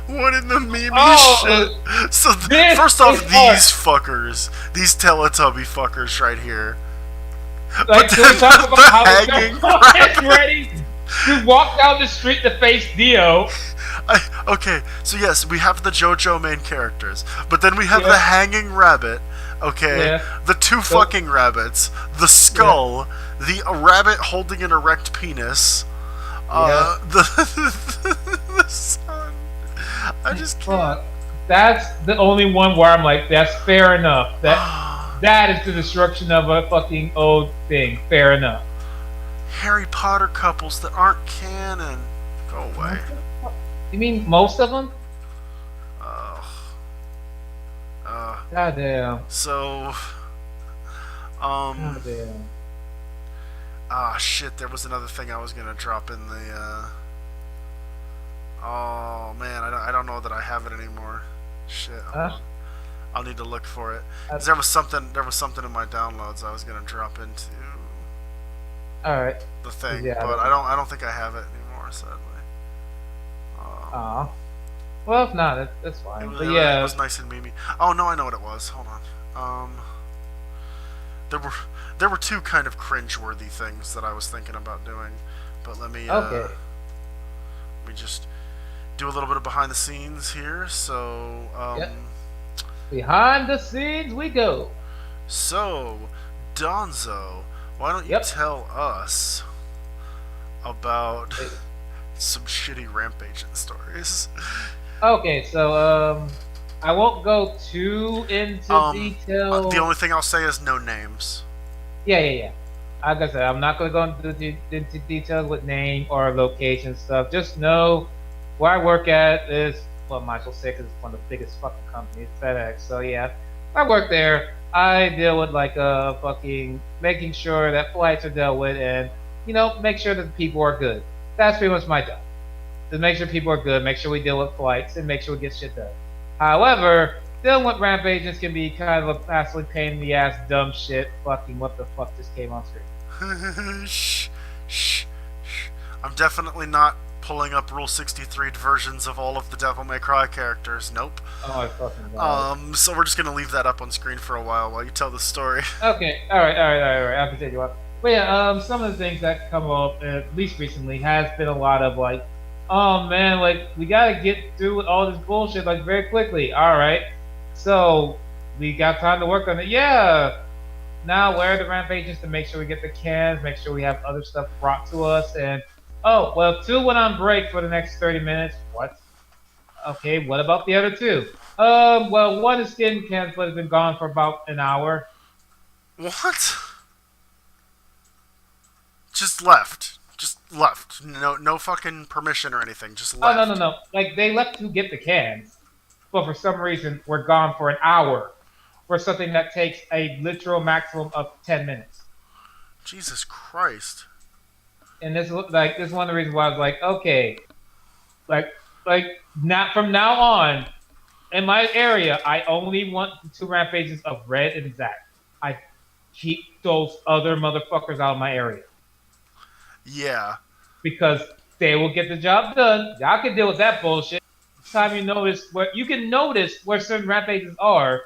What in the meme Oh, shit? So this first off, is these fuckers, these Teletubby fuckers right here. like, But can then we talk about the how hanging it's rabbit. ready to walk down the street to face Dio? Okay, so yes, we have the JoJo main characters, but then we have Yeah. the hanging rabbit. Okay, Yeah. the two fucking rabbits, the skull, the rabbit holding an erect penis, the sun. I just can't. Fuck. That's the only one where I'm like, that's fair enough. That is the destruction of a fucking old thing. Fair enough. Harry Potter couples that aren't canon. Go away. You mean most of them? Ugh. Goddamn. So, Goddamn. shit, there was another thing I was gonna drop in the, oh man, I don't know that I have it anymore. Shit. Hold Huh? on. I'll need to look for it Uh, because there was something in my downloads I was gonna drop into all right. the 'Cause, thing, yeah, I but don't. I don't think I have it anymore. Sadly, um, Well, if not, that's it fine. was But everything yeah, was nice and memey. Oh no, I know what it was. Hold on. There were there were two kind of cringeworthy things that I was thinking about doing, but okay. let me just do a little bit of behind the scenes here. So Yep. Behind the scenes we go. so Donzo, why don't you Yep. tell us about Wait. some shitty rampaging stories? Okay, so I won't go too into The detail. only thing I'll say is no names. Yeah, yeah, yeah. Like I said, I'm not going to go into details with name or location stuff. Just know where I work at is what Michael said, because it's one of the biggest fucking companies, FedEx. So yeah, I work there. I deal with like fucking making sure that flights are dealt with, and make sure that the people are good. That's pretty much my job. To make sure people are good, make sure we deal with flights, and make sure we get shit done. However, dealing with ramp agents can be kind of a absolute pain in the ass, dumb shit. Fucking what the fuck just came on screen? shh, shh, shh. I'm definitely not pulling up Rule 63 versions of all of the Devil May Cry characters. Nope. Oh my fucking god. So we're just gonna leave that up on screen for a while you tell the story. Okay, all right, all right, all right, all right. I'll continue on. But yeah, some of the things that come up, at least recently, has been a lot of like, oh man, like we gotta get through with all this bullshit like very quickly. All right, so we got time to work on it. Yeah. Now, where are the rampages to make sure we get the cans, make sure we have other stuff brought to us, and oh well, two went on break for the next 30 minutes. What? Okay, what about the other two? Well, one is getting cans, but has been gone for about an hour. What? Just left. Just left. No, no fucking permission or anything. Just Oh no no left. no! Like they left to get the cans, but for some reason we're gone for an hour for something that takes a literal maximum of 10 minutes. Jesus Christ. And this is one of the reasons why I was like, okay, like like not from now on in my area, I only want the two rampages of Red and Zack. I keep those other motherfuckers out of my area Yeah. because they will get the job done. Y'all can deal with that bullshit. Time you can notice where certain rampages are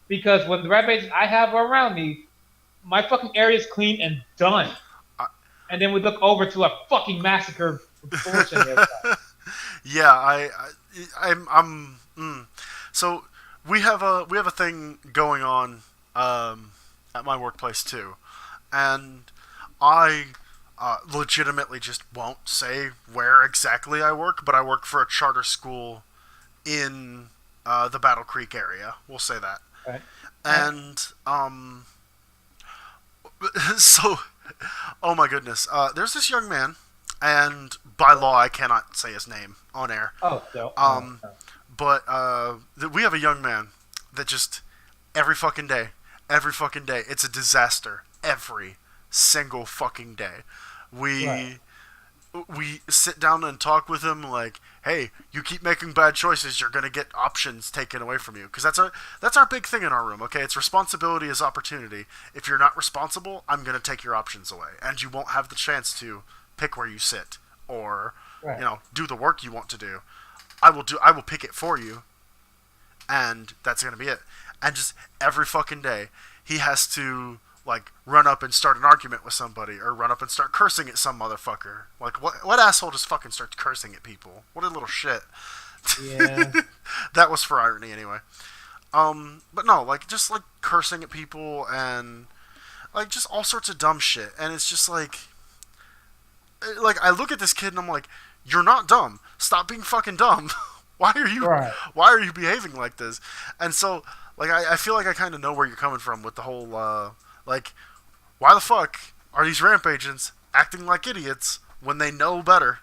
because when the rampages I have around me, my fucking area is clean and done. I, And then we look over to a fucking massacre bullshit on the other side. yeah. So we have a thing going on at my workplace too, and I legitimately just won't say where exactly I work, but I work for a charter school in the Battle Creek area. We'll say that. Right? Right? And so, oh my goodness, there's this young man, and by law I cannot say his name on air. Oh, no, no, Um, no. but we have a young man that just every fucking day, every fucking day, it's a disaster every single fucking day. Right. We sit down and talk with him like, hey, you keep making bad choices, you're gonna get options taken away from you, because that's our big thing in our room. Okay, it's responsibility is opportunity. If you're not responsible, I'm gonna take your options away, and you won't have the chance to pick where you sit or Right. do the work you want to do. I will pick it for you, and that's gonna be it. And just every fucking day, he has to like run up and start an argument with somebody, or run up and start cursing at some motherfucker. Like what asshole just fucking starts cursing at people? What a little shit. Yeah. That was for irony anyway. But no, like just like cursing at people and like just all sorts of dumb shit. And it's just like I look at this kid and I'm like, you're not dumb. Stop being fucking dumb. why are you Right. why are you behaving like this? And so like I feel like I kind of know where you're coming from with the whole like why the fuck are these ramp agents acting like idiots when they know better?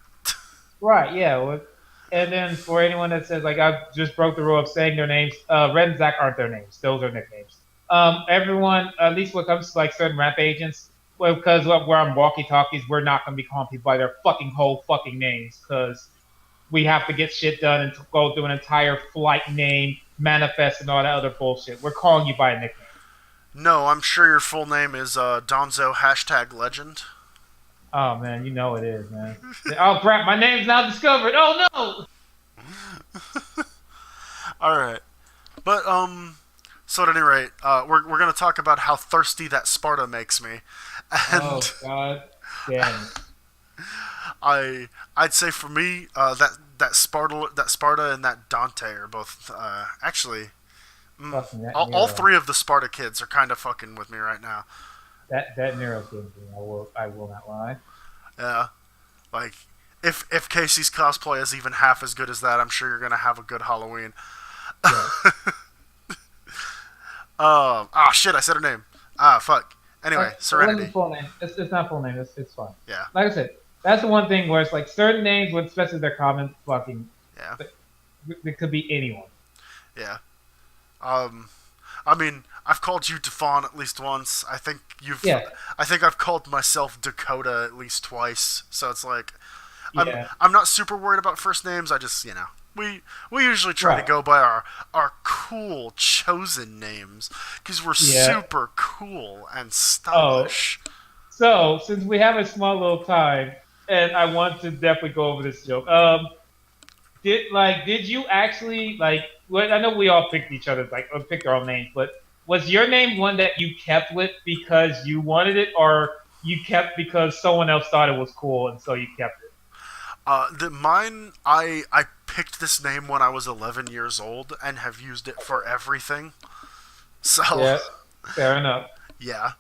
Right. Yeah. Well, and then for anyone that says like I just broke the rule of saying their names, Red and Zack aren't their names; those are nicknames. Everyone, at least when it comes to like certain rap agents, well, because we're on walkie talkies, we're not going to be calling people by their fucking whole fucking names because we have to get shit done and to go through an entire flight name manifest and all that other bullshit. We're calling you by a nickname. No, I'm sure your full name is Donzo hashtag legend. Oh man, you know it is, man. Oh crap, my name's now discovered. Oh no! All right, but so at any rate, we're gonna talk about how thirsty that Sparta makes me, and Oh god damn it. I'd say for me that Sparta and that Dante are both actually Fucking that all Nero. three of the Sparta kids are kind of fucking with me right now. That Nero kills me. I will not lie. Yeah, like if Casey's cosplay is even half as good as that, I'm sure you're gonna have a good Halloween. Yes. Shit, I said her name. Fuck. Anyway, It wasn't Serenity. full name. It's not full name. It's fine. Yeah, Like I said, that's the one thing where it's like certain names, when especially they're common, fucking, yeah, it could be anyone. yeah. Um, I mean, I've called you Defon at least once. I think you've. Yeah, I think I've called myself Dakota at least twice. So it's like, yeah, I'm not super worried about first names. I just we usually try to right. go by our cool chosen names because we're Yeah. super cool and Oh, stylish. so since we have a small little time, and I want to definitely go over this joke. Did you actually like? Well, I know we all picked each other, like or picked our own names, but was your name one that you kept with because you wanted it, or you kept because someone else thought it was cool and so you kept it? The mine, I picked this name when I was 11 years old and have used it for everything. So Yeah, fair enough. yeah.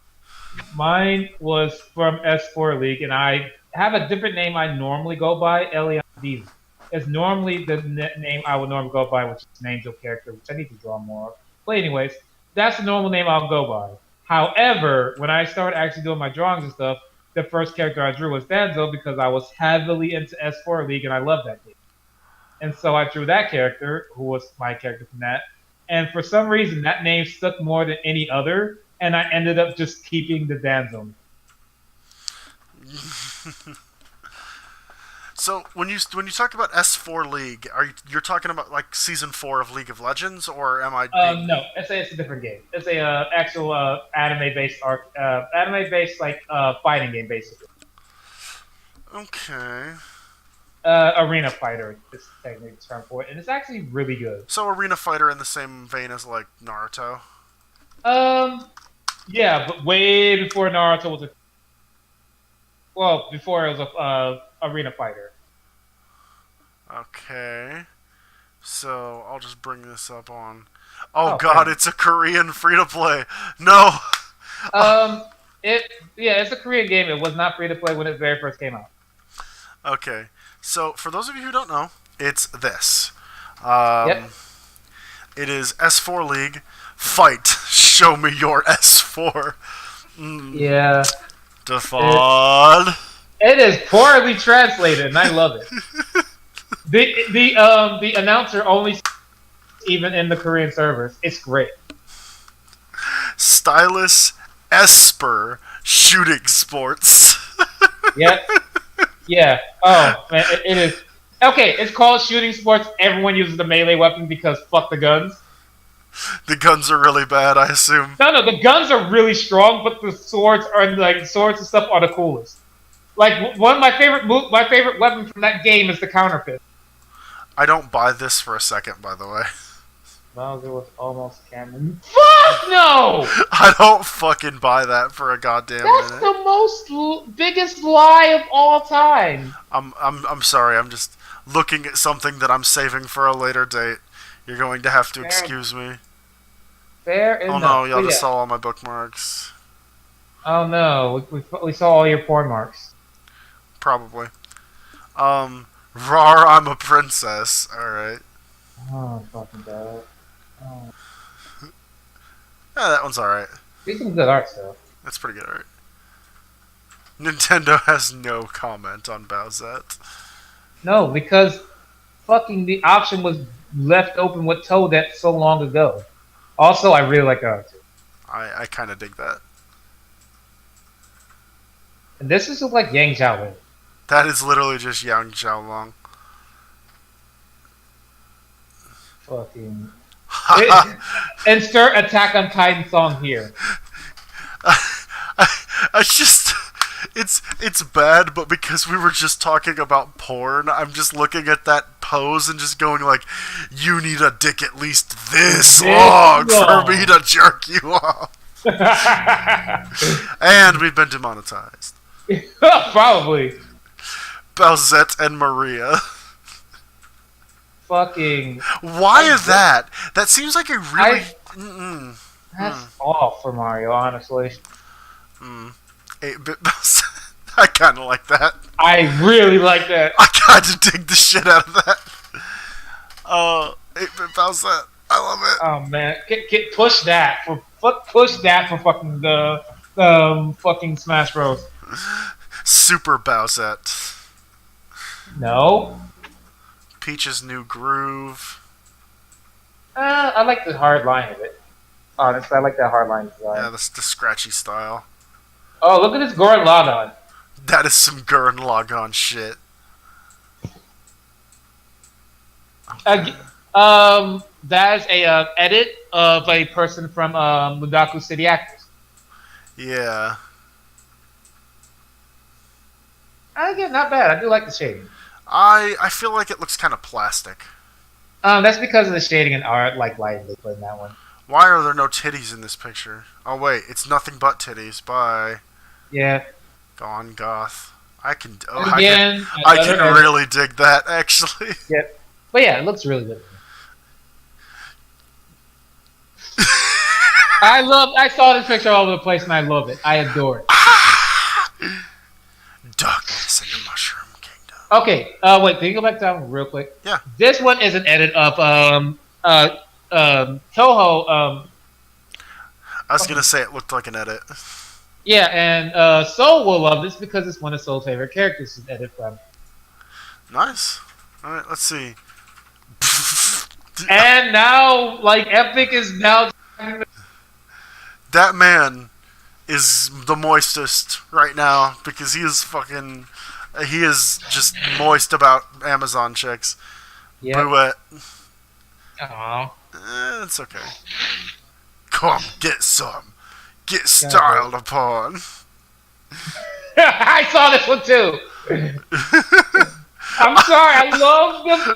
Mine was from S4 League, and I have a different name I normally go by, Elian Diva. It's normally the name I would normally go by, which is an angel character, which I need to draw more of. But anyways, that's the normal name I'll go by. However, when I started actually doing my drawings and stuff, the first character I drew was Danzo because I was heavily into S4 League and I love that game. And so I drew that character, who was my character from that. And for some reason, that name stuck more than any other, and I ended up just keeping the Danzo. So when you talk about S4 League, you're talking about like season 4 of League of Legends, or am I being No, it's a different game. It's a actual anime based like fighting game basically. okay? Arena fighter is technically the term for it, and it's actually really good. So Arena Fighter in the same vein as like Naruto. Um, yeah, but way before Naruto was a well, before it was a arena fighter. Okay. So I'll just bring this up on. Oh Oh, fair God, enough. it's a Korean free to play. No. Um, it yeah, it's a Korean game. It was not free to play when it very first came out. Okay. So for those of you who don't know, it's this. Yep. Um, it is S4 League. Fight. Show me your S4. Mm, Yeah. It, Defod. it is poorly translated, and I love it. The announcer only even in the Korean servers. It's great. Stylus Esper Shooting Sports. Yeah, yeah. Oh man, it is. Okay, it's called shooting sports. Everyone uses the melee weapon because fuck the guns. The guns are really bad, I assume. No, the guns are really strong, but the swords are like swords and stuff are the coolest. Like one of my favorite weapon from that game is the counterfeit. I don't buy this for a second, by the way. Bowser was almost Cameron. Fuck no! I don't fucking buy that for a goddamn That's minute. the biggest lie of all time. I'm sorry. I'm just looking at something that I'm saving for a later date. You're going to have to Fair, excuse me. fair Oh no, enough. y'all But just yeah. saw all my bookmarks. Oh no, we saw all your porn marks. Probably. Rar, I'm a princess. Alright. Oh fucking god. Oh, Yeah, that one's alright. these some good art stuff. That's pretty good art. Nintendo has no comment on Bowsette. No, because fucking the option was left open with Toadette so long ago. Also, I really like the art too. I kind of dig that. And this is like Yang Xiaolin. That is literally just Yang Xiaolong. Fucking It, insert Attack on Titan song here. I just it's bad, but because we were just talking about porn, I'm just looking at that pose and just going like, you need a dick at least this long for me to jerk you off. And we've been demonetized. Probably. Bowsette and Maria. Fucking. Why is that? That seems like a really. That's off for Mario, honestly. 8-bit Bowsette. I kind of like that. I really like that. I kind of dig the shit out of that. 8-bit Bowsette. I love it. Oh man, push that for fucking the fucking Smash Bros. Super Bowsette. No. Peach's New Groove. I like the hard line of it. Honestly, I like that hard line design. Yeah, that's the scratchy style. Oh, look at this Gurren Lagann. That is some Gurren Lagann shit. That is a edit of a person from Mudaku City Actors. Yeah. Again, not bad. I do like the shading. I feel like it looks kind of plastic. That's because of the shading and art, like light they put in that one. Why are there no titties in this picture? Oh wait, it's nothing but titties. Bye. Yeah. Gone goth. I can. Oh, again, I can really dig that actually. Yep. But yeah, it looks really good. I saw this picture all over the place and I love it. I adore it. Darkness in the Mushroom Kingdom. Okay, wait, can you go back down real quick? Yeah. This one is an edit of Toho. I was gonna say it looked like an edit. Yeah, and Soul will love this because it's one of Soul's favorite characters to edit from. Nice. Alright, let's see. And now, like, Epic is now. That man is the moistest right now because he is fucking. He is just moist about Amazon chicks. Yeah. Boo it. Aww. It's okay. Come, get some. Get styled upon. I saw this one too. I'm sorry, I love them.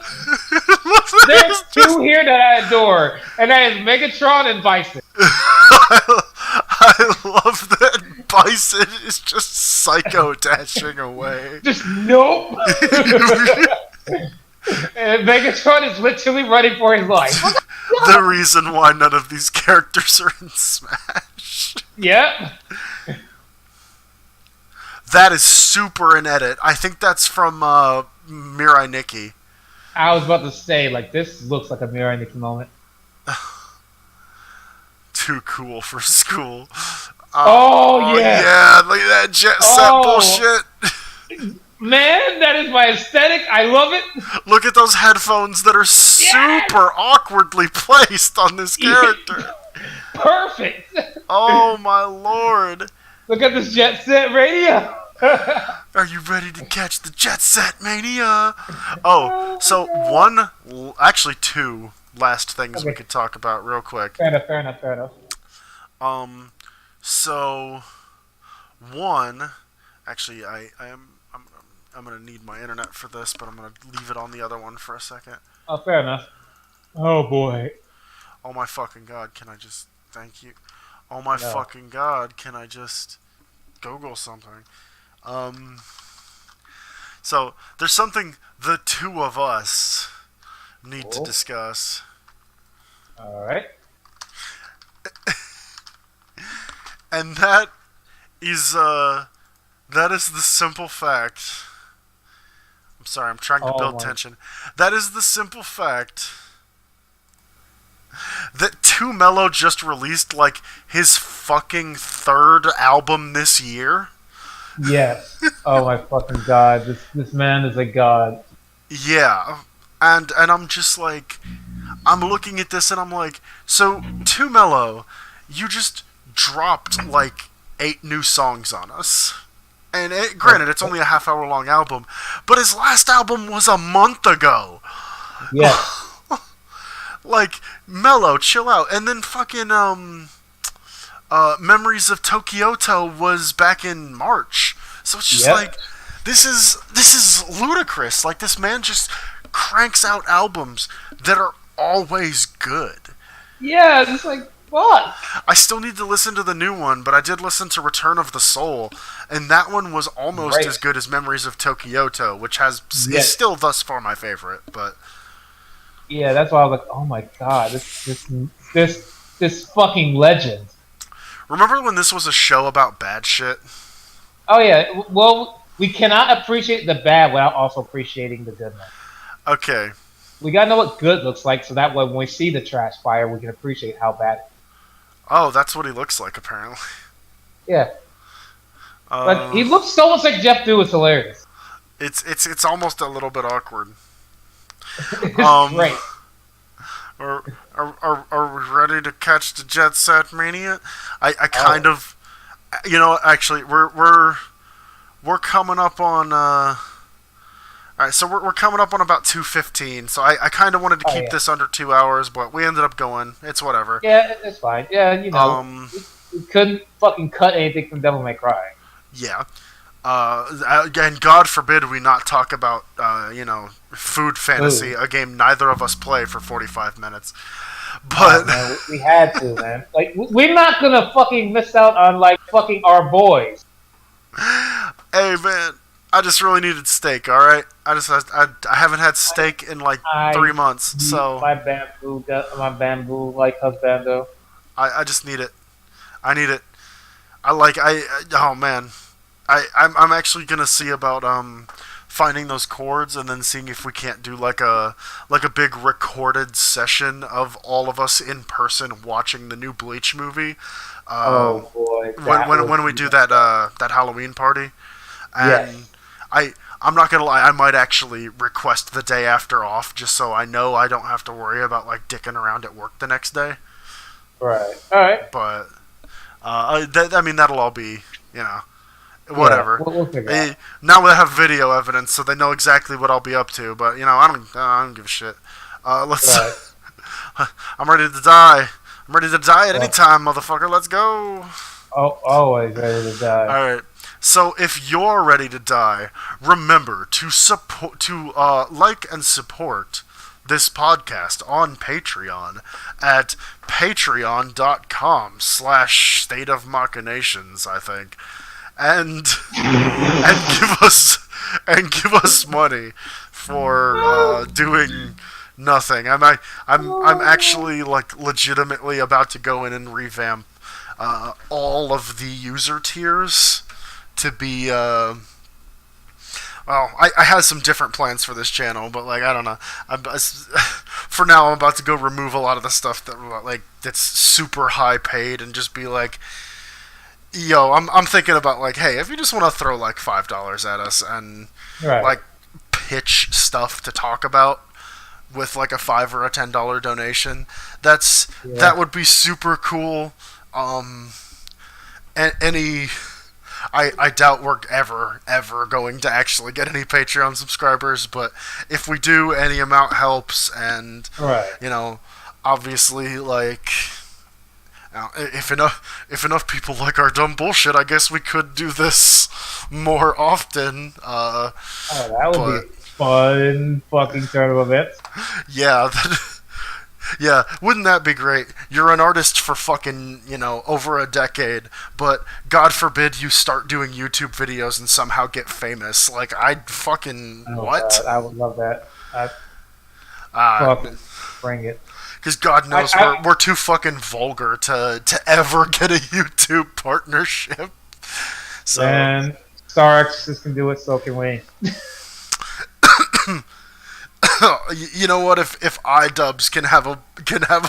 There's two here that I adore, and that is Megatron and Bison. I love that Bison is just psycho dashing away. Just nope. And Megatron is literally running for his life. The reason why none of these characters are in Smash. Yep. That is super an edit. I think that's from Mirai Nikki. I was about to say, like, this looks like a Mirai Nikki moment. Too cool for school. Oh yeah. Yeah, look at that jet set bullshit. Man, that is my aesthetic. I love it. Look at those headphones that are super awkwardly placed on this character. Perfect. Oh my lord. Look at this Jet Set Radio. Are you ready to catch the Jet Set Mania? Oh, so actually two last things we could talk about real quick. Fair enough. So one, actually, I'm gonna need my internet for this, but I'm gonna leave it on the other one for a second. Oh, fair enough. Oh boy. Oh my fucking god! Can I just thank you? Oh my fucking god! Can I just Google something? So there's something the two of us need to discuss. All right. And that is the simple fact. I'm sorry, I'm trying to build tension. That is the simple fact that 2Mello just released like his fucking third album this year. Yes. Oh my fucking god. This man is a god. Yeah. And I'm just like, I'm looking at this and I'm like, so 2Mello, you just dropped like 8 new songs on us. And granted, it's only a half-hour long album, but his last album was a month ago. Yeah. Like, mellow, chill out. And then fucking, Memories of Tokyoto was back in March. So it's just Yep. like, this is ludicrous. Like, this man just cranks out albums that are always good. Yeah, it's like fuck. I still need to listen to the new one, but I did listen to Return of the Soul, and that one was almost as Great. good as Memories of Tokyoto, which is Yes. still thus far my favorite. But Yeah, that's why I was like, oh my god, this this fucking legend. remember when this was a show about bad shit? Oh yeah, well, we cannot appreciate the bad without also appreciating the goodness. Okay. We gotta know what good looks like, so that way when we see the trash fire, we can appreciate how bad. Oh, that's what he looks like apparently. Yeah, like Uh, he looks so much like Jeff Do. It's hilarious. it's almost a little bit awkward. It's Um, great. are we ready to catch the Jet Set Mania? I kind Oh, of, actually, we're coming up on. All right, so we're coming up on about 2:15. So I kind of wanted to oh keep yeah, this under 2 hours, but we ended up going. It's whatever. yeah, it's fine. Yeah, Um, we couldn't fucking cut anything from Devil May Cry. yeah. And God forbid we not talk about, Food Fantasy, Ooh. a game neither of us play for 45 minutes. Oh But man, we had to, man. Like we're not gonna fucking miss out on like fucking our boys. hey, man, I just really needed steak. All right, I haven't had steak in like I 3 months, need so my bamboo like husbando. I just need it. I need it. Oh man, I'm actually gonna see about finding those chords and then seeing if we can't do like a big recorded session of all of us in person watching the new Bleach movie. Um, Oh boy, when that when would when we be do that Halloween party, and yes, I'm not gonna lie, I might actually request the day after off just so I know I don't have to worry about like dicking around at work the next day. right. All right, But I mean that'll all be you know yeah, whatever. we'll figure it out. Now they have video evidence, so they know exactly what I'll be up to. But I don't give a shit. Right. Let's. I'm ready to die. I'm ready to die at any Well, time, motherfucker. Let's go. oh, always ready to die. All right. So if you're ready to die, remember to support, to like and support this podcast on Patreon at patreon.com/state of machinations, I think, and and give us money for doing nothing. I'm actually like legitimately about to go in and revamp all of the user tiers to be well, I had some different plans for this channel, but like I don't know. For now, I'm about to go remove a lot of the stuff that's super high paid and just be like, yo, I'm thinking about like, hey, if you just want to throw like $5 at us and Right. like pitch stuff to talk about with like a $5 or a $10 donation, Yeah. that would be super cool. Um, any I doubt we're ever going to actually get any Patreon subscribers, but if we do, any amount helps, and Right. you know, obviously, like, if enough people like our dumb bullshit, I guess we could do this more often. Oh, that would be But a fun fucking turn of events. yeah, yeah, wouldn't that be great? You're an artist for fucking, over a decade, but God forbid you start doing YouTube videos and somehow get famous. Like, I'd fucking. Oh What? god, I would love that. I Uh, fucking bring it. because God I, knows we're, I we're too fucking vulgar to ever get a YouTube partnership. So, man, Star Exorcist can do it, so can we. you know what? If iDubbbz can have a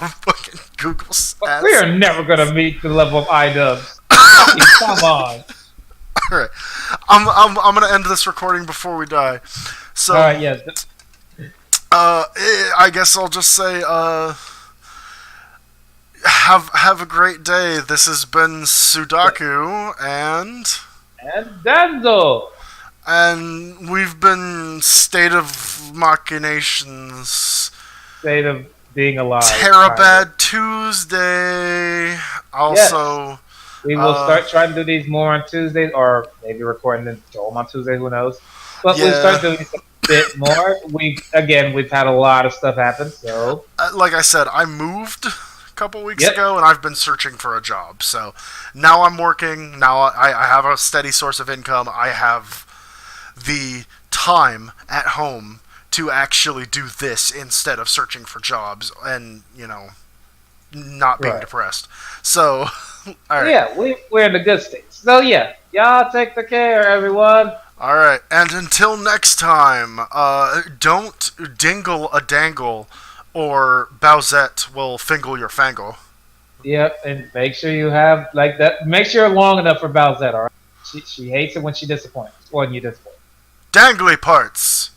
fucking Google But we ads. are never gonna meet the level of iDubbbz. Fucking come on. All right, I'm gonna end this recording before we die. So, All right, yeah. I guess I'll just say, have a great day. This has been Sudaku, And Danzo. and we've been State of Machinations. State of being alive, kind of. Terabad Tuesday. Yes, Also, we will uh, start trying to do these more on Tuesdays, or maybe recording the Joel on Tuesday. Who knows? But we'll yeah. start doing some bit more. We've had a lot of stuff happen, so Like I said, I moved a couple weeks yep, ago, and I've been searching for a job. So now I'm working. Now I have a steady source of income. I have the time at home to actually do this instead of searching for jobs and not being right. depressed. So, all right. Yeah, we're in the good states. So yeah, y'all take the care, everyone. All right, and until next time, don't dingle a dangle, or Bowsette will fingle your fangle. Yep, and make sure you have like that. Make sure you're long enough for Bowsette. All right, she hates it when she disappoints. When you disappoint. Dangly parts.